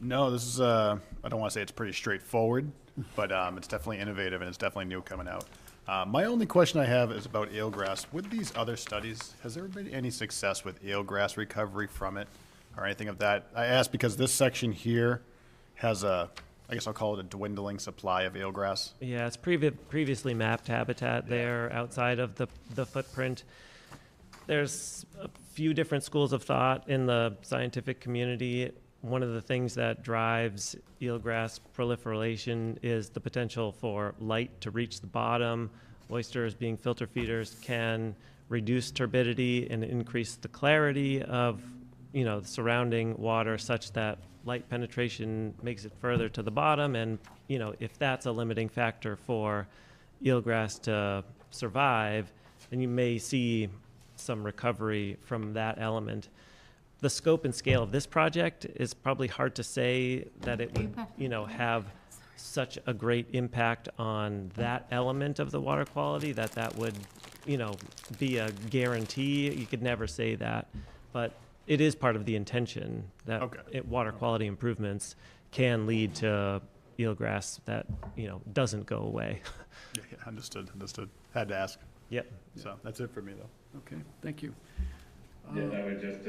Speaker 4: No, this is, I don't want to say it's pretty straightforward, but it's definitely innovative and it's definitely new coming out. My only question I have is about eelgrass. With these other studies, has there been any success with eelgrass recovery from it or anything of that? I ask because this section here has I guess I'll call it a dwindling supply of eelgrass.
Speaker 18: Yeah, it's previously mapped habitat there outside of the footprint. There's a few different schools of thought in the scientific community. One of the things that drives eelgrass proliferation is the potential for light to reach the bottom. Oysters, being filter feeders, can reduce turbidity and increase the clarity of, you know, the surrounding water such that light penetration makes it further to the bottom. And, you know, if that's a limiting factor for eelgrass to survive, then you may see some recovery from that element. The scope and scale of this project is probably hard to say that it would, you know, have such a great impact on that element of the water quality that would, you know, be a guarantee. You could never say that, but it is part of the intention that water quality improvements can lead to eelgrass that, you know, doesn't go away.
Speaker 4: Yeah, understood. Had to ask.
Speaker 18: Yep.
Speaker 4: So that's it for me, though.
Speaker 1: Okay, thank you.
Speaker 13: Yeah, I would just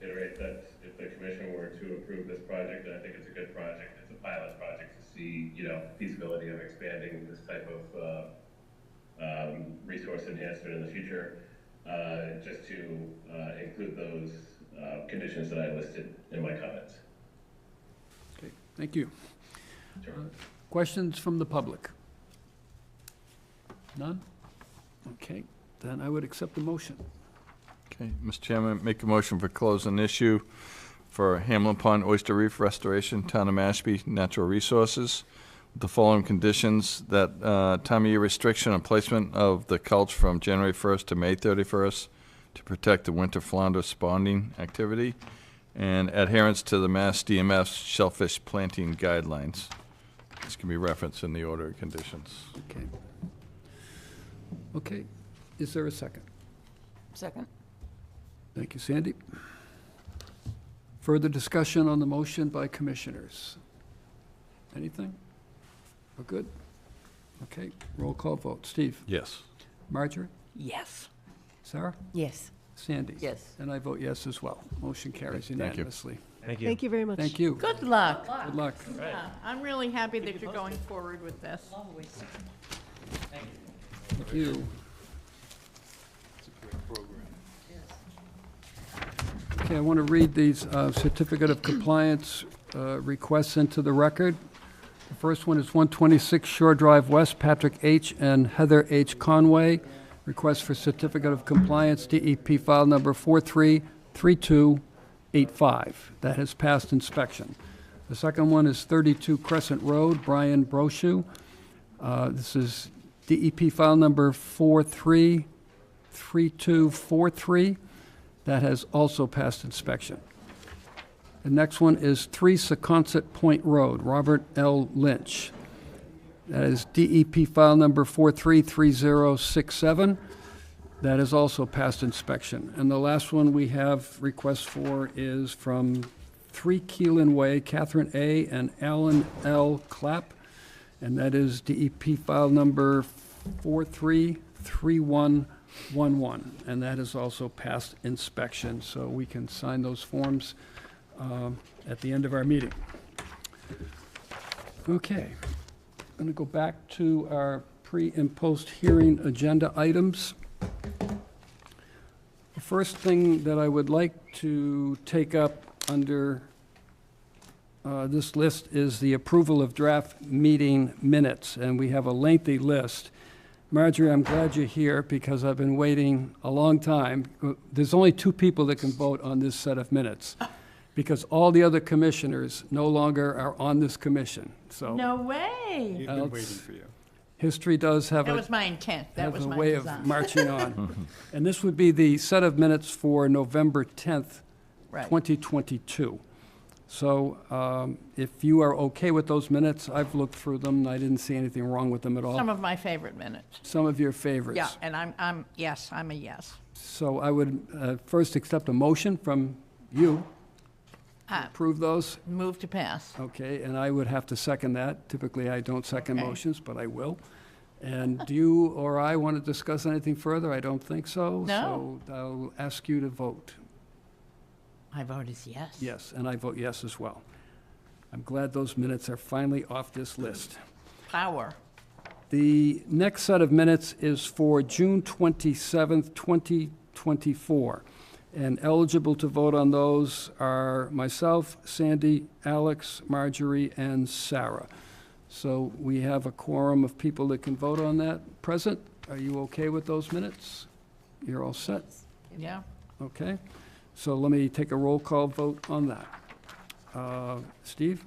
Speaker 13: iterate that if the commission were to approve this project, I think it's a good project. It's a pilot project to see, you know, feasibility of expanding this type of resource enhancement in the future. Just to include those conditions that I listed in my comments.
Speaker 1: Okay, thank you.
Speaker 13: Sure.
Speaker 1: Questions from the public? None? Okay, then I would accept the motion.
Speaker 10: Okay, Mr. Chairman, make a motion for closing issue for Hamlin Pond Oyster Reef Restoration, Town of Mashpee Natural Resources, with the following conditions: that time of year restriction on placement of the culch from January 1st to May 31st to protect the winter flounder spawning activity, and adherence to the Mass DMF shellfish planting guidelines. This can be referenced in the order of conditions.
Speaker 1: Okay. Okay, is there a second?
Speaker 12: Second.
Speaker 1: Thank you, Sandy. Further discussion on the motion by commissioners? Anything? We're good? Okay, roll call vote. Steve?
Speaker 10: Yes.
Speaker 1: Marjorie?
Speaker 12: Yes.
Speaker 1: Sarah?
Speaker 8: Yes.
Speaker 1: Sandy?
Speaker 12: Yes.
Speaker 1: And I vote yes as well. Motion carries
Speaker 10: Thank you.
Speaker 1: unanimously.
Speaker 18: Thank you.
Speaker 17: Thank you very much.
Speaker 1: Thank you.
Speaker 2: Good luck.
Speaker 1: Good luck.
Speaker 2: Yeah, I'm really happy that you're going forward with this.
Speaker 1: Thank you. Okay, I want to read these certificate of compliance requests into the record. The first one is 126 Shore Drive West, Patrick H. and Heather H. Conway. request for certificate of compliance, DEP file number 433285. That has passed inspection. The second one is 32 Crescent Road, Brian Brochu. This is DEP file number 433243. That has also passed inspection. The next one is 3 Secaucet Point Road, Robert L. Lynch. That is DEP file number 433067. That has also passed inspection. And the last one we have request for is from 3 Keelan Way, Catherine A. and Alan L. Clapp. And that is DEP file number 433111. And that has also passed inspection. So we can sign those forms at the end of our meeting. Okay. I'm going to go back to our pre- and post-hearing agenda items. The first thing that I would like to take up under this list is the approval of draft meeting minutes, and we have a lengthy list. Marjorie, I'm glad you're here because I've been waiting a long time. There's only 2 people that can vote on this set of minutes because all the other commissioners no longer are on this commission. So
Speaker 2: No way.
Speaker 4: We've been waiting for you.
Speaker 1: history does have
Speaker 2: That was my intent. That
Speaker 1: have
Speaker 2: was
Speaker 1: a
Speaker 2: my
Speaker 1: way
Speaker 2: design.
Speaker 1: of marching on. And this would be the set of minutes for November 10th,
Speaker 2: Right.
Speaker 1: 2022. So if you are okay with those minutes, I've looked through them, and I didn't see anything wrong with them at all.
Speaker 2: Some of my favorite minutes.
Speaker 1: Some of your favorites.
Speaker 2: Yeah, and I'm yes, I'm a yes.
Speaker 1: So I would first accept a motion from you to approve those.
Speaker 2: Move to pass.
Speaker 1: Okay, and I would have to second that. Typically, I don't second
Speaker 2: Okay.
Speaker 1: motions, but I will. And do you or I want to discuss anything further? I don't think so.
Speaker 2: No.
Speaker 1: So I'll ask you to vote.
Speaker 2: My vote is yes.
Speaker 1: Yes, and I vote yes as well. I'm glad those minutes are finally off this list.
Speaker 2: Power.
Speaker 1: The next set of minutes is for June 27th, 2024. And eligible to vote on those are myself, Sandy, Alex, Marjorie, and Sarah. So we have a quorum of people that can vote on that present. Are you okay with those minutes? You're all set?
Speaker 2: Yeah.
Speaker 1: Okay. So let me take a roll call vote on that. Steve?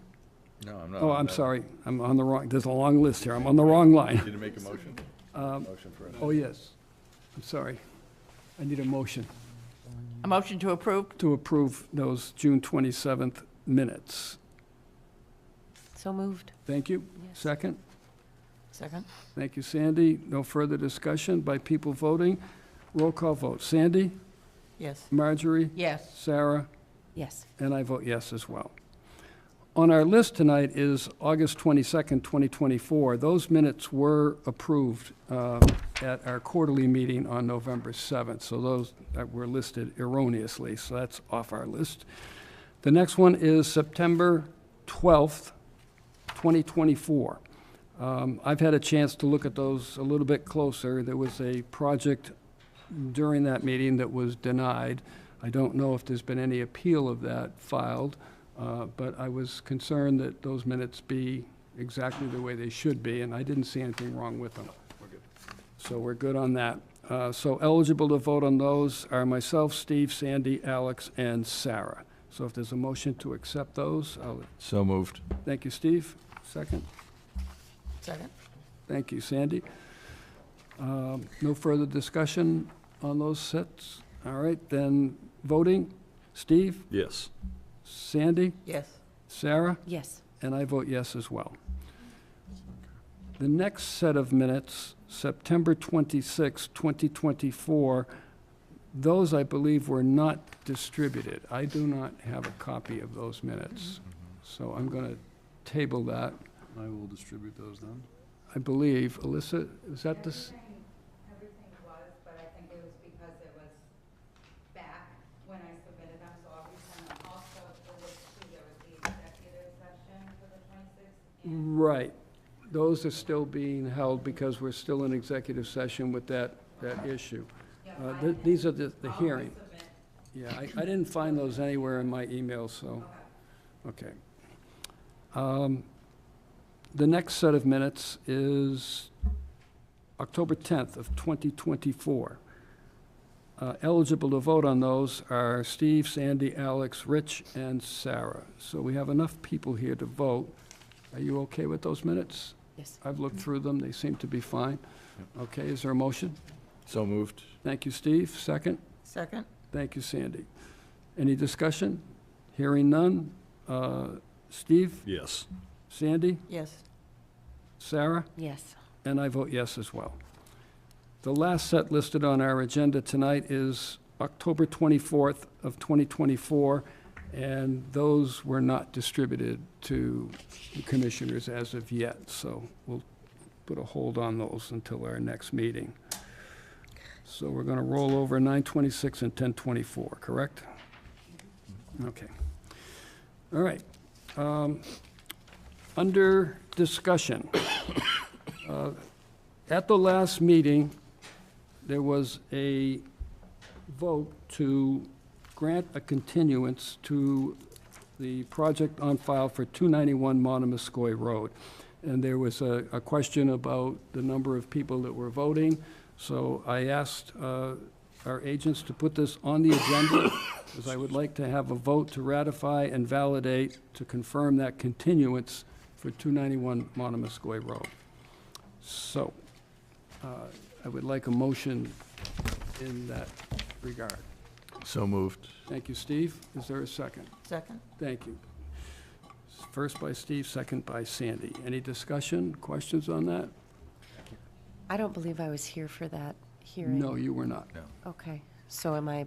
Speaker 10: No, I'm not.
Speaker 1: Oh,
Speaker 10: on
Speaker 1: I'm
Speaker 10: that.
Speaker 1: sorry. I'm on the wrong, there's a long list here. I'm on the wrong line.
Speaker 10: Did you make a motion? Motion for it.
Speaker 1: Oh, yes. I'm sorry. I need a motion
Speaker 2: A motion to approve?
Speaker 1: to approve those June 27th minutes.
Speaker 8: So moved.
Speaker 1: Thank you.
Speaker 8: Yes.
Speaker 1: Second?
Speaker 8: Second?
Speaker 1: Thank you, Sandy. No further discussion by people voting. Roll call vote. Sandy?
Speaker 12: Yes.
Speaker 1: Marjorie?
Speaker 2: Yes.
Speaker 1: Sarah?
Speaker 8: Yes.
Speaker 1: And I vote yes as well. On our list tonight is August 22nd, 2024. Those minutes were approved at our quarterly meeting on November 7th, so those that were listed erroneously, so that's off our list. The next one is September 12th, 2024. I've had a chance to look at those a little bit closer. There was a project during that meeting that was denied. I don't know if there's been any appeal of that filed, but I was concerned that those minutes be exactly the way they should be, and I didn't see anything wrong with them. So we're good on that. So eligible to vote on those are myself, Steve, Sandy, Alex, and Sarah. So if there's a motion to accept those,
Speaker 10: So moved.
Speaker 1: thank you, Steve. Second?
Speaker 12: Second?
Speaker 1: Thank you, Sandy. No further discussion on those sets? All right, then voting. Steve?
Speaker 10: Yes.
Speaker 1: Sandy?
Speaker 12: Yes.
Speaker 1: Sarah?
Speaker 8: Yes.
Speaker 1: And I vote yes as well. The next set of minutes, September 26, 2024, those I believe were not distributed. I do not have a copy of those minutes, so I'm going to table that.
Speaker 4: I will distribute those then.
Speaker 1: I believe, Alyssa, is that this?
Speaker 21: Everything was, but I think it was because it was back when I submitted them, so I'll resend them. Also, there was the executive session for the 26th.
Speaker 1: Right. Those are still being held because we're still in executive session with that issue. These are the hearing. Yeah, I didn't find those anywhere in my email, so, okay. The next set of minutes is October 10th of 2024. Eligible to vote on those are Steve, Sandy, Alex, Rich, and Sarah. So we have enough people here to vote. Are you okay with those minutes?
Speaker 8: Yes.
Speaker 1: I've looked through them, they seem to be fine. Okay, is there a motion?
Speaker 10: So moved.
Speaker 1: Thank you, Steve. Second?
Speaker 12: Second?
Speaker 1: Thank you, Sandy. Any discussion? Hearing none. Steve?
Speaker 10: Yes.
Speaker 1: Sandy?
Speaker 12: Yes.
Speaker 1: Sarah?
Speaker 8: Yes.
Speaker 1: And I vote yes as well. The last set listed on our agenda tonight is October 24th of 2024, and those were not distributed to the commissioners as of yet, so we'll put a hold on those until our next meeting. So we're going to roll over 9/26 and 10/24, correct? Okay. All right. Under discussion, at the last meeting, there was a vote to grant a continuance to the project on file for 291 Monomoskoye Road. And there was a question about the number of people that were voting. So I asked our agents to put this on the agenda, because I would like to have a vote to ratify and validate, to confirm that continuance for 291 Monomoskoye Road. So I would like a motion in that regard.
Speaker 10: So moved.
Speaker 1: Thank you, Steve. Is there a second?
Speaker 12: Second?
Speaker 1: Thank you. First by Steve, second by Sandy. Any discussion, questions on that?
Speaker 8: I don't believe I was here for that hearing.
Speaker 1: No, you were not.
Speaker 8: Okay, so am I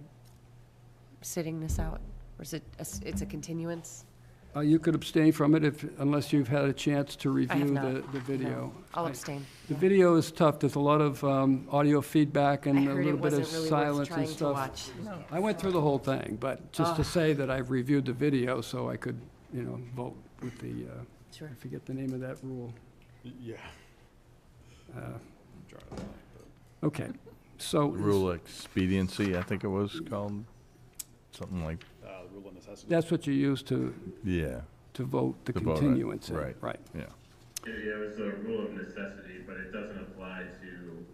Speaker 8: sitting this out, or is it, it's a continuance?
Speaker 1: You could abstain from it unless you've had a chance to
Speaker 8: I have
Speaker 1: review
Speaker 8: not.
Speaker 1: the video.
Speaker 8: No, I'll abstain.
Speaker 1: The video is tough. There's a lot of audio feedback and
Speaker 8: I
Speaker 1: a
Speaker 8: heard
Speaker 1: little
Speaker 8: it
Speaker 1: bit of
Speaker 8: wasn't really worth
Speaker 1: silence and
Speaker 8: trying to
Speaker 1: stuff.
Speaker 8: watch.
Speaker 1: I went through the whole thing, but just to say that I've reviewed the video so I could, vote with the,
Speaker 8: Sure.
Speaker 1: I forget the name of that rule.
Speaker 4: Yeah.
Speaker 1: Okay, so.
Speaker 10: Rule expediency, I think it was called, something like,
Speaker 4: The rule of necessity.
Speaker 1: That's what you use to
Speaker 10: yeah.
Speaker 1: vote the
Speaker 10: To vote it,
Speaker 1: continuance in.
Speaker 10: right.
Speaker 1: Right.
Speaker 10: Yeah.
Speaker 13: Yeah, it was a rule of necessity, but it doesn't apply to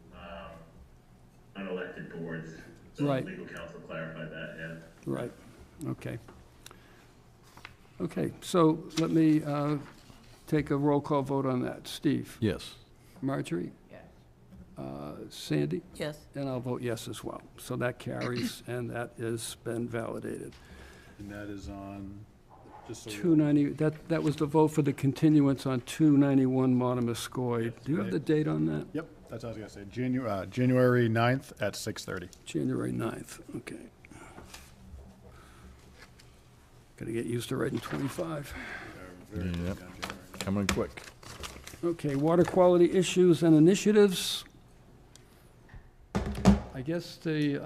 Speaker 13: unelected boards. So
Speaker 1: Right.
Speaker 13: Legal counsel clarified that, yeah.
Speaker 1: Right, okay. Okay, so let me take a roll call vote on that. Steve?
Speaker 10: Yes.
Speaker 1: Marjorie? Yes. Sandy?
Speaker 12: Yes.
Speaker 1: And I'll vote yes as well. So that carries, and that has been validated.
Speaker 4: And that is on, just so.
Speaker 1: 290, that was the vote for the continuance on 291 Monomoskoye. Do you have the date on that?
Speaker 4: Yep, that's what I was gonna say, January 9th at 6:30.
Speaker 1: January 9th, okay. Got to get used to writing 25.
Speaker 10: Yep. Coming quick.
Speaker 1: Okay, water quality issues and initiatives. I guess the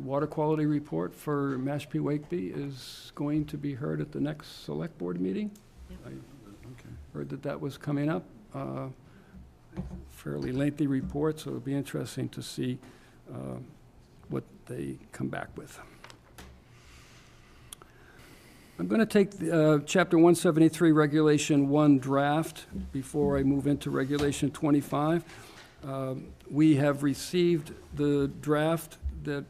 Speaker 1: water quality report for Mashpee Wakeby is going to be heard at the next select board meeting. I heard that was coming up. Fairly lengthy report, so it'll be interesting to see what they come back with. I'm going to take Chapter 173, Regulation 1 draft before I move into Regulation 25. We have received the draft that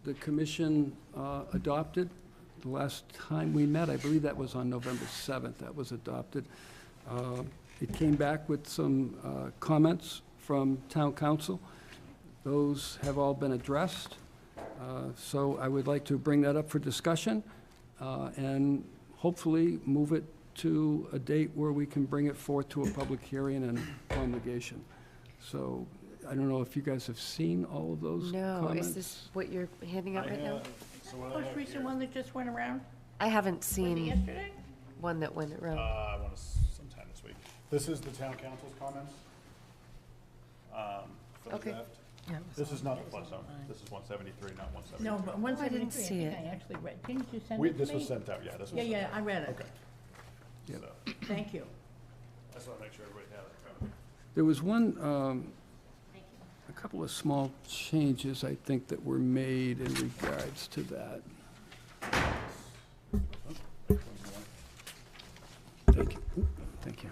Speaker 1: the commission adopted the last time we met. I believe that was on November 7th that was adopted. It came back with some comments from town council. Those have all been addressed. So I would like to bring that up for discussion. And hopefully move it to a date where we can bring it forth to a public hearing and promulgation. So I don't know if you guys have seen all of those
Speaker 8: No,
Speaker 1: comments?
Speaker 8: is this what you're handing out right now?
Speaker 2: Most recent one that just went around?
Speaker 8: I haven't
Speaker 2: Was it
Speaker 8: seen
Speaker 2: yesterday?
Speaker 8: one that went around.
Speaker 4: I want to, sometime this week. This is the town council's comments. For the
Speaker 8: Okay.
Speaker 4: draft. This is not the flood zone. This is 173, not 173.
Speaker 2: No, but
Speaker 8: I didn't
Speaker 2: 173,
Speaker 8: see
Speaker 2: I
Speaker 8: it.
Speaker 2: think I actually read. Didn't you send it to me?
Speaker 4: This was sent out, yeah, this was.
Speaker 2: Yeah,
Speaker 4: sent out.
Speaker 2: I read it.
Speaker 4: Okay. So,
Speaker 2: Thank you.
Speaker 4: I just want to make sure everybody has a copy.
Speaker 1: There was one, a couple of small changes, I think, that were made in regards to that. Thank you. Thank you.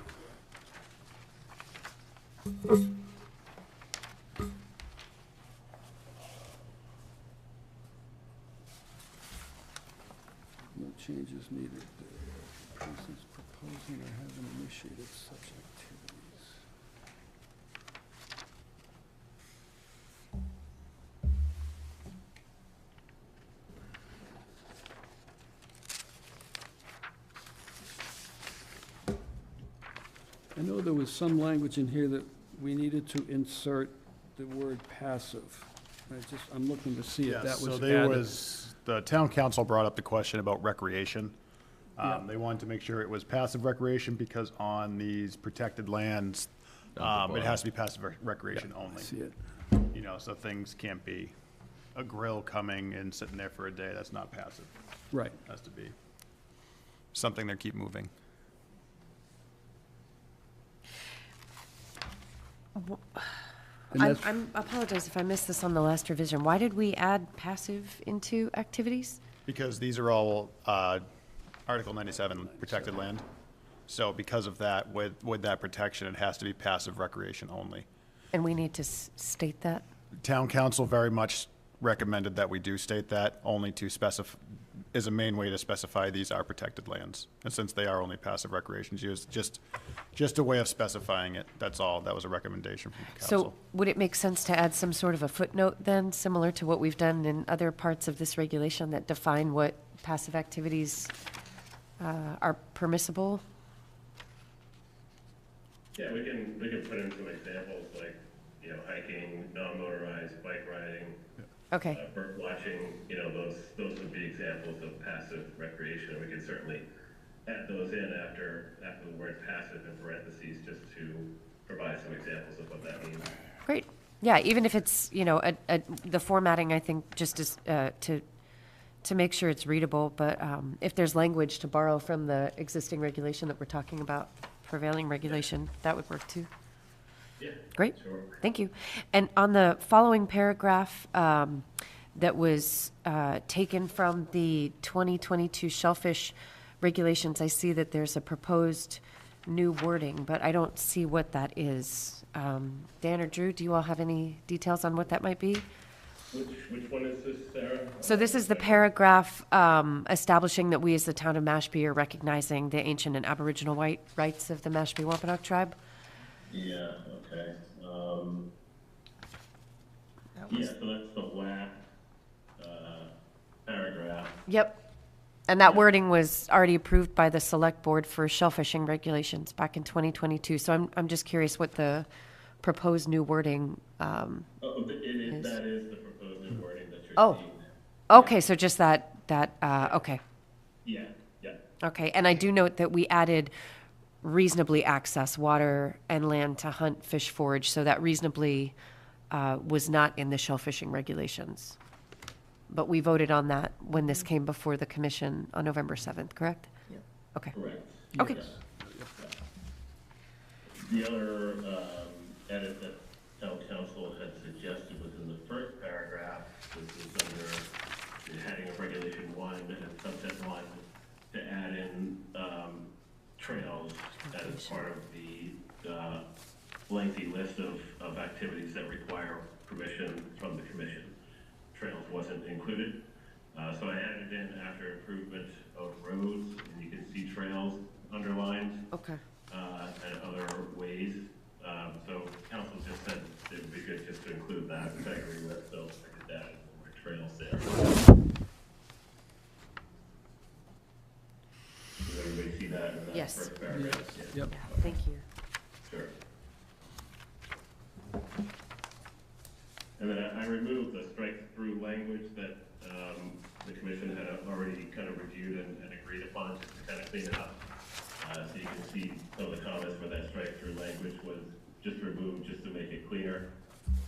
Speaker 1: is needed. Persons proposing or having initiated such activities. I know there was some language in here that we needed to insert the word passive. I'm looking to see if that
Speaker 4: Yes,
Speaker 1: was
Speaker 4: so there
Speaker 1: added.
Speaker 4: was, the town council brought up the question about recreation.
Speaker 1: Yeah.
Speaker 4: They wanted to make sure it was passive recreation because on these protected lands, it has to be passive recreation only.
Speaker 1: I see it.
Speaker 4: You know, so things can't be a grill coming and sitting there for a day, that's not passive.
Speaker 1: Right.
Speaker 4: Has to be something they keep moving.
Speaker 8: I'm apologize if I missed this on the last revision. Why did we add passive into activities?
Speaker 4: Because these are all Article 97 protected land. So because of that, with that protection, it has to be passive recreation only.
Speaker 8: And we need to state that?
Speaker 4: Town council very much recommended that we do state that, only to specify, is a main way to specify these are protected lands. And since they are only passive recreations used, just a way of specifying it, that's all. That was a recommendation from council.
Speaker 8: So would it make sense to add some sort of a footnote then, similar to what we've done in other parts of this regulation that define what passive activities are permissible?
Speaker 13: Yeah, we can put in some examples like, you know, hiking, non-motorized, bike riding.
Speaker 8: Okay.
Speaker 13: Bird watching, you know, those would be examples of passive recreation. We could certainly add those in after the word passive in parentheses, just to provide some examples of what that means.
Speaker 8: Great. Yeah, even if it's, you know, the formatting, I think, just as, to make sure it's readable, but if there's language to borrow from the existing regulation that we're talking about, prevailing regulation, that would work too.
Speaker 13: Yeah.
Speaker 8: Great.
Speaker 13: Sure.
Speaker 8: Thank you. And on the following paragraph that was taken from the 2022 shellfish regulations, I see that there's a proposed new wording, but I don't see what that is. Dan or Drew, do you all have any details on what that might be?
Speaker 13: Which one is this, Sarah?
Speaker 8: So this is the paragraph establishing that we as the town of Mashpee are recognizing the ancient and aboriginal rights of the Mashpee Wampanoag tribe.
Speaker 13: Yeah, okay. Yeah, so that's the WAC paragraph.
Speaker 8: Yep. And that wording was already approved by the select board for shellfishing regulations back in 2022. So I'm just curious what the proposed new wording
Speaker 13: That
Speaker 8: is.
Speaker 13: is the proposed new wording that you're
Speaker 8: Oh,
Speaker 13: seeing.
Speaker 8: okay, so just that, okay.
Speaker 13: Yeah, yeah.
Speaker 8: Okay, and I do note that we added reasonably access water and land to hunt, fish, forage, so that reasonably was not in the shellfishing regulations. But we voted on that when this came before the commission on November 7th, correct?
Speaker 12: Yeah.
Speaker 8: Okay.
Speaker 13: Correct.
Speaker 8: Okay.
Speaker 13: The other edit that town council had suggested was in the first paragraph, which is under the heading of regulation 1 and subject 1, to add in trails as part of the lengthy list of activities that require permission from the commission. Trails wasn't included, so I added in after improvement of roads, and you can see trails underlined.
Speaker 8: Okay.
Speaker 13: And other ways. So council just said it would be good just to include that, which I agree with, so I did that, more trails there. Does everybody see that in that
Speaker 8: Yes.
Speaker 13: first paragraph?
Speaker 1: Yep.
Speaker 8: Yeah, thank you.
Speaker 13: Sure. And then I removed the strike-through language that the commission had already kind of reviewed and agreed upon, just to kind of clean it up. So you can see some of the comments where that strike-through language was just removed, just to make it cleaner.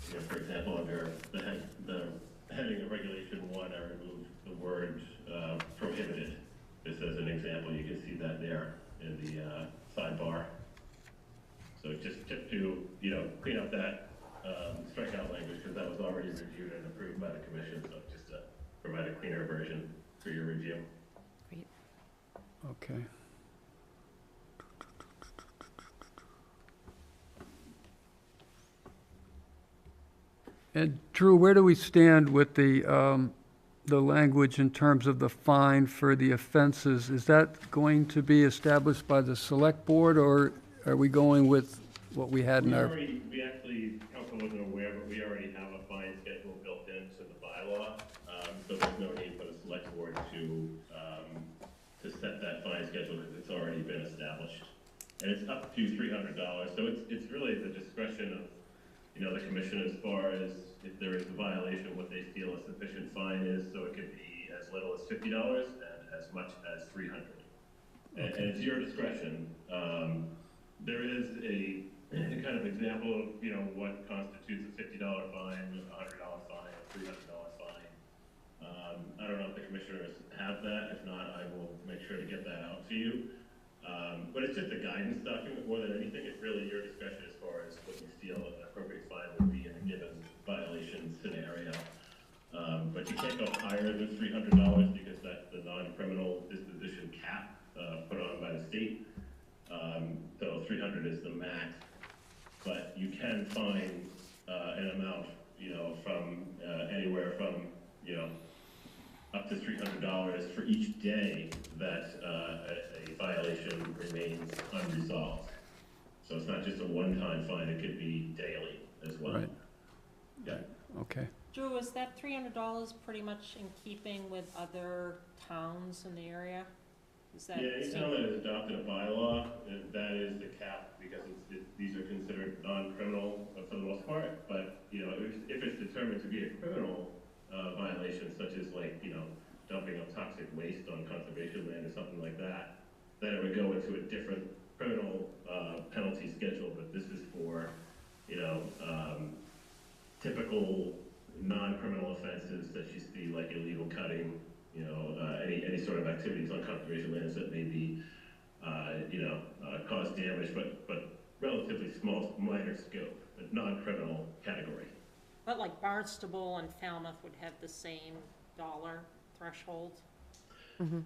Speaker 13: You know, for example, under the heading of regulation 1, I removed the word prohibited. Just as an example, you can see that there in the sidebar. So just to, you know, clean up that strikeout language, because that was already reviewed and approved by the commission, so just to provide a cleaner version for your review.
Speaker 8: Great.
Speaker 1: Okay. And Drew, where do we stand with the the language in terms of the fine for the offenses. Is that going to be established by the select board, or are we going with what we had in our?
Speaker 13: We actually, council wasn't aware, but we already have a fine schedule built into the bylaw. So there's no need for the select board to set that fine schedule because it's already been established. And it's up to $300. So it's really the discretion of, the commission as far as if there is a violation, what they feel a sufficient fine is. So it could be as little as $50 and as much as $300. And it's your discretion. There is a kind of example of, what constitutes a $50 fine, a $100 fine, a $300 fine. I don't know if the commissioners have that. If not, I will make sure to get that out to you. But it's just a guidance document more than anything. It's really your discretion as far as what you feel an appropriate fine would be in a given violation scenario. But you can't go higher than $300 because that's the non-criminal disposition cap put on by the state. So 300 is the max. But you can fine an amount, from anywhere from, up to $300 for each day that a violation remains unresolved. So it's not just a one-time fine, it could be daily as well.
Speaker 1: Right.
Speaker 13: Yeah.
Speaker 1: Okay.
Speaker 6: Drew, is that $300 pretty much in keeping with other towns in the area? Is that?
Speaker 13: Yeah, any town that has adopted a bylaw, that is the cap, because these are considered non-criminal for the most part. But, if it's determined to be a criminal violation, such as dumping of toxic waste on conservation land or something like that, then it would go into a different criminal penalty schedule. But this is for, typical non-criminal offenses that you see, like illegal cutting, any sort of activities on conservation lands that may be, cause damage, but relatively small, minor scope, but non-criminal category.
Speaker 6: But like Barnstable and Falmouth would have the same dollar threshold?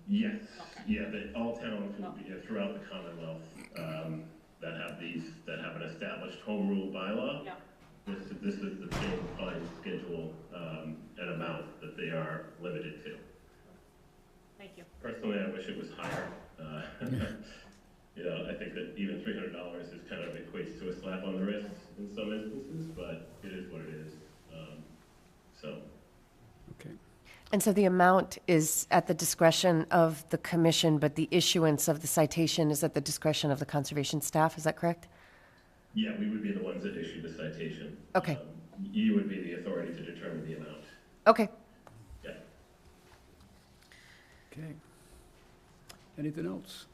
Speaker 13: Yes. Okay. Yeah, all towns will be throughout the Commonwealth that have an established home rule bylaw.
Speaker 6: Yeah.
Speaker 13: This is the same fine schedule and amount that they are limited to.
Speaker 6: Thank you.
Speaker 13: Personally, I wish it was higher. I think that even $300 is kind of equates to a slap on the wrist in some instances, but it is what it is.
Speaker 1: Okay.
Speaker 8: And so the amount is at the discretion of the commission, but the issuance of the citation is at the discretion of the conservation staff, is that correct?
Speaker 13: Yeah, we would be the ones that issue the citation.
Speaker 8: Okay.
Speaker 13: You would be the authority to determine the amount.
Speaker 8: Okay.
Speaker 13: Yeah.
Speaker 1: Okay. Anything else?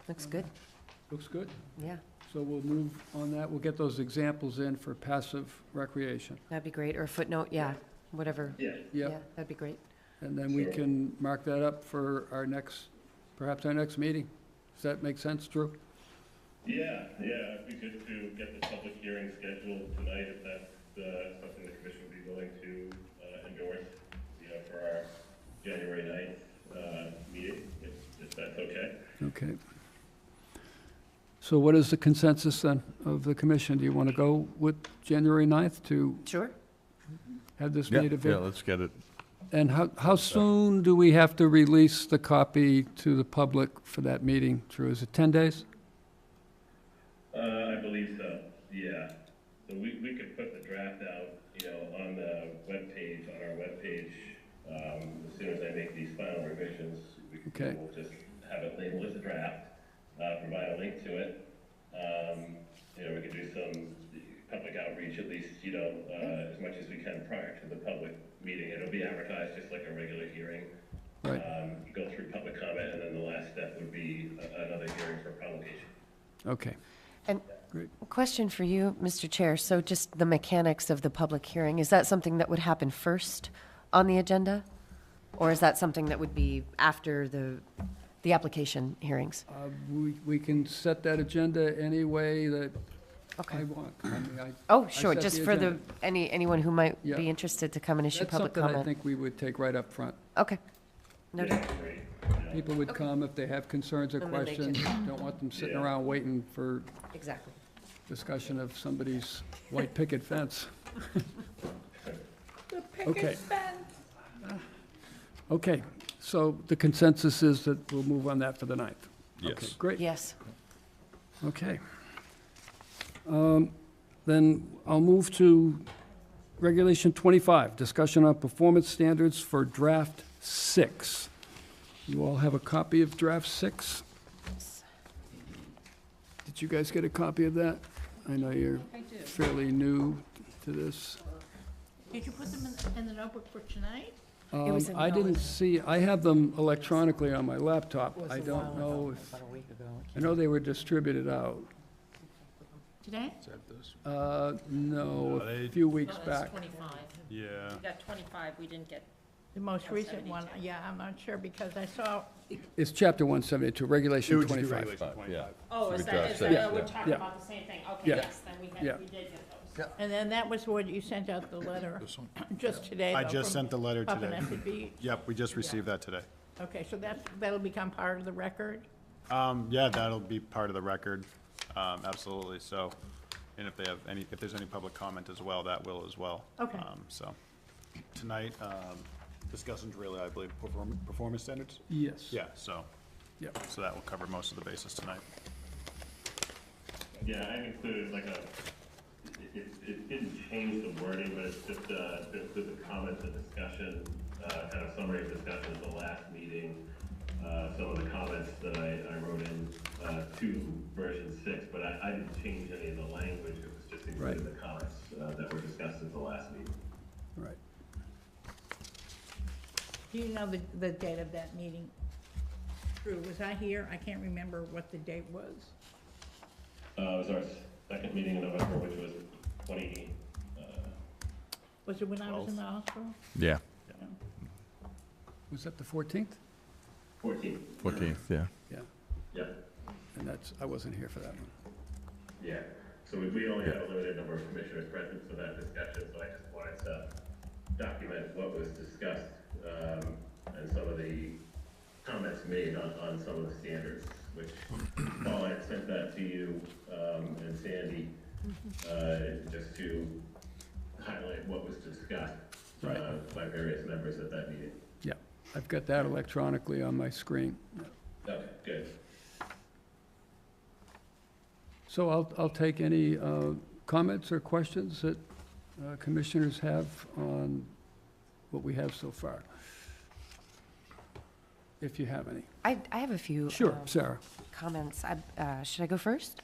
Speaker 8: Looks good.
Speaker 1: Looks good?
Speaker 8: Yeah.
Speaker 1: So we'll move on that. We'll get those examples in for passive recreation.
Speaker 8: That'd be great, or a footnote, yeah, whatever.
Speaker 13: Yeah.
Speaker 1: Yep.
Speaker 8: Yeah, that'd be great.
Speaker 1: And then we can mark that up for perhaps our next meeting. Does that make sense, Drew?
Speaker 13: Yeah, it'd be good to get the public hearing scheduled tonight if that's something the commission would be willing to endorse, for our January 9th meeting, if that's okay.
Speaker 1: Okay. So what is the consensus then of the commission? Do you want to go with January 9th to
Speaker 8: Sure.
Speaker 1: have this
Speaker 10: Yeah,
Speaker 1: made available?
Speaker 10: yeah, let's get it.
Speaker 1: And how soon do we have to release the copy to the public for that meeting, Drew? Is it 10 days?
Speaker 13: I believe so, yeah. So we could put the draft out, on the webpage, on our webpage, as soon as I make these final revisions.
Speaker 1: Okay.
Speaker 13: We'll just have it labeled as a draft, provide a link to it. We could do some public outreach at least, as much as we can prior to the public meeting. It'll be advertised just like a regular hearing.
Speaker 1: Right.
Speaker 13: Go through public comment, and then the last step would be another hearing for promulgation.
Speaker 1: Okay.
Speaker 8: And
Speaker 1: Great.
Speaker 8: a question for you, Mr. Chair. So just the mechanics of the public hearing, is that something that would happen first on the agenda? Or is that something that would be after the application hearings?
Speaker 1: We can set that agenda any way that
Speaker 8: Okay.
Speaker 1: I want. I mean,
Speaker 8: Oh,
Speaker 1: I
Speaker 8: sure,
Speaker 1: set
Speaker 8: just
Speaker 1: the
Speaker 8: for
Speaker 1: agenda.
Speaker 8: anyone who might
Speaker 1: Yeah.
Speaker 8: be interested to come and issue
Speaker 1: That's
Speaker 8: public
Speaker 1: something I
Speaker 8: comment.
Speaker 1: think we would take right up front.
Speaker 8: Okay. Noted.
Speaker 1: People would come if they have concerns or
Speaker 8: And then they
Speaker 1: questions.
Speaker 8: can-
Speaker 1: Don't want them sitting around waiting for
Speaker 8: Exactly.
Speaker 1: discussion of somebody's white picket fence.
Speaker 6: The
Speaker 1: Okay.
Speaker 6: fence.
Speaker 1: Okay, so the consensus is that we'll move on that for the 9th? Okay,
Speaker 10: Yes.
Speaker 1: great.
Speaker 8: Yes.
Speaker 1: Okay. Then I'll move to Regulation 25, discussion on performance standards for Draft 6. You all have a copy of Draft 6? Did you guys get a copy of that? I know you're fairly new to this.
Speaker 2: Did you put them in the notebook for tonight?
Speaker 8: was in
Speaker 1: I
Speaker 8: the
Speaker 1: didn't
Speaker 8: knowledge.
Speaker 1: see, I have them electronically on my laptop.
Speaker 12: Was
Speaker 1: I
Speaker 12: a
Speaker 1: don't
Speaker 12: while
Speaker 1: know
Speaker 12: ago,
Speaker 1: if,
Speaker 12: about a week ago.
Speaker 1: I know they were distributed out.
Speaker 2: Today?
Speaker 1: No,
Speaker 4: they-
Speaker 1: a few weeks
Speaker 6: Well, that's
Speaker 1: back.
Speaker 6: 25.
Speaker 4: Yeah.
Speaker 6: We got 25, we didn't get,
Speaker 2: The most
Speaker 6: Well,
Speaker 2: recent one,
Speaker 6: 72.
Speaker 2: yeah, I'm not sure because I saw,
Speaker 1: It's Chapter 172, Regulation
Speaker 4: It would just be
Speaker 1: 25.
Speaker 4: regulation 25.
Speaker 6: oh,
Speaker 9: So
Speaker 6: is
Speaker 9: we
Speaker 6: that,
Speaker 9: draft
Speaker 6: is
Speaker 9: six,
Speaker 6: that, we're
Speaker 9: yeah.
Speaker 6: talking
Speaker 1: Yeah.
Speaker 6: about the same thing? Okay,
Speaker 1: Yeah.
Speaker 6: yes, then
Speaker 1: Yeah.
Speaker 6: we did get those.
Speaker 2: and then that was where you sent out the letter just today.
Speaker 4: I
Speaker 2: though,
Speaker 4: just
Speaker 2: from
Speaker 4: sent the letter today.
Speaker 2: Papaneset Beach.
Speaker 4: Yep, we just received that today.
Speaker 2: Okay, so that'll become part of the record?
Speaker 4: Yeah, that'll be part of the record, absolutely, so, and if they have any, if there's any public comment as well, that will as well.
Speaker 2: Okay.
Speaker 4: So, tonight, discussion's really, I believe, performance standards?
Speaker 1: Yes.
Speaker 4: Yeah, so,
Speaker 1: Yep.
Speaker 4: so that will cover most of the bases tonight.
Speaker 13: Yeah, I included like a, it didn't change the wording, but it's just, there's a comment, a discussion, kind of summary of discussion at the last meeting. Some of the comments that I wrote in, to version 6, but I didn't change any of the language, it was just including the comments, that were discussed at the last meeting.
Speaker 1: Right.
Speaker 2: Do you know the date of that meeting? Drew, was I here? I can't remember what the date was.
Speaker 13: It was our second meeting in November, which was 20,
Speaker 2: Was it when I was in the hospital?
Speaker 10: Yeah.
Speaker 1: Was that the 14th?
Speaker 13: 14.
Speaker 10: 14th, yeah.
Speaker 1: Yeah,
Speaker 13: Yep,
Speaker 1: and I wasn't here for that one.
Speaker 13: yeah. So we only had a limited number of commissioners present for that discussion, so I just wanted to document what was discussed, and some of the comments made on some of the standards, which, Paul, I sent that to you, and Sandy, just to highlight what was discussed, by various members at that meeting.
Speaker 1: Yeah, I've got that electronically on my screen.
Speaker 13: Okay, good.
Speaker 1: So I'll take any comments or questions that commissioners have on what we have so far, if you have any.
Speaker 8: I have a few.
Speaker 1: Sure, Sarah.
Speaker 8: Comments. Should I go first?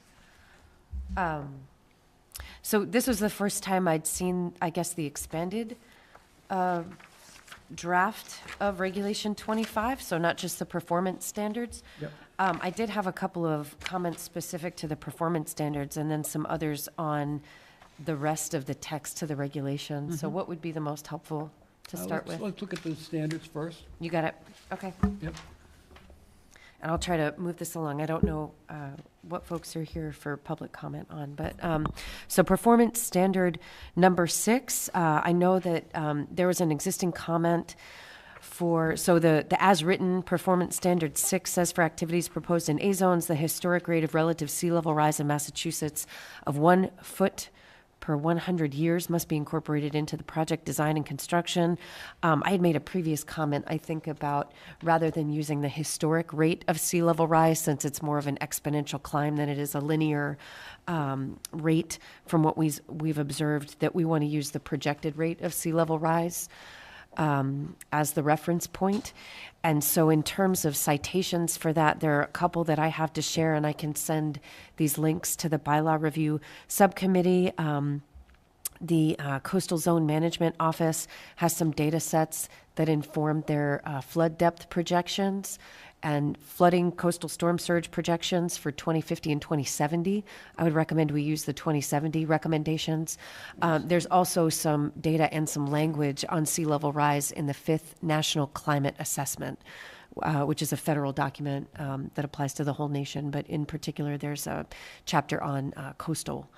Speaker 8: So this was the first time I'd seen, I guess, the expanded draft of Regulation 25, so not just the performance standards.
Speaker 1: Yep.
Speaker 8: I did have a couple of comments specific to the performance standards and then some others on the rest of the text to the regulation. So what would be the most helpful to start with?
Speaker 1: Let's look at the standards first.
Speaker 8: You got it? Okay.
Speaker 1: Yep.
Speaker 8: And I'll try to move this along. I don't know what folks are here for public comment on, but so performance standard number 6, I know that there was an existing comment for, so the as-written performance standard 6 says for activities proposed in A zones, the historic rate of relative sea level rise in Massachusetts of 1 foot per 100 years must be incorporated into the project design and construction. I had made a previous comment, I think, about rather than using the historic rate of sea level rise, since it's more of an exponential climb than it is a linear rate from what we've observed, that we want to use the projected rate of sea level rise as the reference point. And so in terms of citations for that, there are a couple that I have to share, and I can send these links to the bylaw review subcommittee. The Coastal Zone Management Office has some data sets that inform their flood depth projections and flooding coastal storm surge projections for 2050 and 2070. I would recommend we use the 2070 recommendations. There's also some data and some language on sea level rise in the 5th National Climate Assessment, which is a federal document that applies to the whole nation. But in particular, there's a chapter on coastal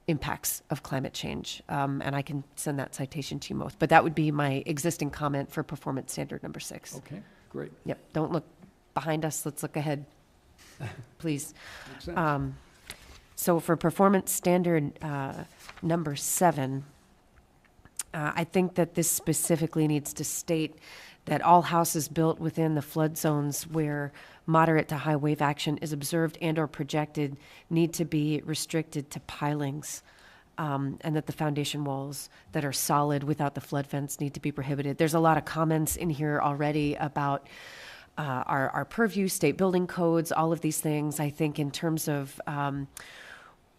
Speaker 8: impacts of climate change. And I can send that citation to you both. But that would be my existing comment for performance standard number 6.
Speaker 1: Okay, great.
Speaker 8: Yep, don't look behind us, let's look ahead, please.
Speaker 1: Makes sense.
Speaker 8: So for performance standard number 7, I think that this specifically needs to state that all houses built within the flood zones where moderate to high wave action is observed and or projected need to be restricted to pilings. And that the foundation walls that are solid without the flood fence need to be prohibited. There's a lot of comments in here already about our purview, state building codes, all of these things. I think in terms of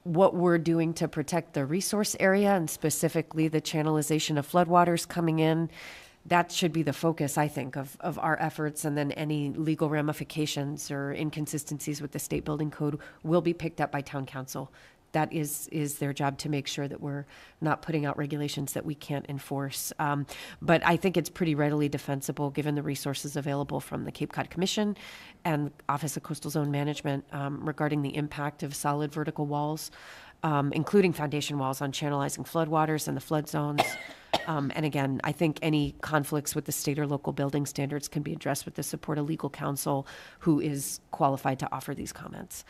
Speaker 8: what we're doing to protect the resource area and specifically the channelization of floodwaters coming in, that should be the focus, I think, of our efforts. And then any legal ramifications or inconsistencies with the state building code will be picked up by town council. That is their job, to make sure that we're not putting out regulations that we can't enforce. But I think it's pretty readily defensible given the resources available from the Cape Cod Commission and Office of Coastal Zone Management regarding the impact of solid vertical walls, including foundation walls, on channelizing floodwaters and the flood zones. And again, I think any conflicts with the state or local building standards can be addressed with the support of legal counsel who is qualified to offer these comments.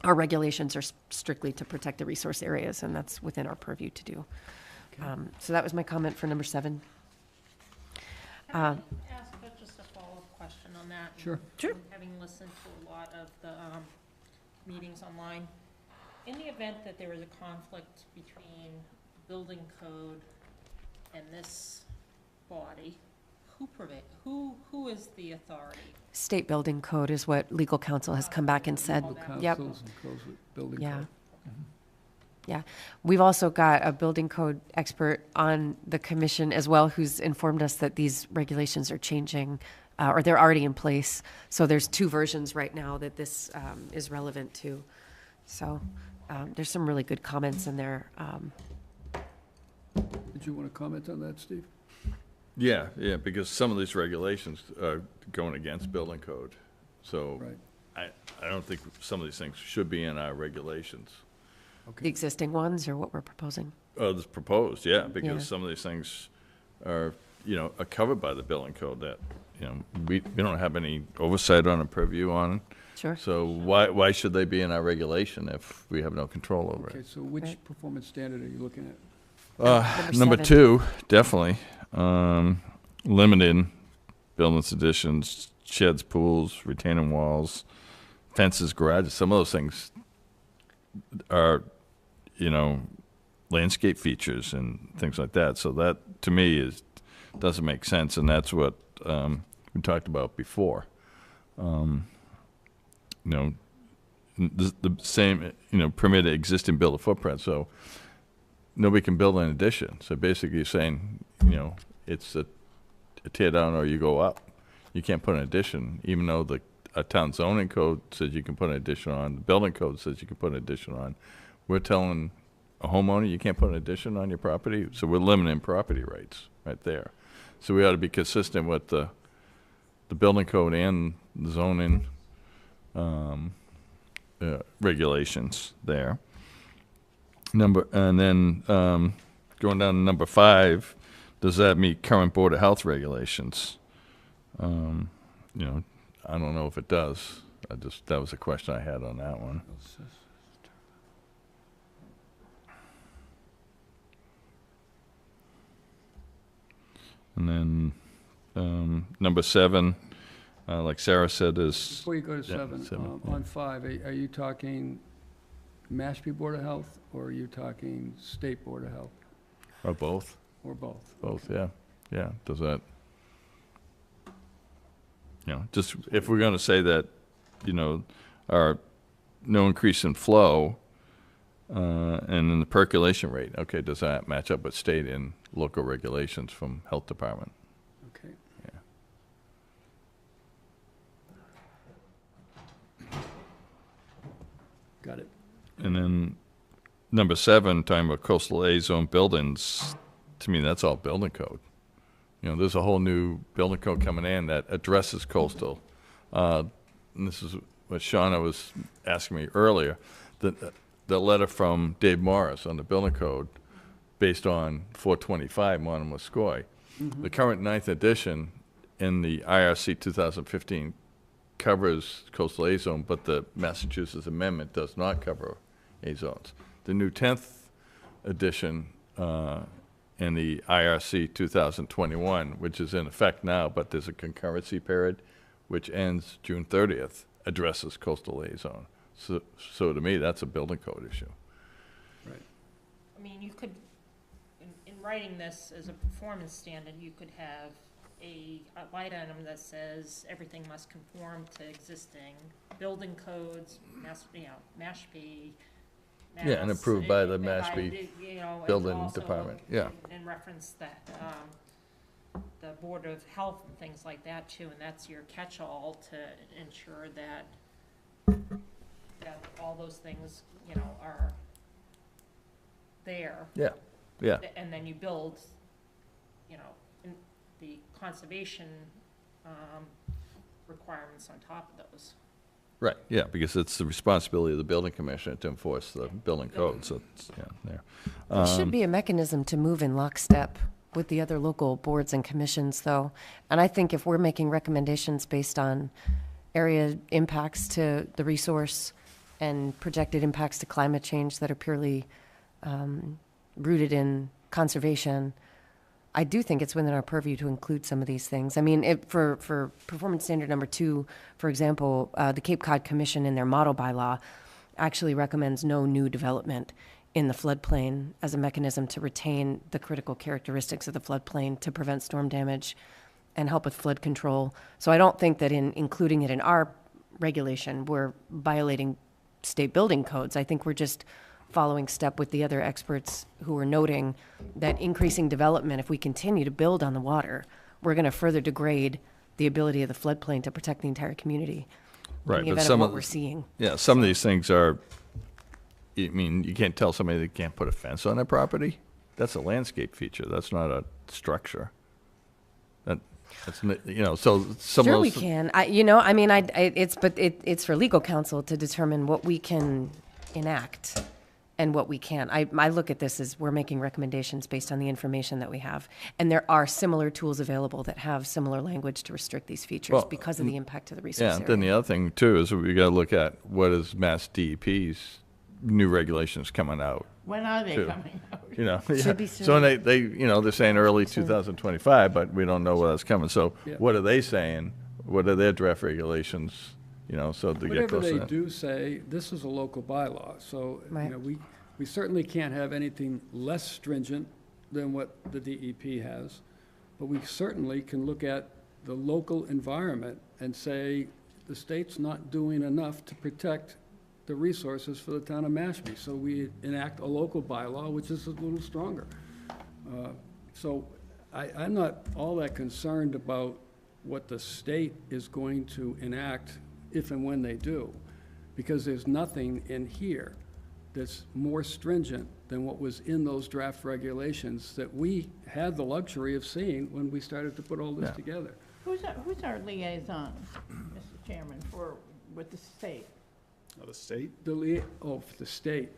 Speaker 8: Our regulations are strictly to protect the resource areas, and that's within our purview to do. So that was my comment for number 7.
Speaker 6: Can I ask just a follow-up question on that?
Speaker 1: Sure.
Speaker 8: Sure.
Speaker 6: Having listened to a lot of the meetings online, in the event that there is a conflict between building code and this body, who is the authority?
Speaker 8: State building code is what legal counsel has come back and said. Yep.
Speaker 1: Councils and codes with building
Speaker 8: Yeah.
Speaker 1: code.
Speaker 8: Yeah. We've also got a building code expert on the commission as well who's informed us that these regulations are changing or they're already in place. So there's 2 versions right now that this is relevant to. So there's some really good comments in there.
Speaker 1: Did you want to comment on that, Steve?
Speaker 10: Yeah, because some of these regulations are going against building code. So I don't think some of these things should be in our regulations.
Speaker 8: The existing ones or what we're proposing?
Speaker 10: It's proposed, yeah, because
Speaker 8: Yeah.
Speaker 10: some of these things are, are covered by the building code that, we don't have any oversight on or purview on.
Speaker 8: Sure.
Speaker 10: So why should they be in our regulation if we have no control over
Speaker 1: Okay,
Speaker 10: it?
Speaker 1: so which performance standard are you looking at?
Speaker 10: Number
Speaker 8: 7.
Speaker 10: 2, definitely. Limited buildings, additions, sheds, pools, retaining walls, fences, garages. Some of those things are, landscape features and things like that. So that, to me, doesn't make sense, and that's what we talked about before. The same, permitted existing building footprint. So nobody can build an addition. So basically, you're saying, it's a tear down or you go up. You can't put an addition, even though a town zoning code says you can put an addition on. The building code says you can put an addition on. We're telling a homeowner you can't put an addition on your property. So we're limiting property rights right there. So we ought to be consistent with the building code and the zoning regulations there. And then going down to number 5, does that meet current Board of Health regulations? I don't know if it does. That was a question I had on that one. And then number 7, like Sarah said, is...
Speaker 1: Before you go to 7, on 5, are you talking Mashpee Board of Health, or are you talking State Board of Health?
Speaker 10: Or both.
Speaker 1: Or both?
Speaker 10: Both, yeah. Yeah, does that... just if we're going to say that, our no increase in flow and in the percolation rate, okay, does that match up with state and local regulations from health department?
Speaker 1: Okay.
Speaker 10: Yeah.
Speaker 1: Got it.
Speaker 10: And then number 7, talking about coastal A zone buildings, to me, that's all building code. There's a whole new building code coming in that addresses coastal. And this is what Shauna was asking me earlier. The letter from Dave Morris on the building code based on 425 Monomoskoye.
Speaker 1: Mm-hmm.
Speaker 10: The current 9th edition in the IRC 2015 covers coastal A zone, but the Massachusetts amendment does not cover A zones. The new 10th edition in the IRC 2021, which is in effect now, but there's a concurrency period which ends June 30th, addresses coastal A zone. So to me, that's a building code issue.
Speaker 1: Right.
Speaker 6: I mean, you could, in writing this as a performance standard, you could have a light item that says everything must conform to existing building codes, Mashpee.
Speaker 10: Yeah, and approved by the
Speaker 6: Mass,
Speaker 10: Mashpee
Speaker 6: you know, and
Speaker 10: Building
Speaker 6: also
Speaker 10: Department, yeah.
Speaker 6: in reference that, the Board of Health and things like that too, and that's your catch-all to ensure that all those things, you know, are there.
Speaker 10: Yeah, yeah.
Speaker 6: And then you build, you know, the conservation requirements on top of those.
Speaker 10: Right, yeah, because it's the responsibility of the building commissioner to enforce the building code, so it's, yeah, there.
Speaker 8: There should be a mechanism to move in lockstep with the other local boards and commissions, though. And I think if we're making recommendations based on area impacts to the resource and projected impacts to climate change that are purely rooted in conservation, I do think it's within our purview to include some of these things. I mean, for performance standard number 2, for example, the Cape Cod Commission in their model bylaw actually recommends no new development in the floodplain as a mechanism to retain the critical characteristics of the floodplain to prevent storm damage and help with flood control. So I don't think that in including it in our regulation, we're violating state building codes. I think we're just following step with the other experts who are noting that increasing development, if we continue to build on the water, we're going to further degrade the ability of the floodplain to protect the entire community.
Speaker 10: Right,
Speaker 8: in the
Speaker 10: but
Speaker 8: event
Speaker 10: some
Speaker 8: of what
Speaker 10: of
Speaker 8: we're seeing.
Speaker 10: Yeah, some of these things are, I mean, you can't tell somebody they can't put a fence on their property. That's a landscape feature. That's not a structure. That's, you know, so some
Speaker 8: Sure
Speaker 10: of
Speaker 8: we
Speaker 10: those.
Speaker 8: can. It's for legal counsel to determine what we can enact and what we can't. I look at this as we're making recommendations based on the information that we have. And there are similar tools available that have similar language to restrict these features
Speaker 10: Well,
Speaker 8: because of the impact to the resource
Speaker 10: Yeah,
Speaker 8: area.
Speaker 10: then the other thing too is we got to look at what is Mass DEP's new regulations coming out.
Speaker 2: When are they
Speaker 10: too.
Speaker 2: coming out?
Speaker 10: You know,
Speaker 8: Should
Speaker 10: yeah.
Speaker 8: be
Speaker 10: So
Speaker 8: soon.
Speaker 10: they, you know, they're saying early 2025, but we don't know when that's coming. So
Speaker 1: Yeah.
Speaker 10: what are they saying? What are their draft regulations? You know, so to get
Speaker 1: Whatever
Speaker 10: close to
Speaker 1: they
Speaker 10: that.
Speaker 1: do say, this is a local bylaw, so, you
Speaker 8: Right.
Speaker 1: know, we certainly can't have anything less stringent than what the DEP has, but we certainly can look at the local environment and say, the state's not doing enough to protect the resources for the town of Mashpee, so we enact a local bylaw, which is a little stronger. So I'm not all that concerned about what the state is going to enact if and when they do, because there's nothing in here that's more stringent than what was in those draft regulations that we had the luxury of seeing when we started to put all this
Speaker 10: Yeah.
Speaker 1: together.
Speaker 2: Who's our liaison, Mr. Chairman, with the state?
Speaker 4: Oh, the state?
Speaker 1: For the state.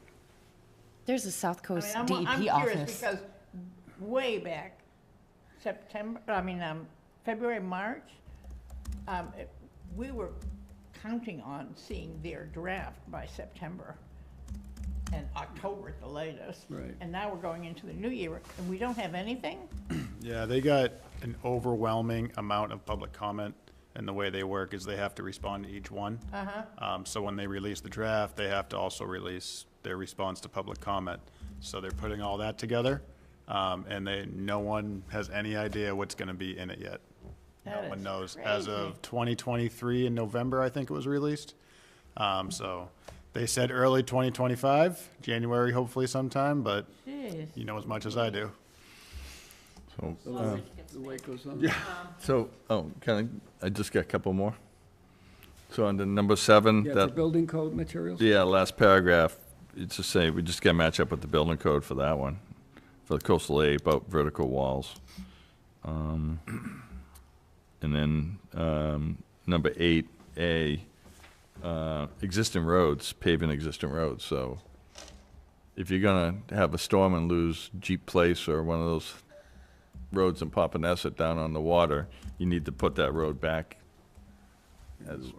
Speaker 8: There's a South Coast
Speaker 2: I'm
Speaker 8: DEP
Speaker 2: curious
Speaker 8: office.
Speaker 2: because way back, February, March, we were counting on seeing their draft by September and October at the latest.
Speaker 1: Right.
Speaker 2: And now we're going into the new year and we don't have anything?
Speaker 4: Yeah, they got an overwhelming amount of public comment, and the way they work is they have to respond to each one. So when they release the draft, they have to also release their response to public comment. So they're putting all that together, and no one has any idea what's gonna be in it yet.
Speaker 2: That
Speaker 4: No one
Speaker 2: is
Speaker 4: knows. As
Speaker 2: crazy.
Speaker 4: of 2023 in November, I think it was released. So they said early 2025, January hopefully sometime, but
Speaker 2: Jeez.
Speaker 4: you know as much as I do.
Speaker 10: So,
Speaker 1: The way it goes on.
Speaker 4: Yeah.
Speaker 10: I just got a couple more. So under number 7,
Speaker 1: Yeah,
Speaker 10: that.
Speaker 1: for building code materials?
Speaker 10: Yeah, last paragraph, it's just saying, we just gotta match up with the building code for that one, for the coastal A about vertical walls. And then, number 8A, existing roads, paving existing roads, so if you're gonna have a storm and lose Jeep Place or one of those roads in Papaneset down on the water, you need to put that road back as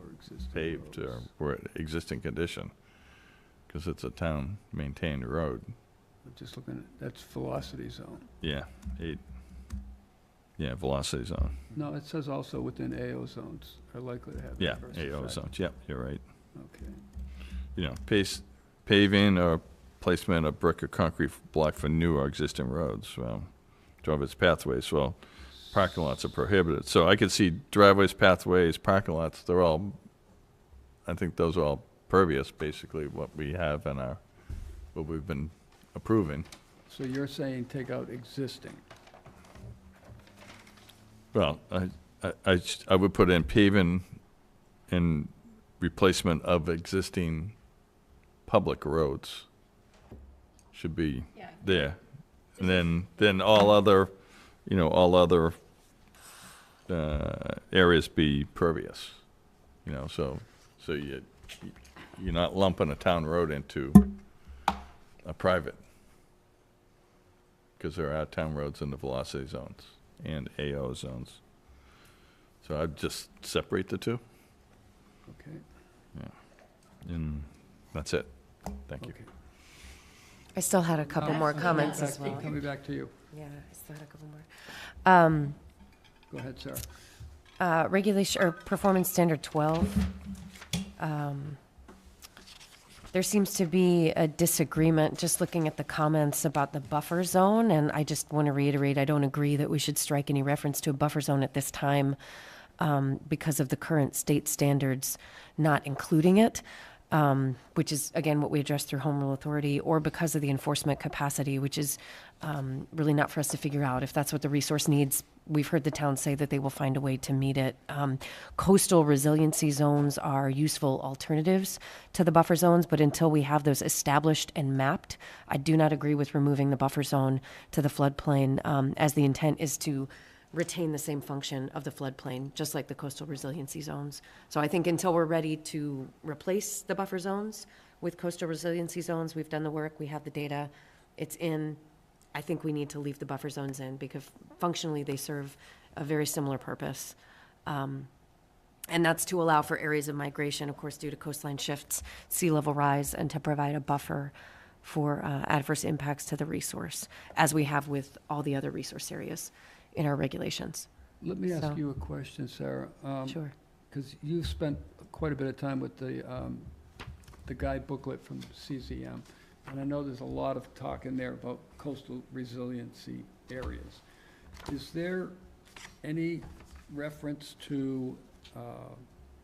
Speaker 10: paved or existing condition, because it's a town-maintained road.
Speaker 1: I'm just looking at, that's velocity zone.
Speaker 10: Yeah, 8. Yeah, velocity zone.
Speaker 1: No, it says also within AO zones are likely to have
Speaker 10: Yeah,
Speaker 1: adverse
Speaker 10: AO
Speaker 1: effects.
Speaker 10: zones, yep, you're right.
Speaker 1: Okay.
Speaker 10: You know, paving or placement of brick or concrete block for new or existing roads, well, driveways, pathways, well, parking lots are prohibited. So I could see driveways, pathways, parking lots, they're all, I think those are all pervious, basically, what we have in our, what we've been approving.
Speaker 1: So you're saying take out existing?
Speaker 10: Well, I would put in paving and replacement of existing public roads should be there. And then all other, you know, all other areas be pervious, you know, so you're not lumping a town road into a private, because there are town roads in the velocity zones and AO zones. So I'd just separate the two.
Speaker 1: Okay.
Speaker 10: Yeah. And that's it. Thank you.
Speaker 8: I still had a couple more comments as well.
Speaker 1: Coming back to you.
Speaker 8: Yeah, I still had a couple more.
Speaker 1: Go ahead, Sarah.
Speaker 8: Regulation, or Performance Standard 12. There seems to be a disagreement, just looking at the comments about the buffer zone, and I just want to reiterate, I don't agree that we should strike any reference to a buffer zone at this time because of the current state standards not including it, which is, again, what we addressed through Home Rule Authority, or because of the enforcement capacity, which is really not for us to figure out. If that's what the resource needs, we've heard the town say that they will find a way to meet it. Coastal resiliency zones are useful alternatives to the buffer zones, but until we have those established and mapped, I do not agree with removing the buffer zone to the floodplain, as the intent is to retain the same function of the floodplain, just like the coastal resiliency zones. So I think until we're ready to replace the buffer zones with coastal resiliency zones, we've done the work, we have the data, it's in. I think we need to leave the buffer zones in because functionally they serve a very similar purpose. And that's to allow for areas of migration, of course, due to coastline shifts, sea level rise, and to provide a buffer for adverse impacts to the resource, as we have with all the other resource areas in our regulations.
Speaker 1: Let me ask you a question, Sarah.
Speaker 8: Sure.
Speaker 1: Because you've spent quite a bit of time with the guide booklet from CZM, and I know there's a lot of talk in there about coastal resiliency areas. Is there any reference to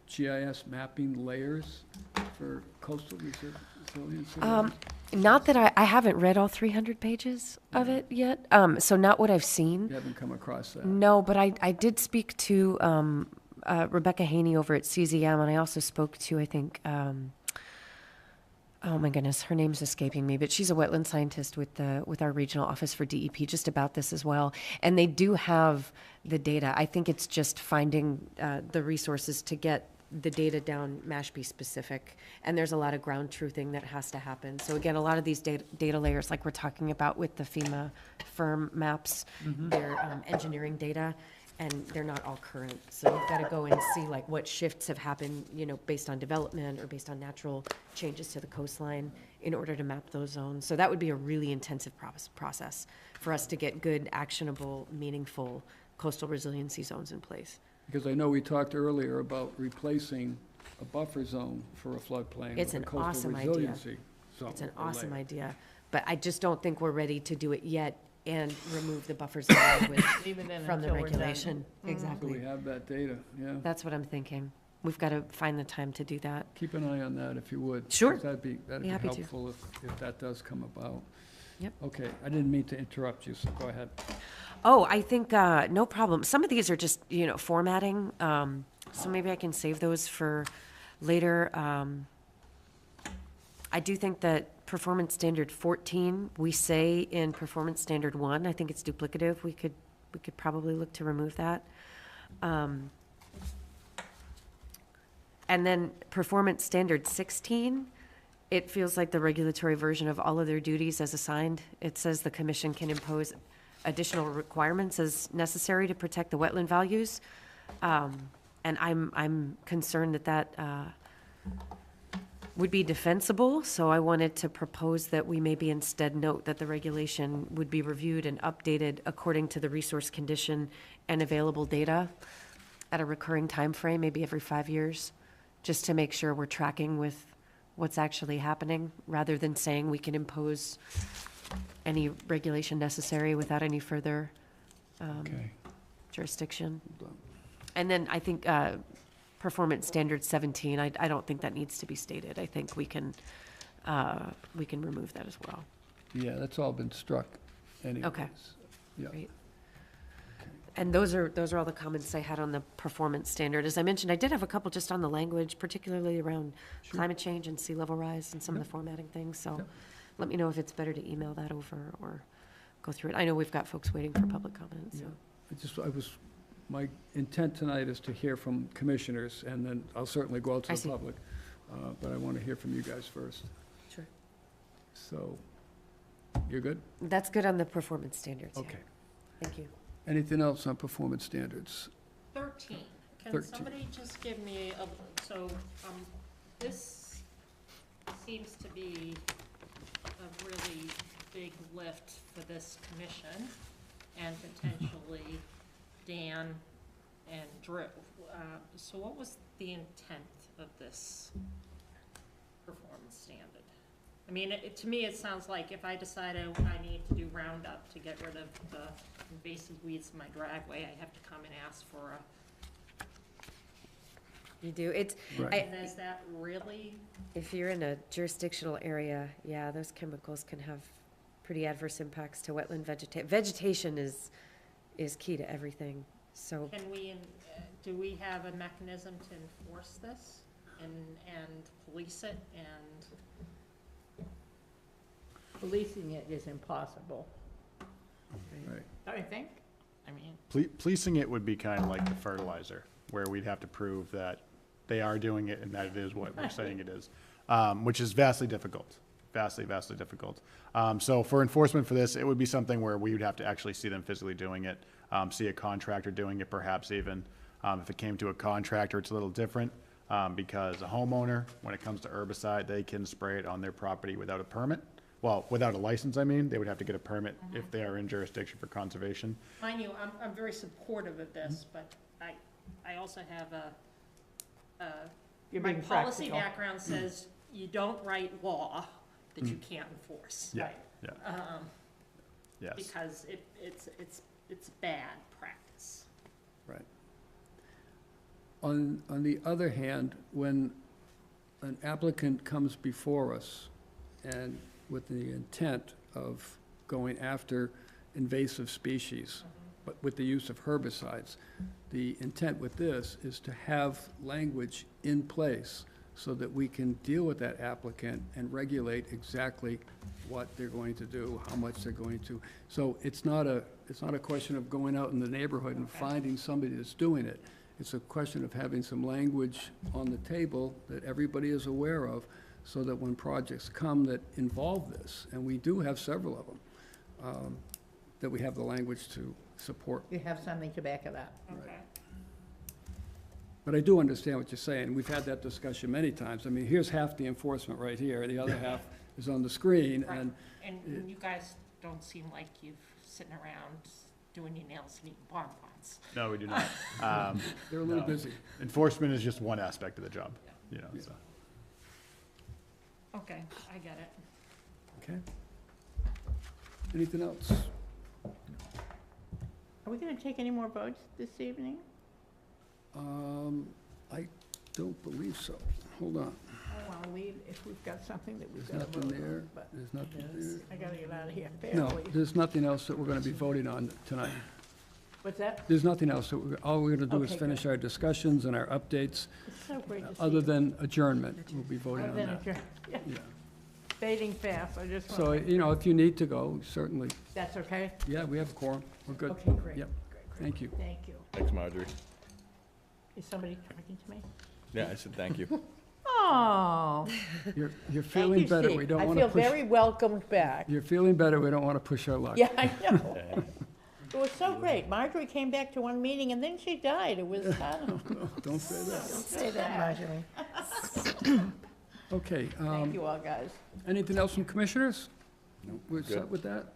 Speaker 1: GIS mapping layers for coastal resiliency areas?
Speaker 8: Not that I haven't read all 300 pages of it yet, so not what I've seen.
Speaker 1: You haven't come across that?
Speaker 8: No, but I did speak to Rebecca Haney over at CZM, and I also spoke to, I think, oh my goodness, her name's escaping me, but she's a wetland scientist with our regional office for DEP, just about this as well. And they do have the data. I think it's just finding the resources to get the data down Mashpee specific, and there's a lot of ground truthing that has to happen. So again, a lot of these data layers, like we're talking about with the FEMA firm maps, they're engineering data, and they're not all current. So you've got to go and see like what shifts have happened, you know, based on development or based on natural changes to the coastline in order to map those zones. So that would be a really intensive process for us to get good, actionable, meaningful coastal resiliency zones in place.
Speaker 1: Because I know we talked earlier about replacing a buffer zone for a floodplain.
Speaker 8: It's
Speaker 1: with
Speaker 8: an
Speaker 1: a coastal
Speaker 8: awesome idea.
Speaker 1: resiliency zone
Speaker 8: It's an
Speaker 1: or
Speaker 8: awesome
Speaker 1: layer.
Speaker 8: idea, but I just don't think we're ready to do it yet and remove the buffer zone
Speaker 2: Leave it in
Speaker 8: from the
Speaker 2: until we're done.
Speaker 8: regulation.
Speaker 1: So
Speaker 8: Exactly.
Speaker 1: we have that data, yeah.
Speaker 8: That's what I'm thinking. We've got to find the time to do that.
Speaker 1: Keep an eye on that if you would.
Speaker 8: Sure.
Speaker 1: 'Cause that'd be
Speaker 8: Be happy to.
Speaker 1: helpful if that does come about.
Speaker 8: Yep.
Speaker 1: Okay, I didn't mean to interrupt you, so go ahead.
Speaker 8: Oh, I think, no problem. Some of these are just, you know, formatting, so maybe I can save those for later. I do think that Performance Standard 14, we say in Performance Standard 1, I think it's duplicative. We could probably look to remove that. And then Performance Standard 16, it feels like the regulatory version of all other duties as assigned. It says the commission can impose additional requirements as necessary to protect the wetland values. And I'm concerned that would be defensible, so I wanted to propose that we maybe instead note that the regulation would be reviewed and updated according to the resource condition and available data at a recurring time frame, maybe every 5 years, just to make sure we're tracking with what's actually happening, rather than saying we can impose any regulation necessary without any further
Speaker 1: Okay.
Speaker 8: jurisdiction. And then I think performance standard 17, I don't think that needs to be stated. I think we can remove that as well.
Speaker 1: Yeah, that's all been struck anyways.
Speaker 8: Okay.
Speaker 1: Yeah.
Speaker 8: Great. And those are all the comments I had on the performance standard. As I mentioned, I did have a couple just on the language, particularly around climate change and sea level rise and some of the formatting things. So let me know if it's better to email that over or go through it. I know we've got folks waiting for public comments. So.
Speaker 1: My intent tonight is to hear from commissioners, and then I'll certainly go out to
Speaker 8: I
Speaker 1: the
Speaker 8: see.
Speaker 1: public. But I want to hear from you guys first.
Speaker 8: Sure.
Speaker 1: So, you're good?
Speaker 8: That's good on the performance standards. yeah.
Speaker 1: Okay.
Speaker 8: Thank you.
Speaker 1: Anything else on performance standards?
Speaker 6: 13. Can
Speaker 1: 13.
Speaker 6: somebody just give me this seems to be a really big lift for this commission and potentially Dan and Drew. So what was the intent of this performance standard? I mean, to me, it sounds like if I decide I need to do Roundup to get rid of the invasive weeds in my driveway, I have to come and ask for a.
Speaker 8: You do. It's.
Speaker 1: Right.
Speaker 6: And is that really?
Speaker 8: If you're in a jurisdictional area, yeah, those chemicals can have pretty adverse impacts to wetland vegetation. Vegetation is key to everything, so.
Speaker 6: Can we, do we have a mechanism to enforce this and police it and?
Speaker 2: Policing it is impossible.
Speaker 1: Right.
Speaker 2: Don't you think?
Speaker 6: I mean.
Speaker 4: Policing it would be kind of like the fertilizer, where we'd have to prove that they are doing it and that it is what we're saying it is, which is vastly difficult, vastly difficult. So for enforcement for this, it would be something where we would have to actually see them physically doing it, see a contractor doing it perhaps even. If it came to a contractor, it's a little different because a homeowner, when it comes to herbicide, they can spray it on their property without a permit. Well, without a license, I mean, they would have to get a permit if they are in jurisdiction for conservation.
Speaker 6: Mind you, I'm very supportive of this, but I also have
Speaker 2: You're
Speaker 6: my
Speaker 2: being
Speaker 6: policy
Speaker 2: practical.
Speaker 6: background says you don't write law that you can't enforce.
Speaker 4: Yeah, yeah. Yes.
Speaker 6: Because it's bad practice.
Speaker 1: Right. On the other hand, when an applicant comes before us and with the intent of going after invasive species, but with the use of herbicides, the intent with this is to have language in place so that we can deal with that applicant and regulate exactly what they're going to do, how much they're going to. So it's not a question of going out in the neighborhood and finding somebody that's doing it. It's a question of having some language on the table that everybody is aware of, so that when projects come that involve this, and we do have several of them, that we have the language to support.
Speaker 2: You have something to back it up.
Speaker 6: Okay.
Speaker 1: But I do understand what you're saying. We've had that discussion many times. I mean, here's half the enforcement right here, the other half is on the screen,
Speaker 6: Right.
Speaker 1: and
Speaker 6: And you guys don't seem like you've sitting around doing your nails and eating bonbons.
Speaker 4: No, we do not.
Speaker 1: they're a little
Speaker 4: no.
Speaker 1: busy.
Speaker 4: Enforcement is just one aspect of the job, you know, so.
Speaker 6: Okay, I get it.
Speaker 1: Okay. Anything else?
Speaker 2: Are we going to take any more votes this evening?
Speaker 1: I don't believe so. Hold on.
Speaker 2: I want to leave if we've got something that we've
Speaker 1: There's
Speaker 2: got to
Speaker 1: nothing
Speaker 2: vote
Speaker 1: there.
Speaker 2: on, but
Speaker 1: There's nothing there.
Speaker 2: I got to get out of here
Speaker 1: No,
Speaker 2: fairly.
Speaker 1: there's nothing else that we're going to be voting on tonight.
Speaker 2: What's that?
Speaker 1: There's nothing else. All we're going to do is
Speaker 2: Okay,
Speaker 1: finish
Speaker 2: good.
Speaker 1: our discussions and our updates,
Speaker 2: It's so great to see
Speaker 1: other
Speaker 2: you.
Speaker 1: than adjournment. We'll be voting
Speaker 2: Other
Speaker 1: on
Speaker 2: than
Speaker 1: that.
Speaker 2: adjourn- yeah.
Speaker 1: Yeah.
Speaker 2: Fading fast, I just want
Speaker 1: So,
Speaker 2: to.
Speaker 1: you know, if you need to go, certainly,
Speaker 2: That's okay?
Speaker 1: yeah, we have a quorum. We're good.
Speaker 2: Okay, great.
Speaker 1: Yep.
Speaker 2: Great, great.
Speaker 1: Thank you.
Speaker 2: Thank you.
Speaker 10: Thanks, Marjorie.
Speaker 2: Is somebody talking to me?
Speaker 10: Yeah, I said thank you.
Speaker 2: Oh,
Speaker 1: You're
Speaker 2: thank
Speaker 1: feeling
Speaker 2: you,
Speaker 1: better.
Speaker 2: Steve.
Speaker 1: We don't
Speaker 2: I
Speaker 1: want to
Speaker 2: feel
Speaker 1: push.
Speaker 2: very welcomed back.
Speaker 1: You're feeling better. We don't want to push our luck.
Speaker 2: Yeah, I know. It was so great. Marjorie came back to one meeting and then she died. It was, I don't know.
Speaker 1: Don't say that.
Speaker 2: Don't say that, Marjorie.
Speaker 1: Okay.
Speaker 2: Thank you all, guys.
Speaker 1: Anything else from commissioners? No, we're set with that.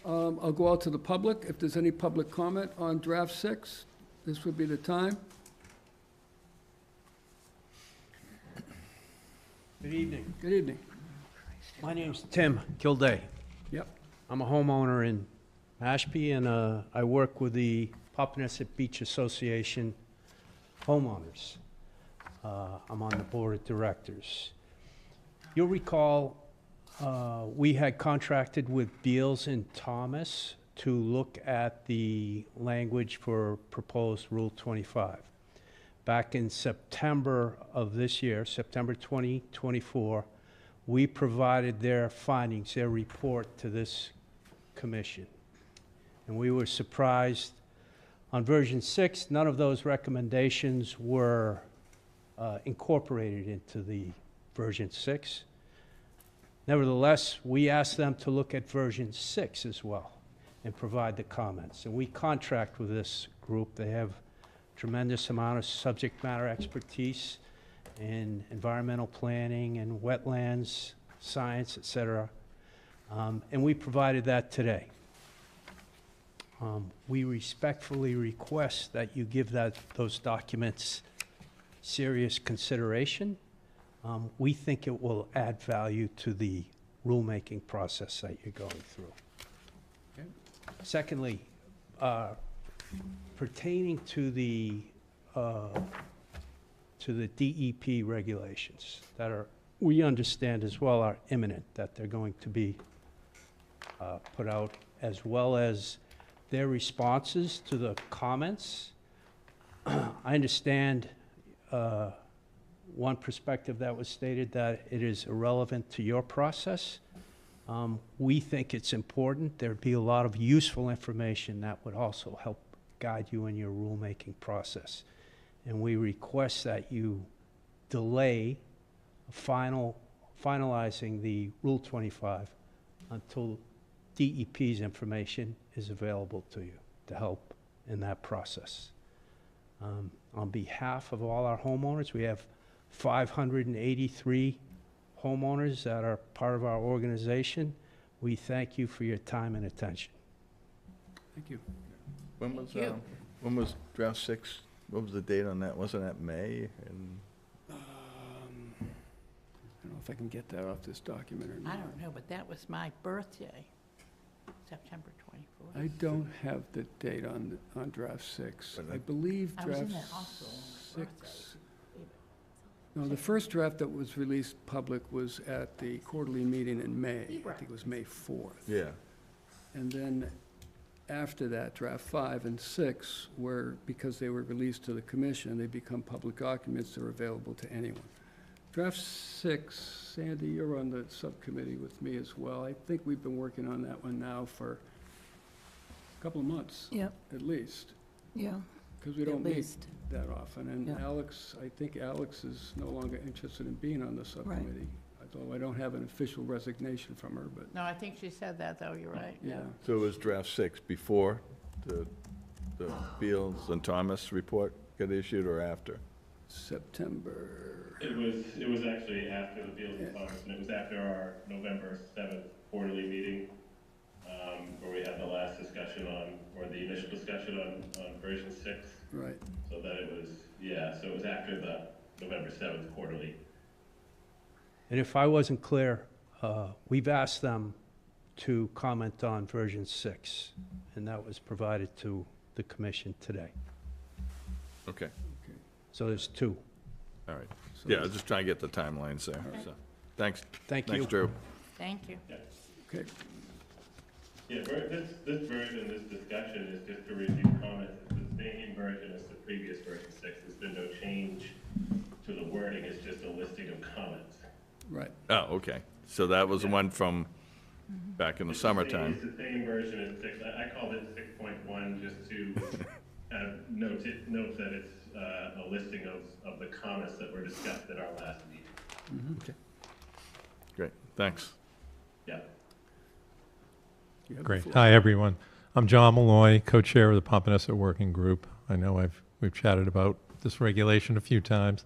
Speaker 1: I'll go out to the public. If there's any public comment on draft 6, this would be the time.
Speaker 3: Good evening.
Speaker 1: Good evening.
Speaker 3: My name's Tim Kilday.
Speaker 1: Yep.
Speaker 3: I'm a homeowner in Mashpee, and I work with the Papaneset Beach Association homeowners. I'm on the board of directors. You'll recall we had contracted with Beals and Thomas to look at the language for proposed Rule 25. Back in September of this year, September 2024, we provided their findings, their report to this commission. And we were surprised on version 6, none of those recommendations were incorporated into the version 6. Nevertheless, we asked them to look at version 6 as well and provide the comments. And we contract with this group. They have tremendous amount of subject matter expertise in environmental planning and wetlands, science, et cetera. And we provided that today. We respectfully request that you give those documents serious consideration. We think it will add value to the rulemaking process that you're going through. Okay. Secondly, pertaining to the DEP regulations that are, we understand as well, are imminent, that they're going to be put out, as well as their responses to the comments. I understand one perspective that was stated, that it is irrelevant to your process. We think it's important. There'd be a lot of useful information that would also help guide you in your rulemaking process. And we request that you delay finalizing the Rule 25 until DEP's information is available to you to help in that process. On behalf of all our homeowners, we have 583 homeowners that are part of our organization. We thank you for your time and attention.
Speaker 1: Thank you.
Speaker 10: When was draft 6? What was the date on that? Wasn't that May? And
Speaker 1: I don't know if I can get that off this document or not.
Speaker 2: I don't know, but that was my birthday, September 24th.
Speaker 1: I don't have the date on draft 6. I believe
Speaker 2: I was in
Speaker 1: draft
Speaker 2: that hospital on my
Speaker 1: 6. No, the first draft that was released public was at the quarterly meeting in May. I think it was May 4th.
Speaker 10: Yeah.
Speaker 1: And then after that, draft 5 and 6 were, because they were released to the commission, they become public documents that are available to anyone. Draft 6, Sandy, you're on the subcommittee with me as well. I think we've been working on that one now for a couple of months.
Speaker 12: Yep.
Speaker 1: At least.
Speaker 12: Yeah.
Speaker 1: Because we don't
Speaker 12: At
Speaker 1: meet
Speaker 12: least.
Speaker 1: that often. And
Speaker 12: Yeah.
Speaker 1: Alex, I think Alex is no longer interested in being on the subcommittee. Although I don't have an official resignation from her, but,
Speaker 2: No, I think she said that, though, you're right.
Speaker 1: yeah.
Speaker 10: so it was draft 6 before the Beals and Thomas report got issued, or after?
Speaker 1: September.
Speaker 13: It was actually after the Beals and Thomas, and it was after our November 7th quarterly meeting, where we had the last discussion on, or the initial discussion on version 6.
Speaker 1: Right.
Speaker 13: So that it was, so it was after the November 7th quarterly.
Speaker 3: And if I wasn't clear, we've asked them to comment on version 6, and that was provided to the commission today.
Speaker 10: Okay.
Speaker 3: So there's 2.
Speaker 10: All right. Yeah, I was just trying to get the timelines there, so. Thanks.
Speaker 3: Thank you.
Speaker 10: Thanks, Drew.
Speaker 2: Thank you.
Speaker 1: Okay.
Speaker 13: Yeah, this version, this discussion is just to review comments. It's the same version as the previous version 6. There's been no change to the wording. It's just a listing of comments.
Speaker 1: Right.
Speaker 10: Oh, okay. So that was the one from back in the summertime.
Speaker 13: It's the same version as 6. I called it 6.1 just to note that it's a listing of the comments that were discussed at our last meeting.
Speaker 10: Okay. Great, thanks.
Speaker 13: Yeah.
Speaker 22: Great. Hi, everyone. I'm John Malloy, co-chair of the Pompanesett Working Group. I know we've chatted about this regulation a few times.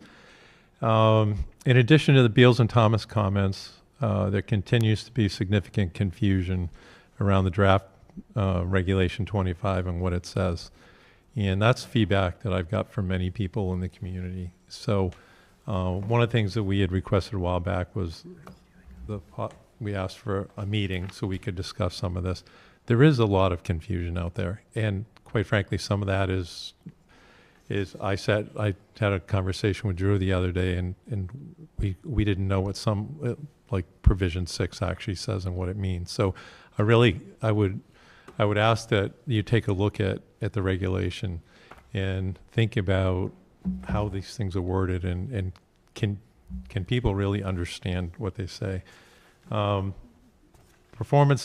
Speaker 22: In addition to the Beals and Thomas comments, there continues to be significant confusion around the draft Regulation 25 and what it says. And that's feedback that I've got from many people in the community. So one of the things that we had requested a while back was we asked for a meeting so we could discuss some of this. There is a lot of confusion out there. And quite frankly, some of that is I had a conversation with Drew the other day, and we didn't know what some like provision 6 actually says and what it means. So I would ask that you take a look at the regulation and think about how these things are worded, and can people really understand what they say. Performance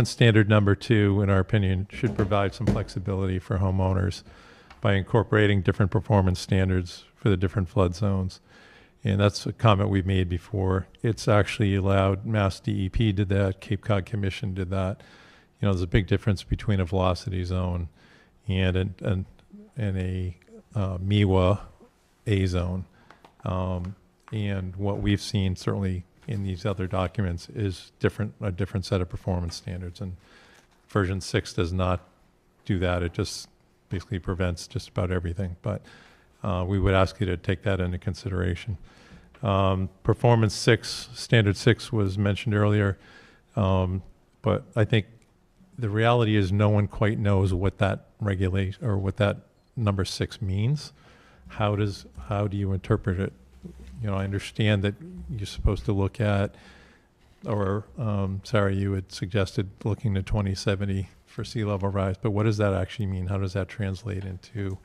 Speaker 22: standard number 2, in our opinion, should provide some flexibility for homeowners by incorporating different performance standards for the different flood zones. And that's a comment we've made before. It's actually allowed. Mass DEP did that. Cape Cod Commission did that. You know, there's a big difference between a velocity zone and a MIWA A zone. And what we've seen certainly in these other documents is a different set of performance standards. And version 6 does not do that. It just basically prevents just about everything. But we would ask you to take that into consideration. Performance 6, standard 6 was mentioned earlier. But I think the reality is no one quite knows what that regulation or what that number 6 means. How do you interpret it? You know, I understand that you're supposed to look at, or Sarah, you had suggested looking to 2070 for sea level rise, but what does that actually mean? How does that translate into,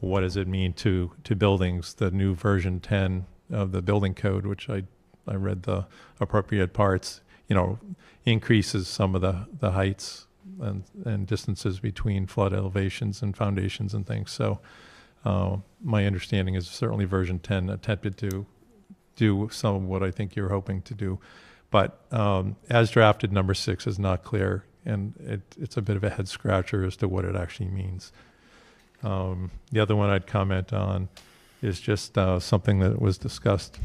Speaker 22: what does it mean to buildings? The new version 10 of the building code, which I read the appropriate parts, you know, increases some of the heights and distances between flood elevations and foundations and things. So my understanding is certainly version 10 attempted to do some of what I think you're hoping to do. But as drafted, number 6 is not clear, and it's a bit of a head scratcher as to what it actually means. The other one I'd comment on is just something that was discussed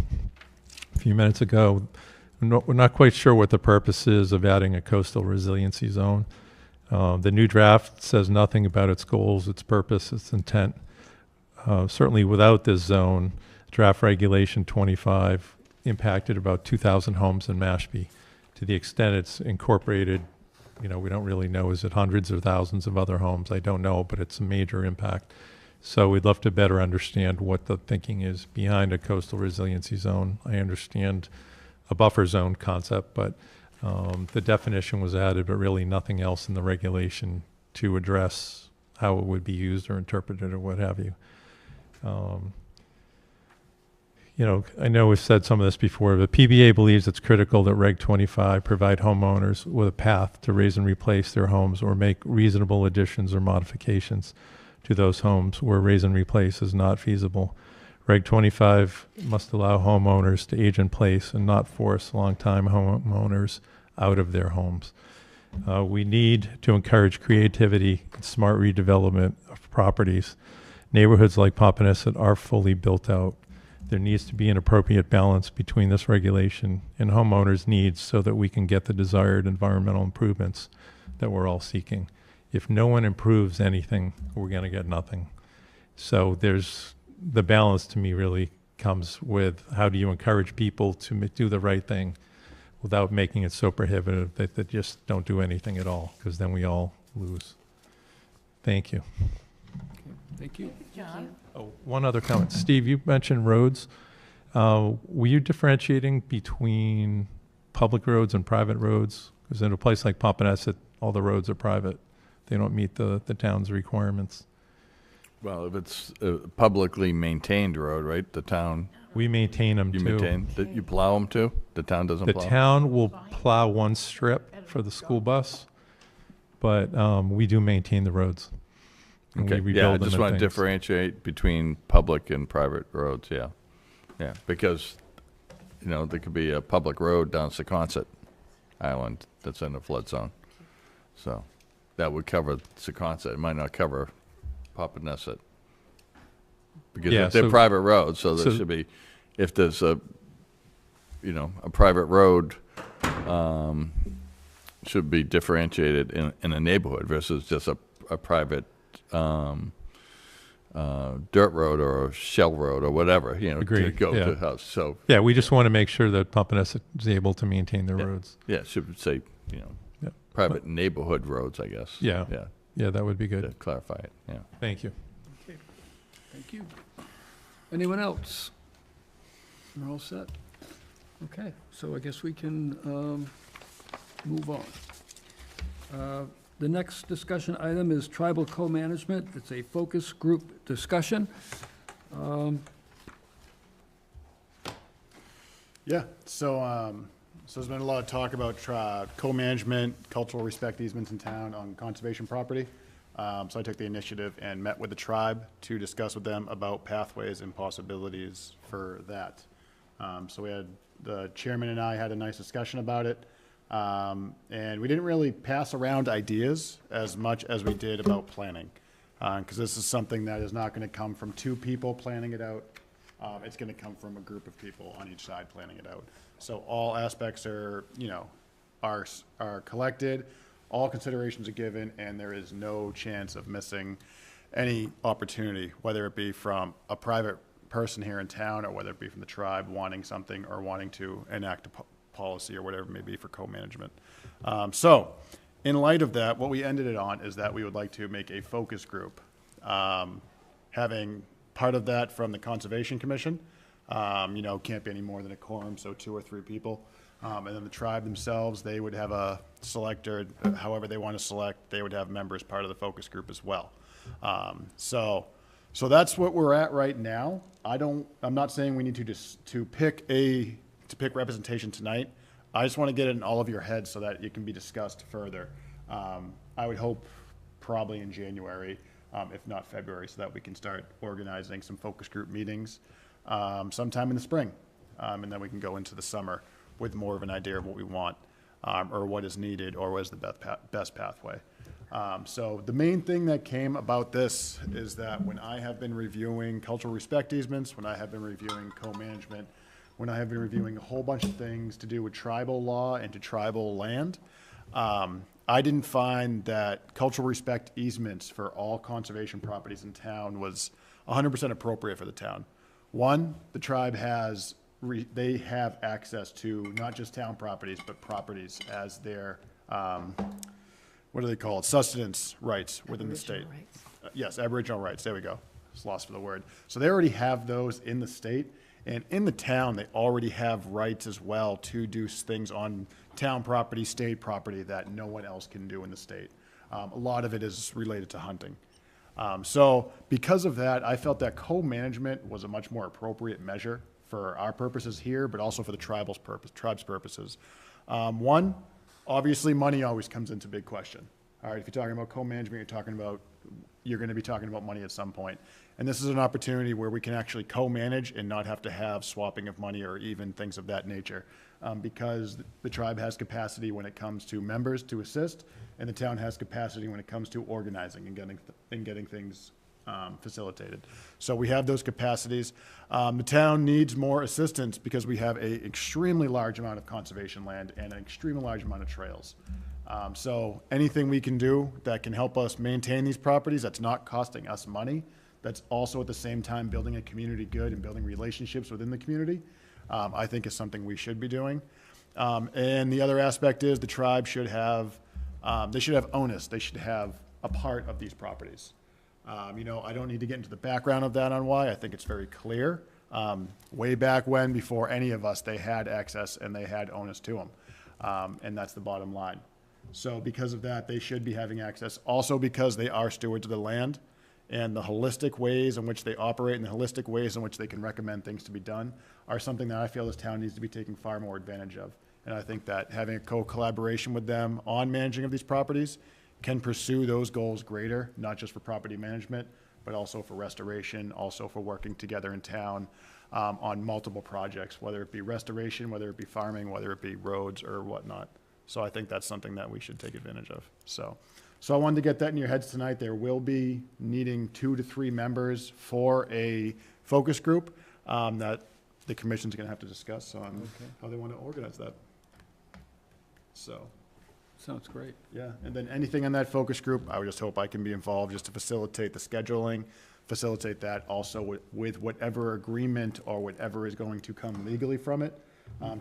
Speaker 22: a few minutes ago. We're not quite sure what the purpose is of adding a coastal resiliency zone. The new draft says nothing about its goals, its purpose, its intent. Certainly without this zone, draft regulation 25 impacted about 2,000 homes in Mashpee. To the extent it's incorporated, you know, we don't really know, is it hundreds or thousands of other homes? I don't know, but it's a major impact. So we'd love to better understand what the thinking is behind a coastal resiliency zone. I understand a buffer zone concept, but the definition was added, but really nothing else in the regulation to address how it would be used or interpreted or what have you. You know, I know we've said some of this before, but PBA believes it's critical that Reg 25 provide homeowners with a path to raise and replace their homes or make reasonable additions or modifications to those homes where raise and replace is not feasible. Reg 25 must allow homeowners to age in place and not force longtime homeowners out of their homes. We need to encourage creativity and smart redevelopment of properties. Neighborhoods like Popponesset are fully built out. There needs to be an appropriate balance between this regulation and homeowners' needs so that we can get the desired environmental improvements that we're all seeking. If no one improves anything, we're going to get nothing. So there's the balance to me really comes with how do you encourage people to do the right thing without making it so prohibitive that they just don't do anything at all, because then we all lose. Thank you.
Speaker 1: Thank you.
Speaker 2: John?
Speaker 22: Oh, one other comment. Steve, you mentioned roads. Were you differentiating between public roads and private roads? Because in a place like Popponesset, all the roads are private. They don't meet the town's requirements.
Speaker 10: Well, if it's a publicly maintained road, right, the town.
Speaker 22: We maintain them
Speaker 10: You
Speaker 22: too.
Speaker 10: maintain, that you plow them too? The town doesn't
Speaker 22: The
Speaker 10: plow?
Speaker 22: town will plow one strip for the school bus, but we do maintain the roads. And
Speaker 10: Okay,
Speaker 22: we
Speaker 10: yeah, I
Speaker 22: rebuild them
Speaker 10: just
Speaker 22: and
Speaker 10: want to
Speaker 22: things.
Speaker 10: differentiate between public and private roads, yeah. Yeah, because, you know, there could be a public road down Secaucet Island that's in a flood zone. So that would cover Secaucet. It might not cover Popponesset. Because
Speaker 22: Yeah,
Speaker 10: if they're
Speaker 22: so-
Speaker 10: private roads, so there
Speaker 22: so-
Speaker 10: should be, if there's a private road, should be differentiated in a neighborhood versus just a private, dirt road or a shell road or whatever, to
Speaker 22: Agreed,
Speaker 10: go
Speaker 22: yeah.
Speaker 10: to the house, so.
Speaker 22: Yeah, we just want to make sure that Pompanesett is able to maintain their roads.
Speaker 10: Yeah, it should say,
Speaker 22: Yeah.
Speaker 10: private neighborhood roads, I guess.
Speaker 22: Yeah.
Speaker 10: Yeah,
Speaker 22: Yeah, that would be
Speaker 10: to
Speaker 22: good.
Speaker 10: clarify it, yeah.
Speaker 22: Thank you.
Speaker 1: Okay, thank you. Anyone else? We're all set? Okay, so I guess we can move on. The next discussion item is tribal co-management. It's a focus group discussion.
Speaker 4: Yeah, so there's been a lot of talk about co-management, cultural respect easements in town on conservation property. So I took the initiative and met with the tribe to discuss with them about pathways and possibilities for that. So we had, the chairman and I had a nice discussion about it. And we didn't really pass around ideas as much as we did about planning. Because this is something that is not going to come from two people planning it out. It's going to come from a group of people on each side planning it out. So all aspects are, are collected, all considerations are given, and there is no chance of missing any opportunity, whether it be from a private person here in town or whether it be from the tribe wanting something or wanting to enact a policy or whatever it may be for co-management. So in light of that, what we ended it on is that we would like to make a focus group, having part of that from the Conservation Commission. Can't be any more than a quorum, so 2 or 3 people. And then the tribe themselves, they would have a selector, however they want to select, they would have members part of the focus group as well. So that's what we're at right now. I'm not saying we need to pick representation tonight. I just want to get it in all of your heads so that it can be discussed further. I would hope probably in January, if not February, so that we can start organizing some focus group meetings sometime in the spring. And then we can go into the summer with more of an idea of what we want or what is needed or what is the best pathway. So the main thing that came about this is that when I have been reviewing cultural respect easements, when I have been reviewing co-management, when I have been reviewing a whole bunch of things to do with tribal law and to tribal land, I didn't find that cultural respect easements for all conservation properties in town was 100% appropriate for the town. One, the tribe has, they have access to not just town properties, but properties as their, what do they call it, sustenance rights within the state. Yes, Aboriginal rights, there we go. Just lost for the word. So they already have those in the state. And in the town, they already have rights as well to do things on town property, state property that no one else can do in the state. A lot of it is related to hunting. So because of that, I felt that co-management was a much more appropriate measure for our purposes here, but also for the tribe's purposes. One, obviously money always comes into big question. All right, if you're talking about co-management, you're going to be talking about money at some point. And this is an opportunity where we can actually co-manage and not have to have swapping of money or even things of that nature. Because the tribe has capacity when it comes to members to assist, and the town has capacity when it comes to organizing and getting things facilitated. So we have those capacities. The town needs more assistance because we have an extremely large amount of conservation land and an extremely large amount of trails. So anything we can do that can help us maintain these properties that's not costing us money, that's also at the same time building a community good and building relationships within the community, I think is something we should be doing. And the other aspect is the tribe should have, they should have onus. They should have a part of these properties. I don't need to get into the background of that on why. I think it's very clear. Way back when, before any of us, they had access and they had onus to them. And that's the bottom line. So because of that, they should be having access. Also because they are stewards of the land, and the holistic ways in which they operate and the holistic ways in which they can recommend things to be done are something that I feel this town needs to be taking far more advantage of. And I think that having a co-collaboration with them on managing of these properties can pursue those goals greater, not just for property management, but also for restoration, also for working together in town on multiple projects, whether it be restoration, whether it be farming, whether it be roads or whatnot. So I think that's something that we should take advantage of. So I wanted to get that in your heads tonight. There will be needing 2 to 3 members for a focus group that the commission's going to have to discuss on how they want to organize that. So.
Speaker 1: Sounds great.
Speaker 4: Yeah, and then anything on that focus group, I would just hope I can be involved just to facilitate the scheduling, facilitate that also with whatever agreement or whatever is going to come legally from it,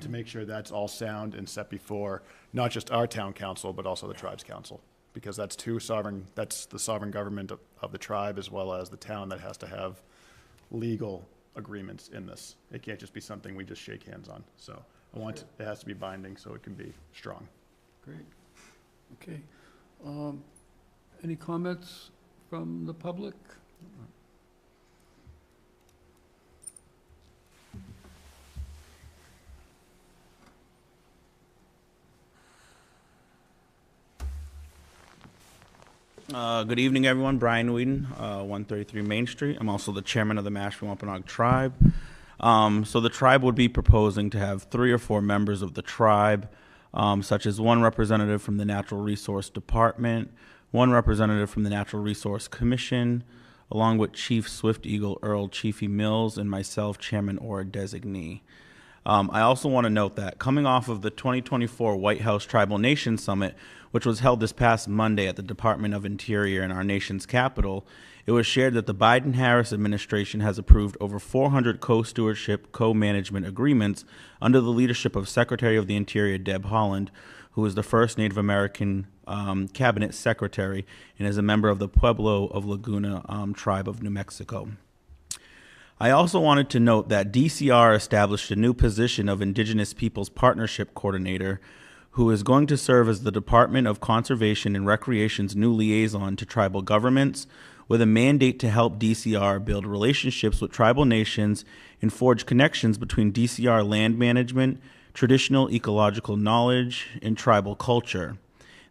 Speaker 4: to make sure that's all sound and set before not just our town council, but also the tribe's council. Because that's that's the sovereign government of the tribe as well as the town that has to have legal agreements in this. It can't just be something we just shake hands on. So it has to be binding so it can be strong.
Speaker 1: Great. Okay. Any comments from the public?
Speaker 11: Good evening, everyone. Brian Whedon, 133 Main Street. I'm also the chairman of the Mashpee Wampanoag Tribe. So the tribe would be proposing to have 3 or 4 members of the tribe, such as 1 representative from the Natural Resource Department, 1 representative from the Natural Resource Commission, along with Chief Swift Eagle Earl Chiefy Mills, and myself, chairman or designee. I also want to note that coming off of the 2024 White House Tribal Nation Summit, which was held this past Monday at the Department of Interior in our nation's capital, it was shared that the Biden-Harris administration has approved over 400 co-stewardship, co-management agreements under the leadership of Secretary of the Interior Deb Haaland, who is the first Native American cabinet secretary and is a member of the Pueblo of Laguna tribe of New Mexico. I also wanted to note that DCR established a new position of Indigenous Peoples Partnership Coordinator, who is going to serve as the Department of Conservation and Recreation's new liaison to tribal governments, with a mandate to help DCR build relationships with tribal nations and forge connections between DCR land management, traditional ecological knowledge, and tribal culture.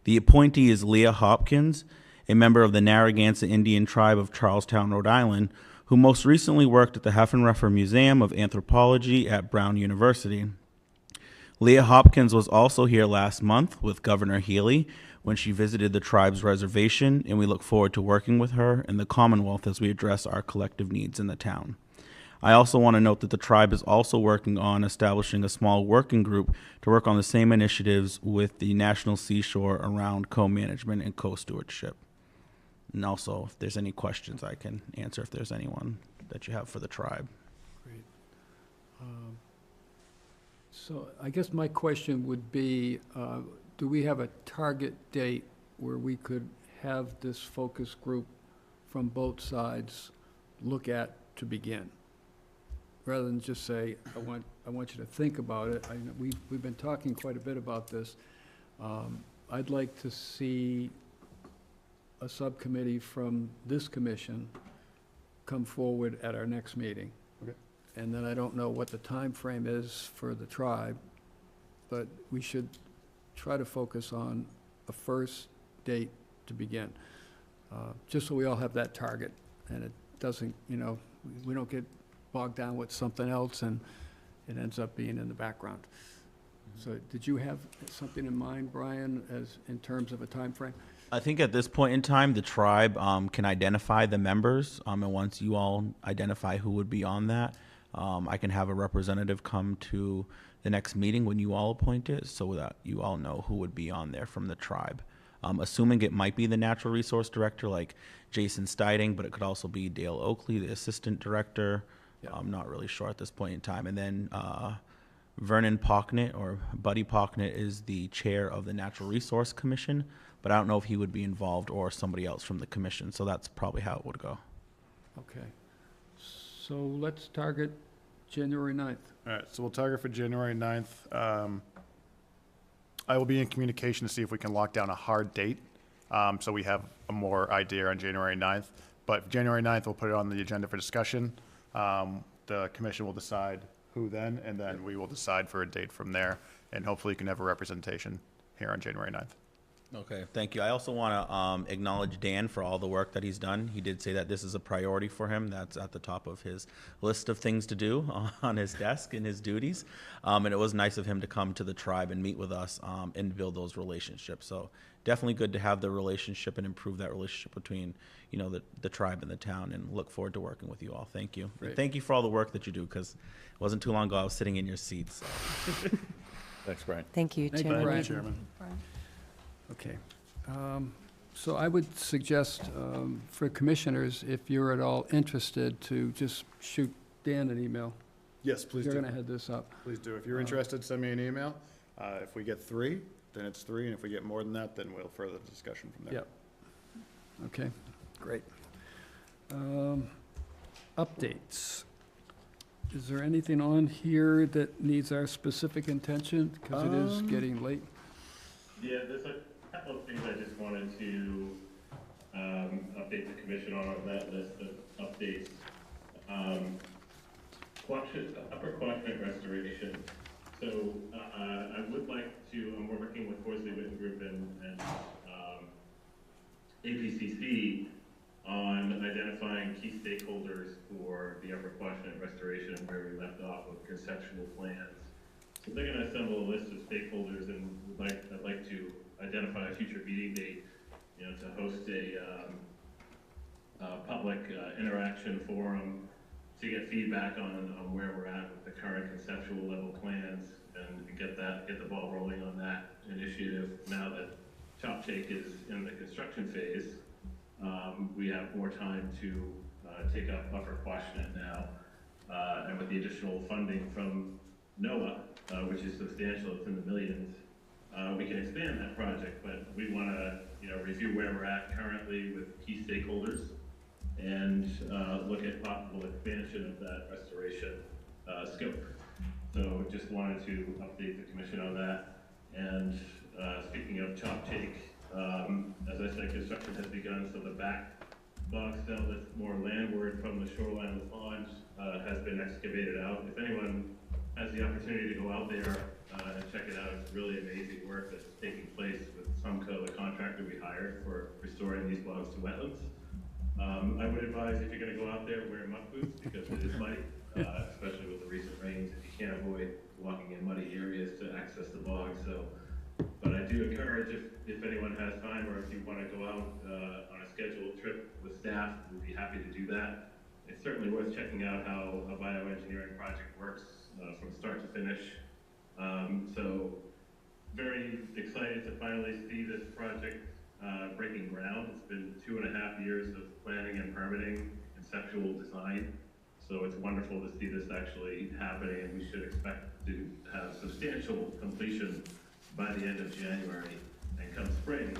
Speaker 11: The appointee is Leah Hopkins, a member of the Narragansett Indian tribe of Charlestown, Rhode Island, who most recently worked at the Heffenreffer Museum of Anthropology at Brown University. Leah Hopkins was also here last month with Governor Healy when she visited the tribe's reservation, and we look forward to working with her and the Commonwealth as we address our collective needs in the town. I also want to note that the tribe is also working on establishing a small working group to work on the same initiatives with the National Seashore around co-management and co-stewardship. And also, if there's any questions, I can answer if there's anyone that you have for the tribe.
Speaker 1: Great. So I guess my question would be, do we have a target date where we could have this focus group from both sides look at to begin? Rather than just say, I want you to think about it. We've been talking quite a bit about this. I'd like to see a subcommittee from this commission come forward at our next meeting.
Speaker 4: Okay.
Speaker 1: And then I don't know what the time frame is for the tribe, but we should try to focus on a first date to begin, just so we all have that target, and it doesn't, we don't get bogged down with something else and it ends up being in the background. So did you have something in mind, Brian, as in terms of a time frame?
Speaker 11: I think at this point in time, the tribe can identify the members, and once you all identify who would be on that, I can have a representative come to the next meeting when you all appoint it, so that you all know who would be on there from the tribe. Assuming it might be the natural resource director like Jason Steiding, but it could also be Dale Oakley, the assistant director. I'm not really sure at this point in time. And then Vernon Pocknett, or Buddy Pocknett, is the chair of the Natural Resource Commission, but I don't know if he would be involved or somebody else from the commission, so that's probably how it would go.
Speaker 1: Okay. So let's target January 9th.
Speaker 4: All right, so we'll target for January 9th. I will be in communication to see if we can lock down a hard date, so we have a more idea on January 9th. But January 9th, we'll put it on the agenda for discussion. The commission will decide who then, and then we will decide for a date from there, and hopefully you can have a representation here on January 9th.
Speaker 11: Okay, thank you. I also want to acknowledge Dan for all the work that he's done. He did say that this is a priority for him. That's at the top of his list of things to do on his desk and his duties. And it was nice of him to come to the tribe and meet with us and build those relationships. So definitely good to have the relationship and improve that relationship between, you know, the tribe and the town, and look forward to working with you all. Thank you.
Speaker 1: Great.
Speaker 11: Thank you for all the work that you do, because it wasn't too long ago I was sitting in your seats. So.
Speaker 10: Thanks, Brian.
Speaker 8: Thank you,
Speaker 1: Thank you,
Speaker 8: Chairman.
Speaker 1: Brian.
Speaker 4: Chairman.
Speaker 1: Okay. So I would suggest for commissioners, if you're at all interested, to just shoot Dan an email.
Speaker 4: Yes, please
Speaker 1: You're
Speaker 4: do.
Speaker 1: going to head this up.
Speaker 4: Please do. If you're interested, send me an email. If we get 3, then it's 3, and if we get more than that, then we'll further the discussion from there.
Speaker 1: Yep. Okay, great. Updates. Is there anything on here that needs our specific attention? Because it is getting late.
Speaker 13: Yeah, there's a couple of things I just wanted to update the commission on that list of updates. Upper Quadrant restoration. So I would like to, I'm working with Horsley Witten Group and APCC on identifying key stakeholders for the Upper Quadrant restoration, where we left off with conceptual plans. So they're going to assemble a list of stakeholders, and I'd like to identify a future meeting date, you know, to host a public interaction forum to get feedback on where we're at with the current conceptual level plans, and get the ball rolling on that initiative. Now that Chop Shake is in the construction phase, we have more time to take up Upper Quadrant now, and with the additional funding from NOAA, which is substantial, it's in the millions, we can expand that project. But we want to, you know, review where we're at currently with key stakeholders, and look at possible expansion of that restoration scope. So just wanted to update the commission on that. And speaking of Chop Shake, as I said, construction has begun, so the back bog cell that's more landward from the shoreline of the pond has been excavated out. If anyone has the opportunity to go out there and check it out, it's really amazing work that's taking place with Sumco, the contractor we hired for restoring these bogs to wetlands. I would advise, if you're going to go out there, wear muck boots, because it is muddy, especially with the recent rains. If you can't avoid walking in muddy areas to access the bog. So, but I do encourage, if anyone has time, or if you want to go out on a scheduled trip with staff, we'd be happy to do that. It's certainly worth checking out how a bioengineering project works from start to finish. So very excited to finally see this project breaking ground. It's been 2.5 years of planning and permitting, conceptual design. So it's wonderful to see this actually happening, and we should expect to have substantial completion by the end of January. And come spring,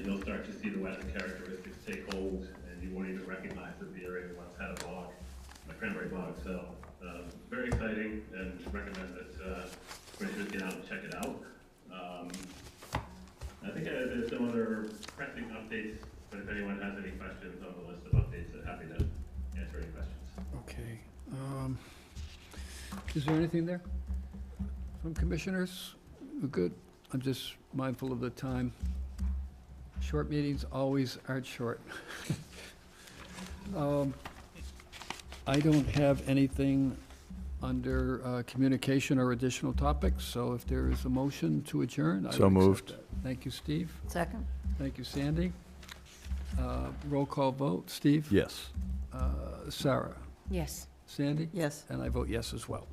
Speaker 13: you'll start to see the wetland characteristics take hold, and you won't even recognize that the area once had a bog, a cranberry bog. So very exciting, and recommend that commissioners get out and check it out. I think there's some other pressing updates, but if anyone has any questions on the list of updates, I'm happy to answer any questions.
Speaker 1: Okay. Is there anything there from commissioners? We're good. I'm just mindful of the time. Short meetings always aren't short. I don't have anything under communication or additional topics, so if there is a motion to adjourn, I would
Speaker 10: So
Speaker 1: accept
Speaker 10: moved.
Speaker 1: that. Thank you, Steve.
Speaker 12: Second?
Speaker 1: Thank you, Sandy. Roll call vote. Steve?
Speaker 10: Yes.
Speaker 1: Sarah?
Speaker 8: Yes.
Speaker 1: Sandy?
Speaker 12: Yes.
Speaker 1: And I vote yes as well.